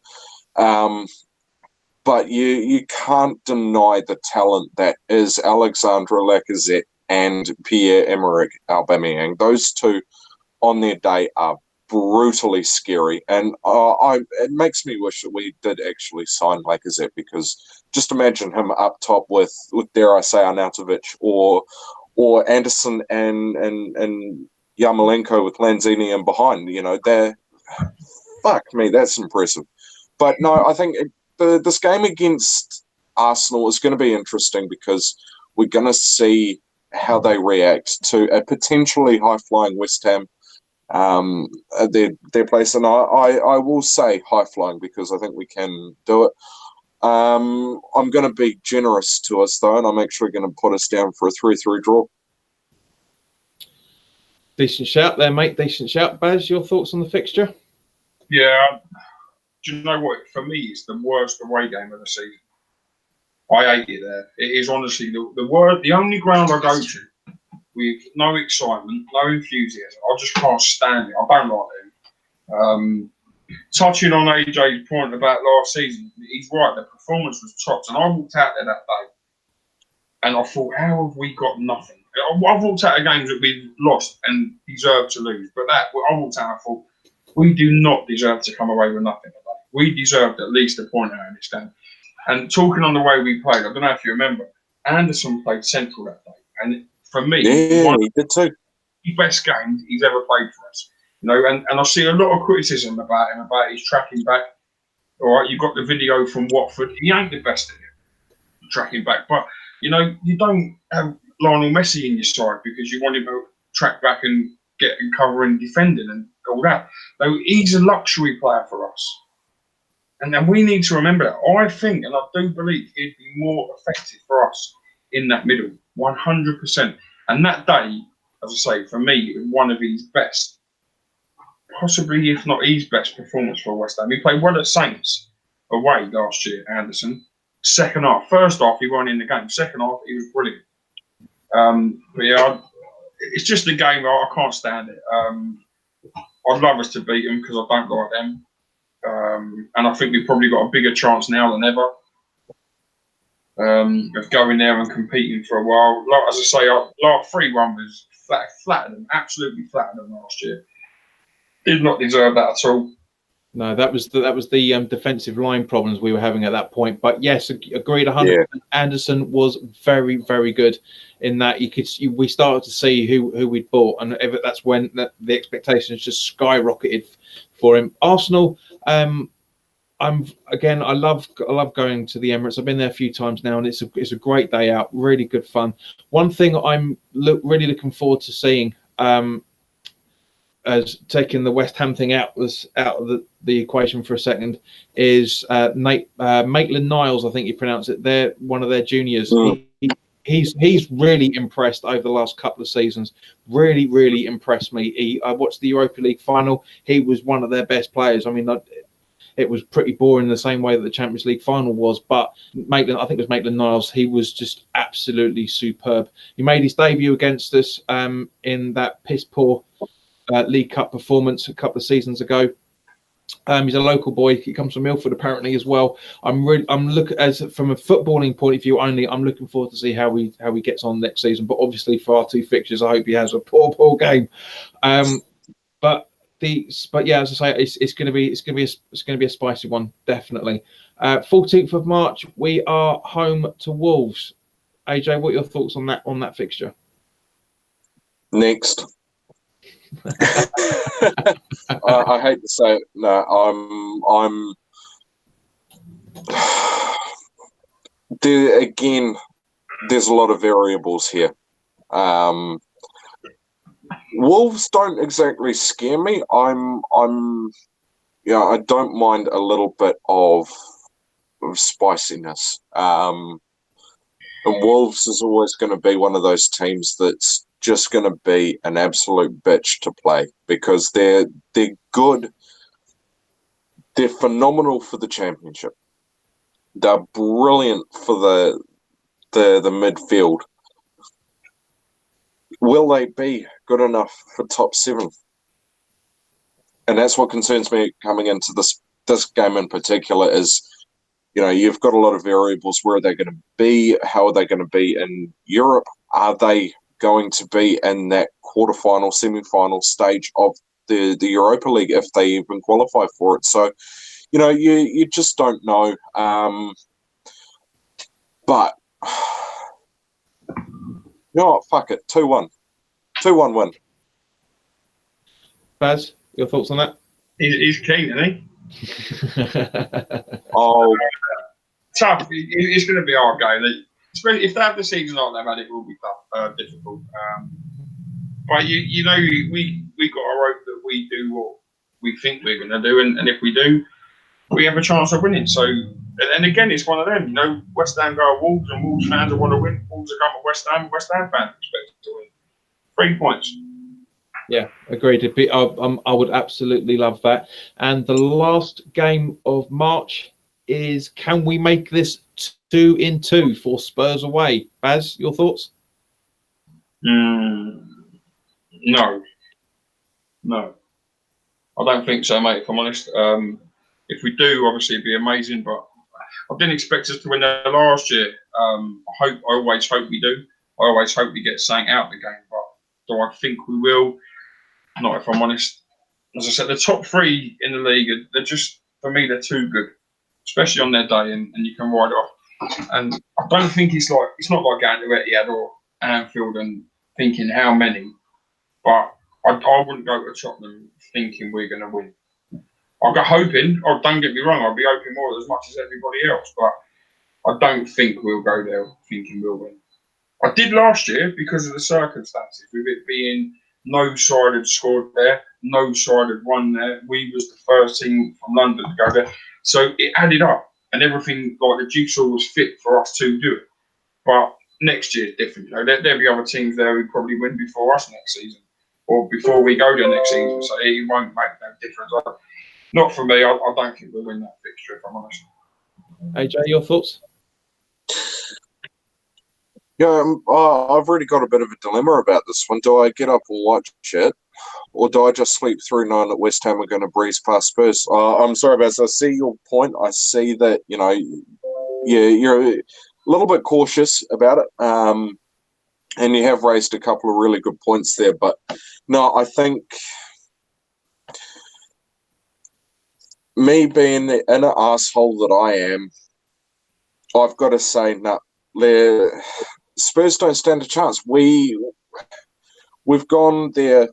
But you can't deny the talent that is Alexandre Lacazette and Pierre-Emerick Aubameyang. Those two on their day are brutally scary, and it makes me wish that we did actually sign Lacazette, because just imagine him up top with dare I say Arnautovic or Anderson and Yarmolenko with Lanzini in behind. Fuck me, that's impressive. But no, I think this game against Arsenal is going to be interesting, because we're going to see how they react to a potentially high-flying West Ham. Their place, and I will say high-flying, because I think we can do it. I'm going to be generous to us, though, and I'm actually going to put us down for a 3-3 draw.
Decent shout there, mate. Decent shout. Baz, your thoughts on the fixture?
Yeah. Do you know what? For me, it's the worst away game of the season. I hate it there. It is honestly the only ground I go to with no excitement, no enthusiasm. I just can't stand it. I don't like them. Touching on AJ's point about last season, he's right. The performance was tops, and I walked out there that day, and I thought, how have we got nothing? I've walked out of games that we've lost and deserved to lose, but I walked out and I thought, we do not deserve to come away with nothing today. We deserved at least a point out in this game. And talking on the way we played, I don't know if you remember, Anderson played central that day, and for me,
he did too.
The best game he's ever played for us. You know, and I see a lot of criticism about him, about his tracking back. All right, you've got the video from Watford. He ain't the best at it, tracking back. But, you know, you don't have Lionel Messi in your side because you want him to track back and get and cover and defending and all that. So he's a luxury player for us. And then we need to remember that. I think, and I do believe, he'd be more effective for us in that middle, 100%. And that day, as I say, for me, it was one of his best. Possibly, if not his best performance for West Ham. He played well at Saints away last year, Anderson. Second half. First half, he won in the game. Second half, he was brilliant. But yeah, it's just a game I can't stand it. I'd love us to beat them because I don't like them. And I think we've probably got a bigger chance now than ever of going there and competing for a while. Like, as I say, our 3-1 was flattered them, absolutely flattered them last year. Did not deserve that at all.
No, that was the defensive line problems we were having at that point. But yes, agreed 100%. Yeah. Anderson was very, very good in that we started to see who we'd bought, and that's when the expectations just skyrocketed for him. Arsenal, I love going to the Emirates. I've been there a few times now, and it's a great day out, really good fun. One thing I'm really looking forward to seeing, as taking the West Ham thing out of the equation for a second, is Maitland-Niles, I think you pronounce it. They're one of their juniors. He's really impressed over the last couple of seasons. Really, really impressed me. I watched the Europa League final. He was one of their best players. I mean, it was pretty boring the same way that the Champions League final was. But I think it was Maitland-Niles. He was just absolutely superb. He made his debut against us in that piss-poor League Cup performance a couple of seasons ago. He's a local boy. He comes from Milford apparently as well. I'm looking, as from a footballing point of view only, I'm looking forward to see how he gets on next season. But obviously for our 2 fixtures, I hope he has a poor game. But yeah, as I say, it's going to be a spicy one, definitely. 14th of March, we are home to Wolves. AJ, what are your thoughts on that fixture?
Next. I hate to say it. No, I'm. Again, there's a lot of variables here. Wolves don't exactly scare me. I don't mind a little bit of spiciness. And Wolves is always going to be one of those teams that's just going to be an absolute bitch to play because they're good. They're phenomenal for the championship. They're brilliant for the midfield. Will they be good enough for top 7? And that's what concerns me coming into this game in particular is, you've got a lot of variables. Where are they going to be? How are they going to be in Europe? Are they going to be in that quarterfinal, semi-final stage of the Europa League if they even qualify for it? So, you just don't know. But, you know what? Fuck it. 2-1. 2-1 win.
Baz, your thoughts on that?
He's keen, isn't he?
Oh.
Tough. It's going to be our game. If they have the season like they've had, it will be tough, difficult. But we got to hope that we do what we think we're going to do, and if we do, we have a chance of winning. So, and again, it's one of them. West Ham go at Wolves, and Wolves fans want to win. Wolves are coming at West Ham. West Ham fans expect to win. 3 points.
Yeah, agreed. I would absolutely love that. And the last game of March, is, can we make this 2-2 for Spurs away? Baz, your thoughts?
No. I don't think so, mate, if I'm honest. If we do, obviously it'd be amazing, but I didn't expect us to win there last year. I always hope we do. I always hope we get something out of the game, but do I think we will? Not if I'm honest. As I said, the top three in the league, they're just, for me, they're too good, especially on their day, and you can ride it off. And I don't think it's not like going to Etihad or Anfield and thinking how many, but I wouldn't go to Tottenham thinking we're going to win. I'll go hoping, or don't get me wrong, I'll be hoping more as much as everybody else, but I don't think we'll go there thinking we'll win. I did last year because of the circumstances, with it being no side had scored there, no side had won there. We was the first team from London to go there. So it added up, and everything, like the jigsaw was fit for us to do it. But next year is different. You know, there'll be other teams there who probably win before us next season, or before we go there next season. So it won't make no difference. Not for me. I don't think we'll win that fixture, if I'm honest.
AJ, your thoughts?
Yeah, I've really got a bit of a dilemma about this one. Do I get up and watch it, or do I just sleep through knowing that West Ham are going to breeze past Spurs? I'm sorry, Baz. I see your point. I see that, you know, you're a little bit cautious about it, and you have raised a couple of really good points there. But no, I think me being the inner asshole that I am, I've got to say, no, Spurs don't stand a chance. We've gone there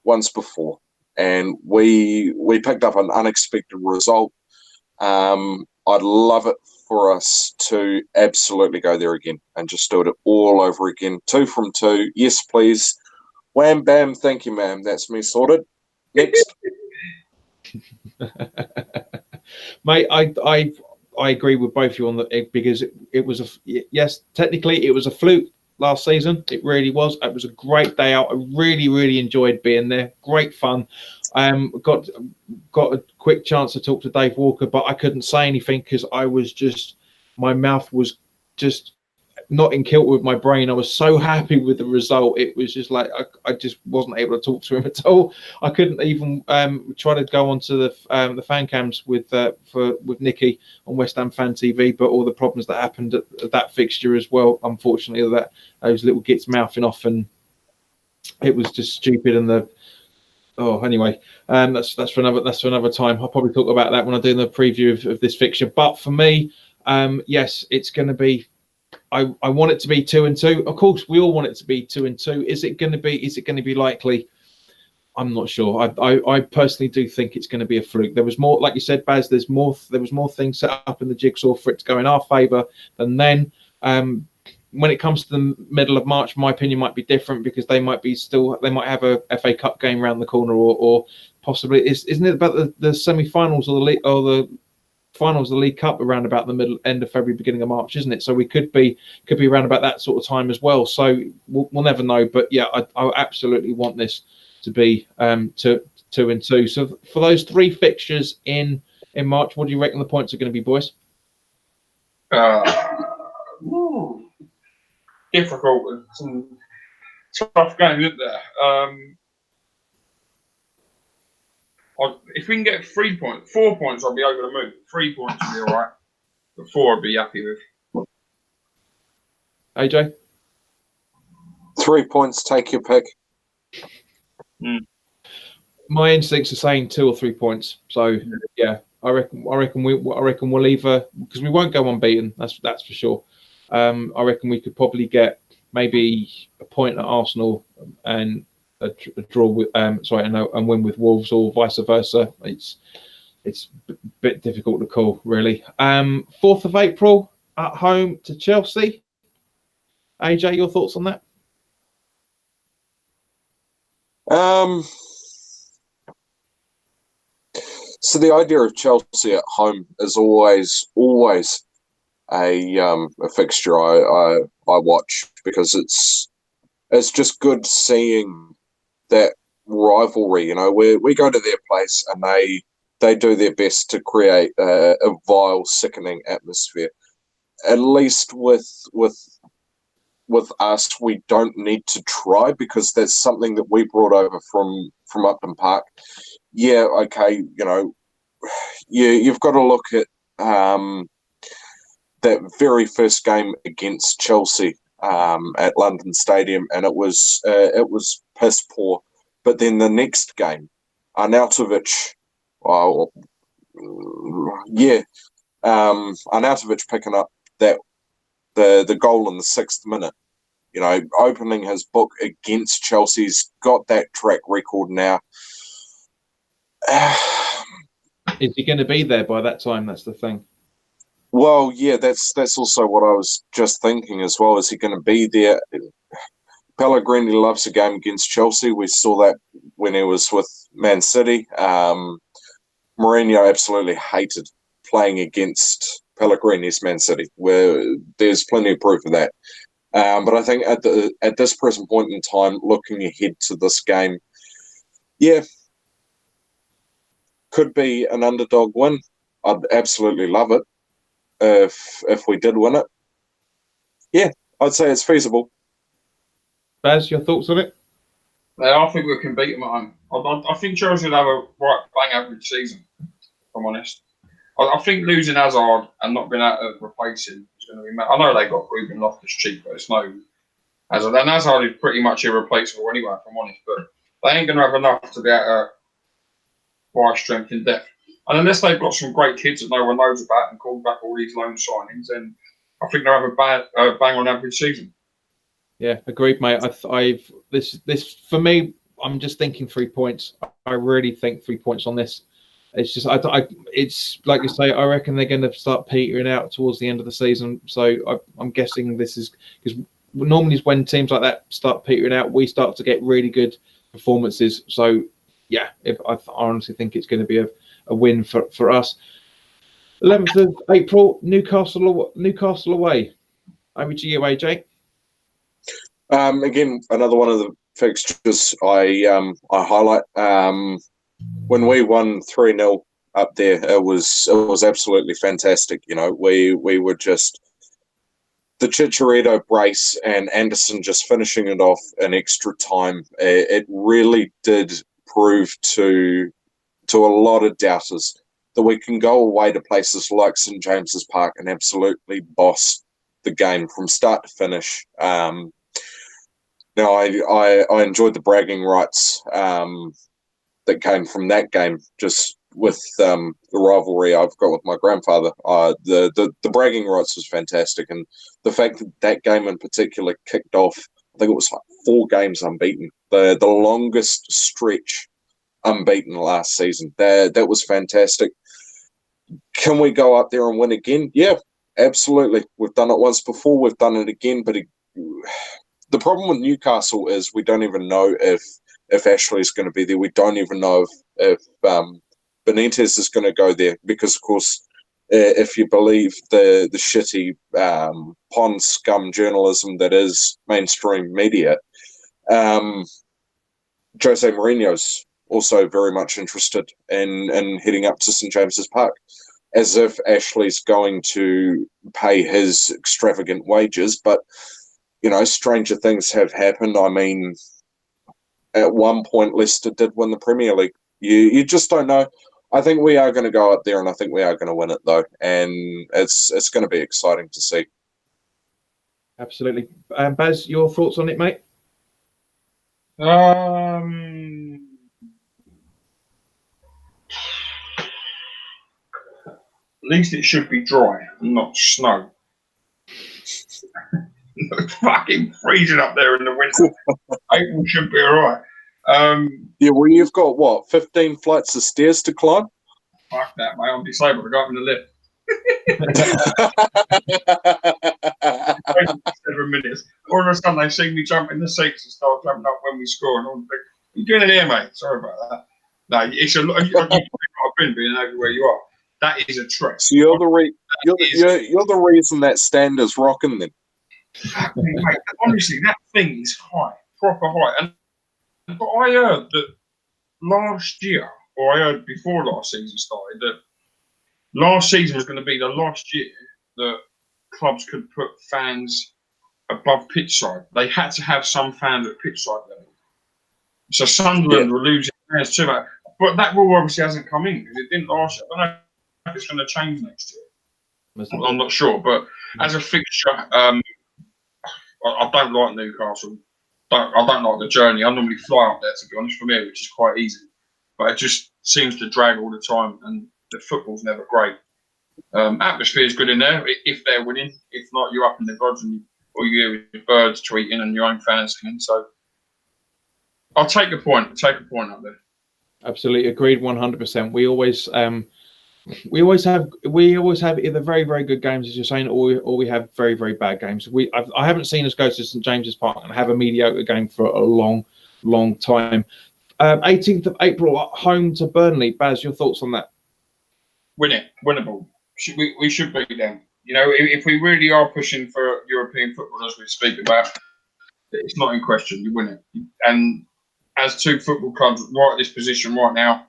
once before, and we picked up an unexpected result. I'd love it for us to absolutely go there again and just do it all over again. 2 from 2. Yes, please. Wham, bam. Thank you, ma'am. That's me sorted. Next.
Mate, I agree with both of you on that, because it was yes, technically it was a fluke last season. It really was. It was a great day out. I really enjoyed being there. Great fun. Got a quick chance to talk to Dave Walker, but I couldn't say anything because I was just, my mouth was just not in kilter with my brain. I was so happy with the result. It was just like I just wasn't able to talk to him at all. I couldn't even try to go onto the fan cams with Nikki on West Ham Fan TV, but all the problems that happened at that fixture as well, unfortunately, that those little gits mouthing off, and it was just stupid. And anyway, that's for another time. I'll probably talk about that when I do the preview of this fixture. But for me, yes, it's going to be. I want it to be 2-2. Of course, we all want it to be 2-2. Is it going to be likely? I'm not sure. I personally do think it's going to be a fluke. There was more, like you said, Baz. There was more things set up in the jigsaw for it to go in our favour than then. When it comes to the middle of March, my opinion might be different, because they might have a FA Cup game around the corner, or possibly isn't it about the semi-finals or the finals of the League Cup around about the end of February, beginning of March, isn't it? So we could be around about that sort of time as well. So we'll never know. But yeah, I absolutely want this to be 2-2. So for those 3 fixtures in March, what do you reckon the points are going to be, boys?
Difficult. Some tough game, isn't there? If we can get 4 points, I'll be over the moon. 3 points will be all right. But 4 I'll be happy with.
AJ?
3 points, take your pick.
My instincts are saying 2 or 3 points. So yeah, I reckon we'll either, because we won't go unbeaten. That's for sure. I reckon we could probably get maybe a point at Arsenal and a draw with and win with Wolves, or vice versa. It's a bit difficult to call, really. 4th of April at home to Chelsea. AJ, your thoughts on that?
So the idea of Chelsea at home is always a fixture I watch, because it's just good seeing that rivalry. You know, we go to their place and they they do their best to create a vile, sickening atmosphere. At least with us, we don't need to try, because that's something that we brought over from Upton Park. Yeah, okay, you've got to look at that very first game against Chelsea at London Stadium, and it was piss poor. But then the next game, Arnautovic, Arnautovic picking up the goal in the 6th minute, opening his book against Chelsea's got that track record now.
Is he going to be there by that time? That's the thing.
Well, yeah, that's also what I was just thinking as well. Is he going to be there? Pellegrini loves a game against Chelsea. We saw that when he was with Man City. Mourinho absolutely hated playing against Pellegrini's Man City, where there's plenty of proof of that. But I think at this present point in time, looking ahead to this game, yeah, could be an underdog win. I'd absolutely love it if we did win it. Yeah, I'd say it's feasible.
Baz, your thoughts on it?
I think we can beat them at home. I think Chelsea will have a right bang average season, if I'm honest. I think losing Hazard and not being able to replace him is going to be... I know they got Ruben Loftus-Cheek, but it's no Hazard. And Hazard is pretty much irreplaceable anyway, if I'm honest. But they ain't going to have enough to be able to buy strength in depth. And unless they've got some great kids that no one knows about and called back all these loan signings, then I think they'll have a bang on average season. Yeah,
agreed, mate. This for me, I'm just thinking 3 points. I really think 3 points on this. It's just, it's like you say. I reckon they're going to start petering out towards the end of the season. So I'm guessing this is because normally when teams like that start petering out, we start to get really good performances. So yeah, I honestly think it's going to be a win for us. 11th of April, Newcastle away. Over to you, AJ.
Again, another one of the fixtures I highlight. When we won 3-0 up there, it was absolutely fantastic. We were just the Chicharito brace and Anderson just finishing it off in extra time. It really did prove to a lot of doubters that we can go away to places like St James's Park and absolutely boss the game from start to finish. Now, I enjoyed the bragging rights that came from that game, just with the rivalry I've got with my grandfather. The bragging rights was fantastic, and the fact that game in particular kicked off, I think it was like 4 games unbeaten, the longest stretch unbeaten last season. That was fantastic. Can we go up there and win again? Yeah, absolutely. We've done it once before. We've done it again, but the problem with Newcastle is we don't even know if Ashley's going to be there. We don't even know if Benitez is going to go there, because, of course, if you believe the shitty pond scum journalism that is mainstream media, Jose Mourinho's also very much interested in heading up to St James's Park, as if Ashley's going to pay his extravagant wages. But stranger things have happened. I mean, at one point, Leicester did win the Premier League. You just don't know. I think we are going to go up there, and I think we are going to win it, though. And it's going to be exciting to see.
Absolutely. Baz, your thoughts on it, mate?
At least it should be dry, not snow. It's fucking freezing up there in the winter. April should be all right.
Yeah, well, you've got, what, 15 flights of stairs to climb?
Fuck that, mate. I'm disabled. I got in the lift. 7 minutes. All of a sudden, they see me jump in the seats and start jumping up when we score. And all the what are you doing in here, mate? Sorry about that. No, it's a lot. I've been being everywhere you are. That is a trek.
So you're the reason that stand is rocking then.
Mate, honestly, that thing is high, proper high. But I heard that last year or I heard before last season started, that last season was going to be the last year that clubs could put fans above pitch side. They had to have some fans at pitch side level. So Sunderland were losing fans to that. But that rule obviously hasn't come in because it didn't last year. I don't know if it's going to change next year. I'm not sure. But as a fixture, I don't like Newcastle. I don't like the journey. I normally fly up there, to be honest, from here, which is quite easy. But it just seems to drag all the time, and the football's never great. Atmosphere is good in there if they're winning. If not, you're up in the gods and all you hear is birds tweeting and your own fans singing. So I'll take a point. Up there.
Absolutely agreed, 100%. We always have either very, very good games, as you're saying, or we have very, very bad games. I haven't seen us go to St James's Park and have a mediocre game for a long, long time. 18th of April at home to Burnley. Baz, your thoughts on that?
Win it, winnable. We should beat them. You know, if we really are pushing for European football, as we speak about, it's not in question. You win it. And as two football clubs right at this position right now,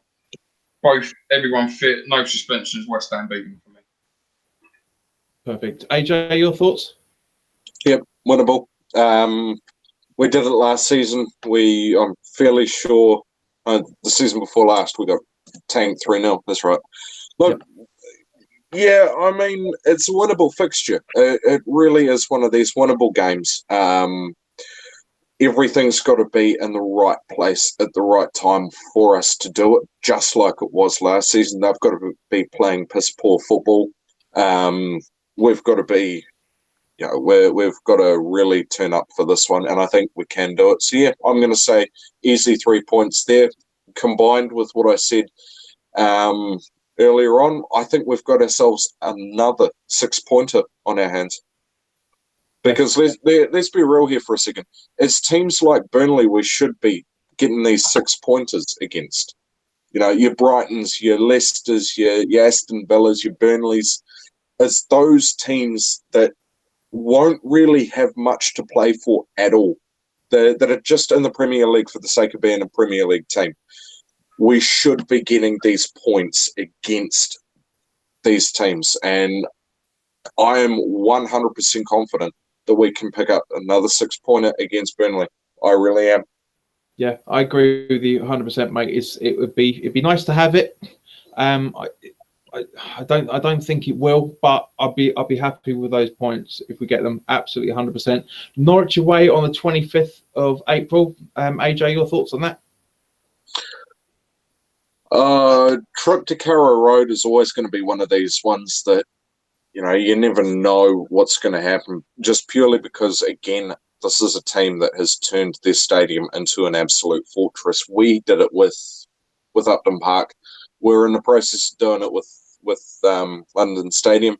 everyone fit, no suspensions, West Ham beating for me.
Perfect. AJ, your thoughts?
Yep, winnable. We did it last season. I'm fairly sure the season before last we got tanked 3-0. That's right. Look, yeah, I mean, it's a winnable fixture. It really is one of these winnable games. Everything's got to be in the right place at the right time for us to do it, just like it was last season. They've got to be playing piss-poor football. We've got to be, we've got to really turn up for this one, and I think we can do it. So, yeah, I'm going to say easy 3 points there, combined with what I said earlier on. I think we've got ourselves another 6-pointer on our hands. Because let's be real here for a second. It's teams like Burnley we should be getting these 6-pointers against. You know, your Brightons, your Leicesters, your Aston Villas, your Burnleys. It's those teams that won't really have much to play for at all. That are just in the Premier League for the sake of being a Premier League team. We should be getting these points against these teams. And I am 100% confident that we can pick up another 6-pointer against Burnley. I really am.
Yeah, I agree with you 100%, mate. It'd be nice to have it. I don't think it will, but I'll be happy with those points if we get them. Absolutely 100%. Norwich away on the 25th of April. AJ, your thoughts on that?
Trip to Carrow Road is always going to be one of these ones that, you never know what's going to happen, just purely because, again, this is a team that has turned their stadium into an absolute fortress. We did it with Upton Park. We're in the process of doing it with London Stadium.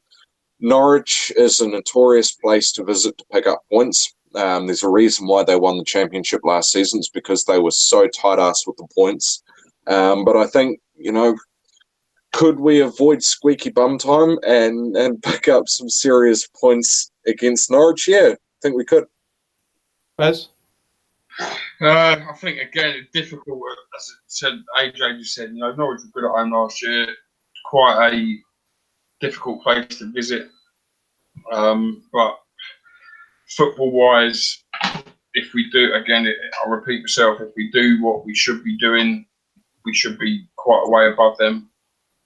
Norwich is a notorious place to visit to pick up points. There's a reason why they won the championship last season. It's because they were so tight-ass with the points. But I think, could we avoid squeaky bum time and pick up some serious points against Norwich? Yeah, I think we could.
Baz?
I think, again, it's difficult. As AJ just said, Norwich were good at home last year. Quite a difficult place to visit. But football-wise, if we do, again, I'll repeat myself, if we do what we should be doing, we should be quite a way above them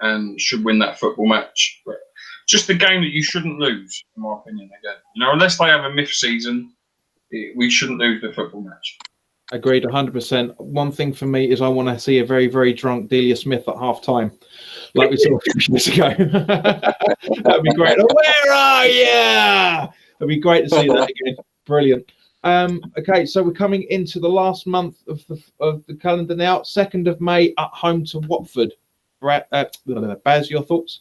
and should win that football match. But just a game that you shouldn't lose, in my opinion, again. Unless they have a myth season, we shouldn't lose the football match.
Agreed, 100%. One thing for me is I want to see a very, very drunk Delia Smith at half-time, like we saw a few years ago. That'd be great. Where are you? It'd be great to see that again. Brilliant. Okay, so we're coming into the last month of the calendar now. 2nd of May at home to Watford. Baz, your thoughts?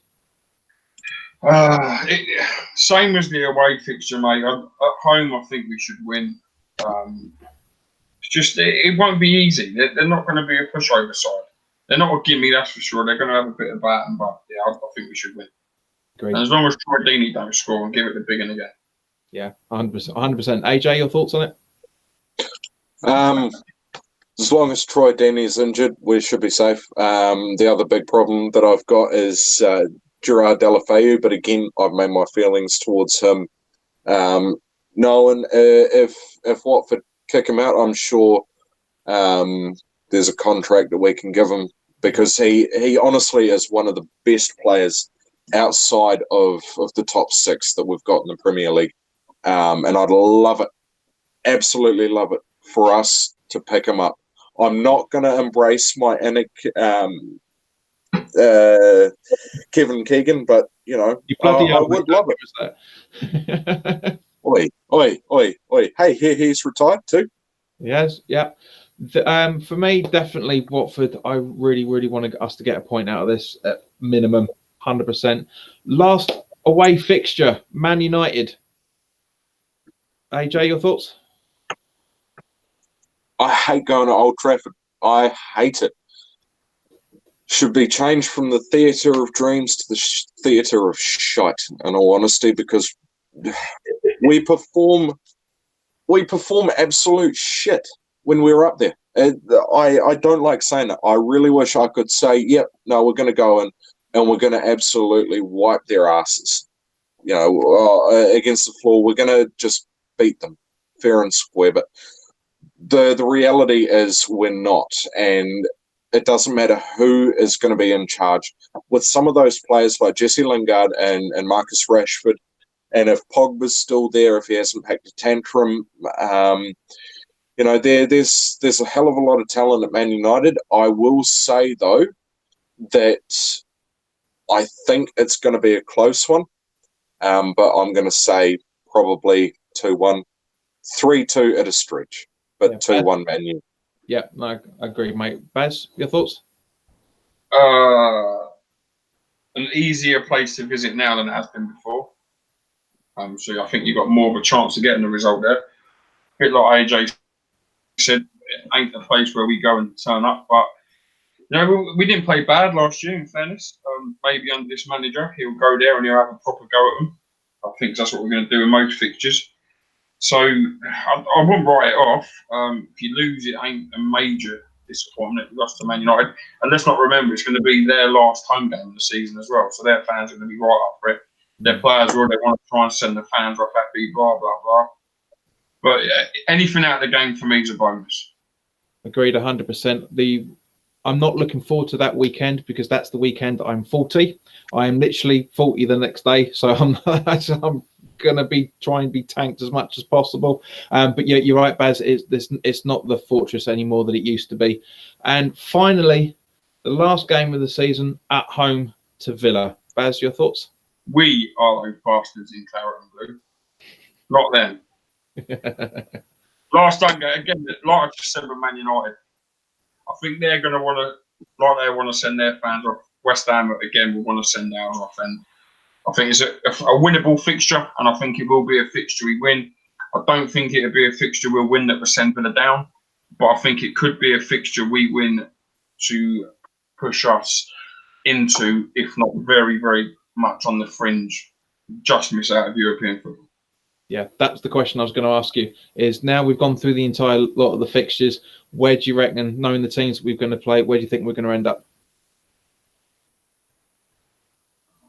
Same as the away fixture, mate. At home, I think we should win. It's just it won't be easy. They're not going to be a pushover side. They're not a gimme, that's for sure. They're going to have a bit of batting, but yeah, I think we should win.
Great.
And as long as Troy Deeney don't score and give it the big one again.
Yeah, 100%. 100%. AJ, your thoughts on it?
As long as Troy Deeney is injured, we should be safe. The other big problem that I've got is Gerard Deulofeu, but again, I've made my feelings towards him known. If Watford kick him out, I'm sure there's a contract that we can give him, because he honestly is one of the best players outside of the top 6 that we've got in the Premier League. And I'd love it, absolutely love it, for us to pick him up. I'm not going to embrace my Kevin Keegan, but, you know, I would love
it.
Oi, oi, oi, oi. Hey, he's retired too.
Yes, yeah. For me, definitely Watford. I really, really want us to get a point out of this at minimum, 100%. Last away fixture, Man United. AJ, your thoughts?
I hate going to Old Trafford. I hate it. Should be changed from the theatre of dreams to the theatre of shite, in all honesty, because we perform absolute shit when we're up there. I don't like saying it. I really wish I could say, yep, no, we're going to go in and we're going to absolutely wipe their asses, you know, against the floor. We're going to just beat them fair and square. But the reality is we're not, and it doesn't matter who is going to be in charge. With some of those players like Jesse Lingard and Marcus Rashford, and if Pogba's still there, if he hasn't packed a tantrum, you know, there's a hell of a lot of talent at Man United. I will say, though, that I think it's going to be a close one, but I'm going to say probably 2-1. 3-2 at a stretch, but yeah, 2-1 Man U.
Yeah, no, I agree, mate. Baz, your thoughts?
An easier place to visit now than it has been before. So I think you've got more of a chance of getting the result there. A bit like AJ said, it ain't a place where we go and turn up, but you know, we didn't play bad last year, in fairness. Maybe under this manager, he'll go there and he'll have a proper go at them. I think that's what we're going to do in most fixtures. So I wouldn't write it off. If you lose, it ain't a major disappointment. We lost to Man United. And let's not remember, it's going to be their last home game of the season as well. So their fans are going to be right up for it. Their players will, they want to try and send the fans off happy, blah, blah, blah. But anything out of the game for me is a bonus.
Agreed 100%. I'm not looking forward to that weekend, because that's the weekend I'm 40. I am literally 40 the next day. So I'm going to be trying to be tanked as much as possible. But yeah, you're right, Baz. It's not the fortress anymore that it used to be. And finally, the last game of the season at home to Villa. Baz, your thoughts?
We are those bastards in claret and blue. Not them. Last time, again, like I just said with Man United, I think they're going to want to, like they want to send their fans off. West Ham, again, will want to send ours off. And I think it's a winnable fixture, and I think it will be a fixture we win. I don't think it'll be a fixture we'll win that will send Villa down, but I think it could be a fixture we win to push us into, if not very, very much on the fringe, just miss out of European football.
Yeah, that's the question I was going to ask you. Is now we've gone through the entire lot of the fixtures, where do you reckon, knowing the teams that we're going to play, where do you think we're going to end up?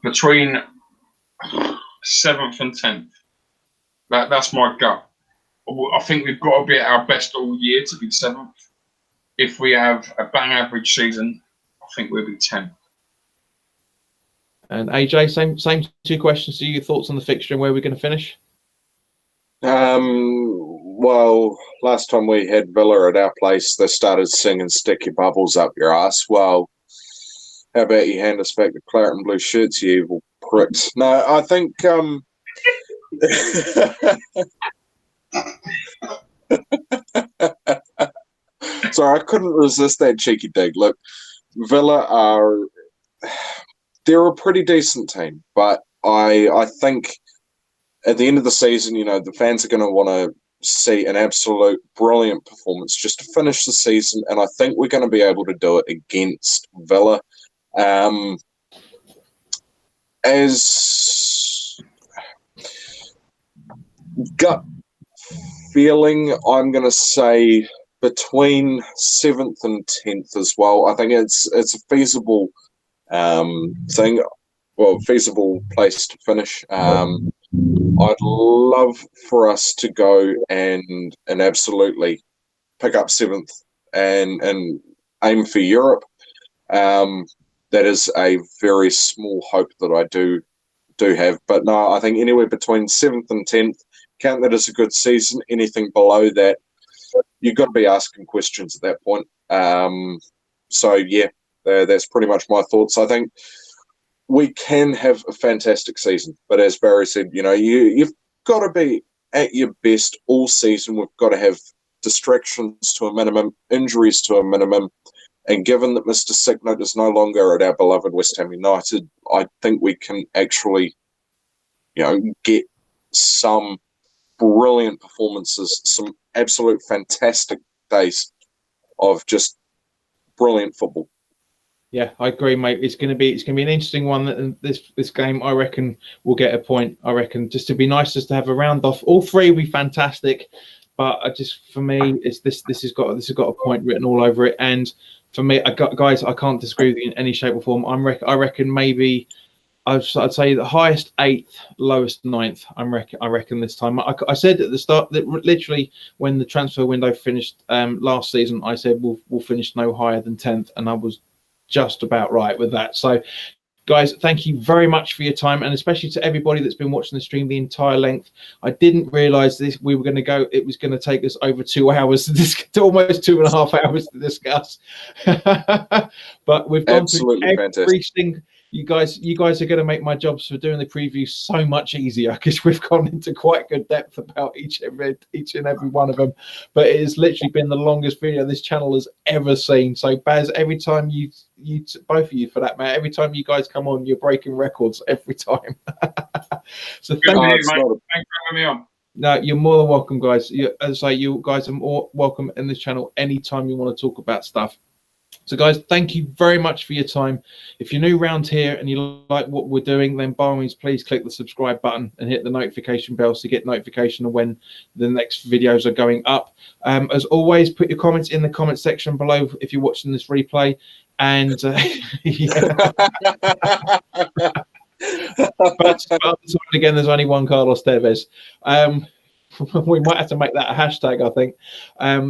Between 7th and 10th. That's my gut. I think we've got to be at our best all year to be 7th. If we have a bang average season, I think we'll be 10th.
And AJ, same two questions to you. Your thoughts on the fixture and where we're going to finish?
Well, last time we had Villa at our place, they started singing "Stick Your Bubbles Up Your Ass." Well, how about you hand us back the claret and blue shirts, you evil pricks? No, I think sorry, I couldn't resist that cheeky dig. Look, Villa they're a pretty decent team, but I think at the end of the season, you know, the fans are going to want to see an absolute brilliant performance just to finish the season, and I think we're going to be able to do it against Villa. As gut feeling, I'm going to say between 7th and 10th as well. I think it's a feasible thing, well, feasible place to finish. I'd love for us to go and absolutely pick up 7th and aim for Europe. That is a very small hope that I do have. But no, I think anywhere between 7th and 10th, count that as a good season. Anything below that, you've got to be asking questions at that point. So, yeah, that's pretty much my thoughts. I think we can have a fantastic season. But as Barry said, you've got to be at your best all season. We've got to have distractions to a minimum, injuries to a minimum. And given that Mr. Sicknote is no longer at our beloved West Ham United, I think we can actually, get some brilliant performances, some absolute fantastic days of just brilliant football.
Yeah, I agree, mate. It's going to be an interesting one. That this game, I reckon, will get a point. I reckon just to be nice, just to have a round off. All three will be fantastic, but for me, it's this has got a point written all over it. And for me, guys, I can't disagree with you in any shape or form. I reckon maybe I'd say the highest 8th, lowest 9th. I reckon this time. I said at the start that literally when the transfer window finished last season, I said we'll finish no higher than 10th, and I was just about right with that. So, guys, thank you very much for your time, and especially to everybody that's been watching the stream the entire length. I didn't realise it was going to take us over 2 hours to almost 2.5 hours to discuss. But we've gone through everything. You guys are going to make my jobs for doing the preview so much easier, because we've gone into quite good depth about each and every one of them. But it has literally been the longest video this channel has ever seen. So Baz, every time you both of you for that matter, every time you guys come on, you're breaking records every time. So thank you, mate. Thanks for having me on. No, you're more than welcome, guys. As I say, you guys are more welcome in this channel anytime you want to talk about stuff. So, guys, thank you very much for your time. If you're new around here and you like what we're doing, then by all means, please click the subscribe button and hit the notification bell to get notification of when the next videos are going up. As always, put your comments in the comment section below if you're watching this replay. And but again, there's only one Carlos Tevez. We might have to make that a hashtag, I think.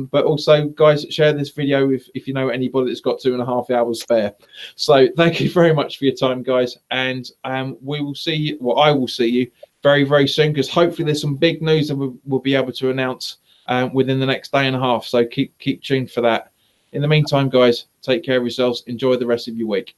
But also, guys, share this video if you know anybody that's got 2.5 hours spare. So thank you very much for your time, guys. And we will see you, well, I will see you very, very soon, because hopefully there's some big news that we'll be able to announce within the next day and a half. So keep tuned for that. In the meantime, guys, take care of yourselves. Enjoy the rest of your week.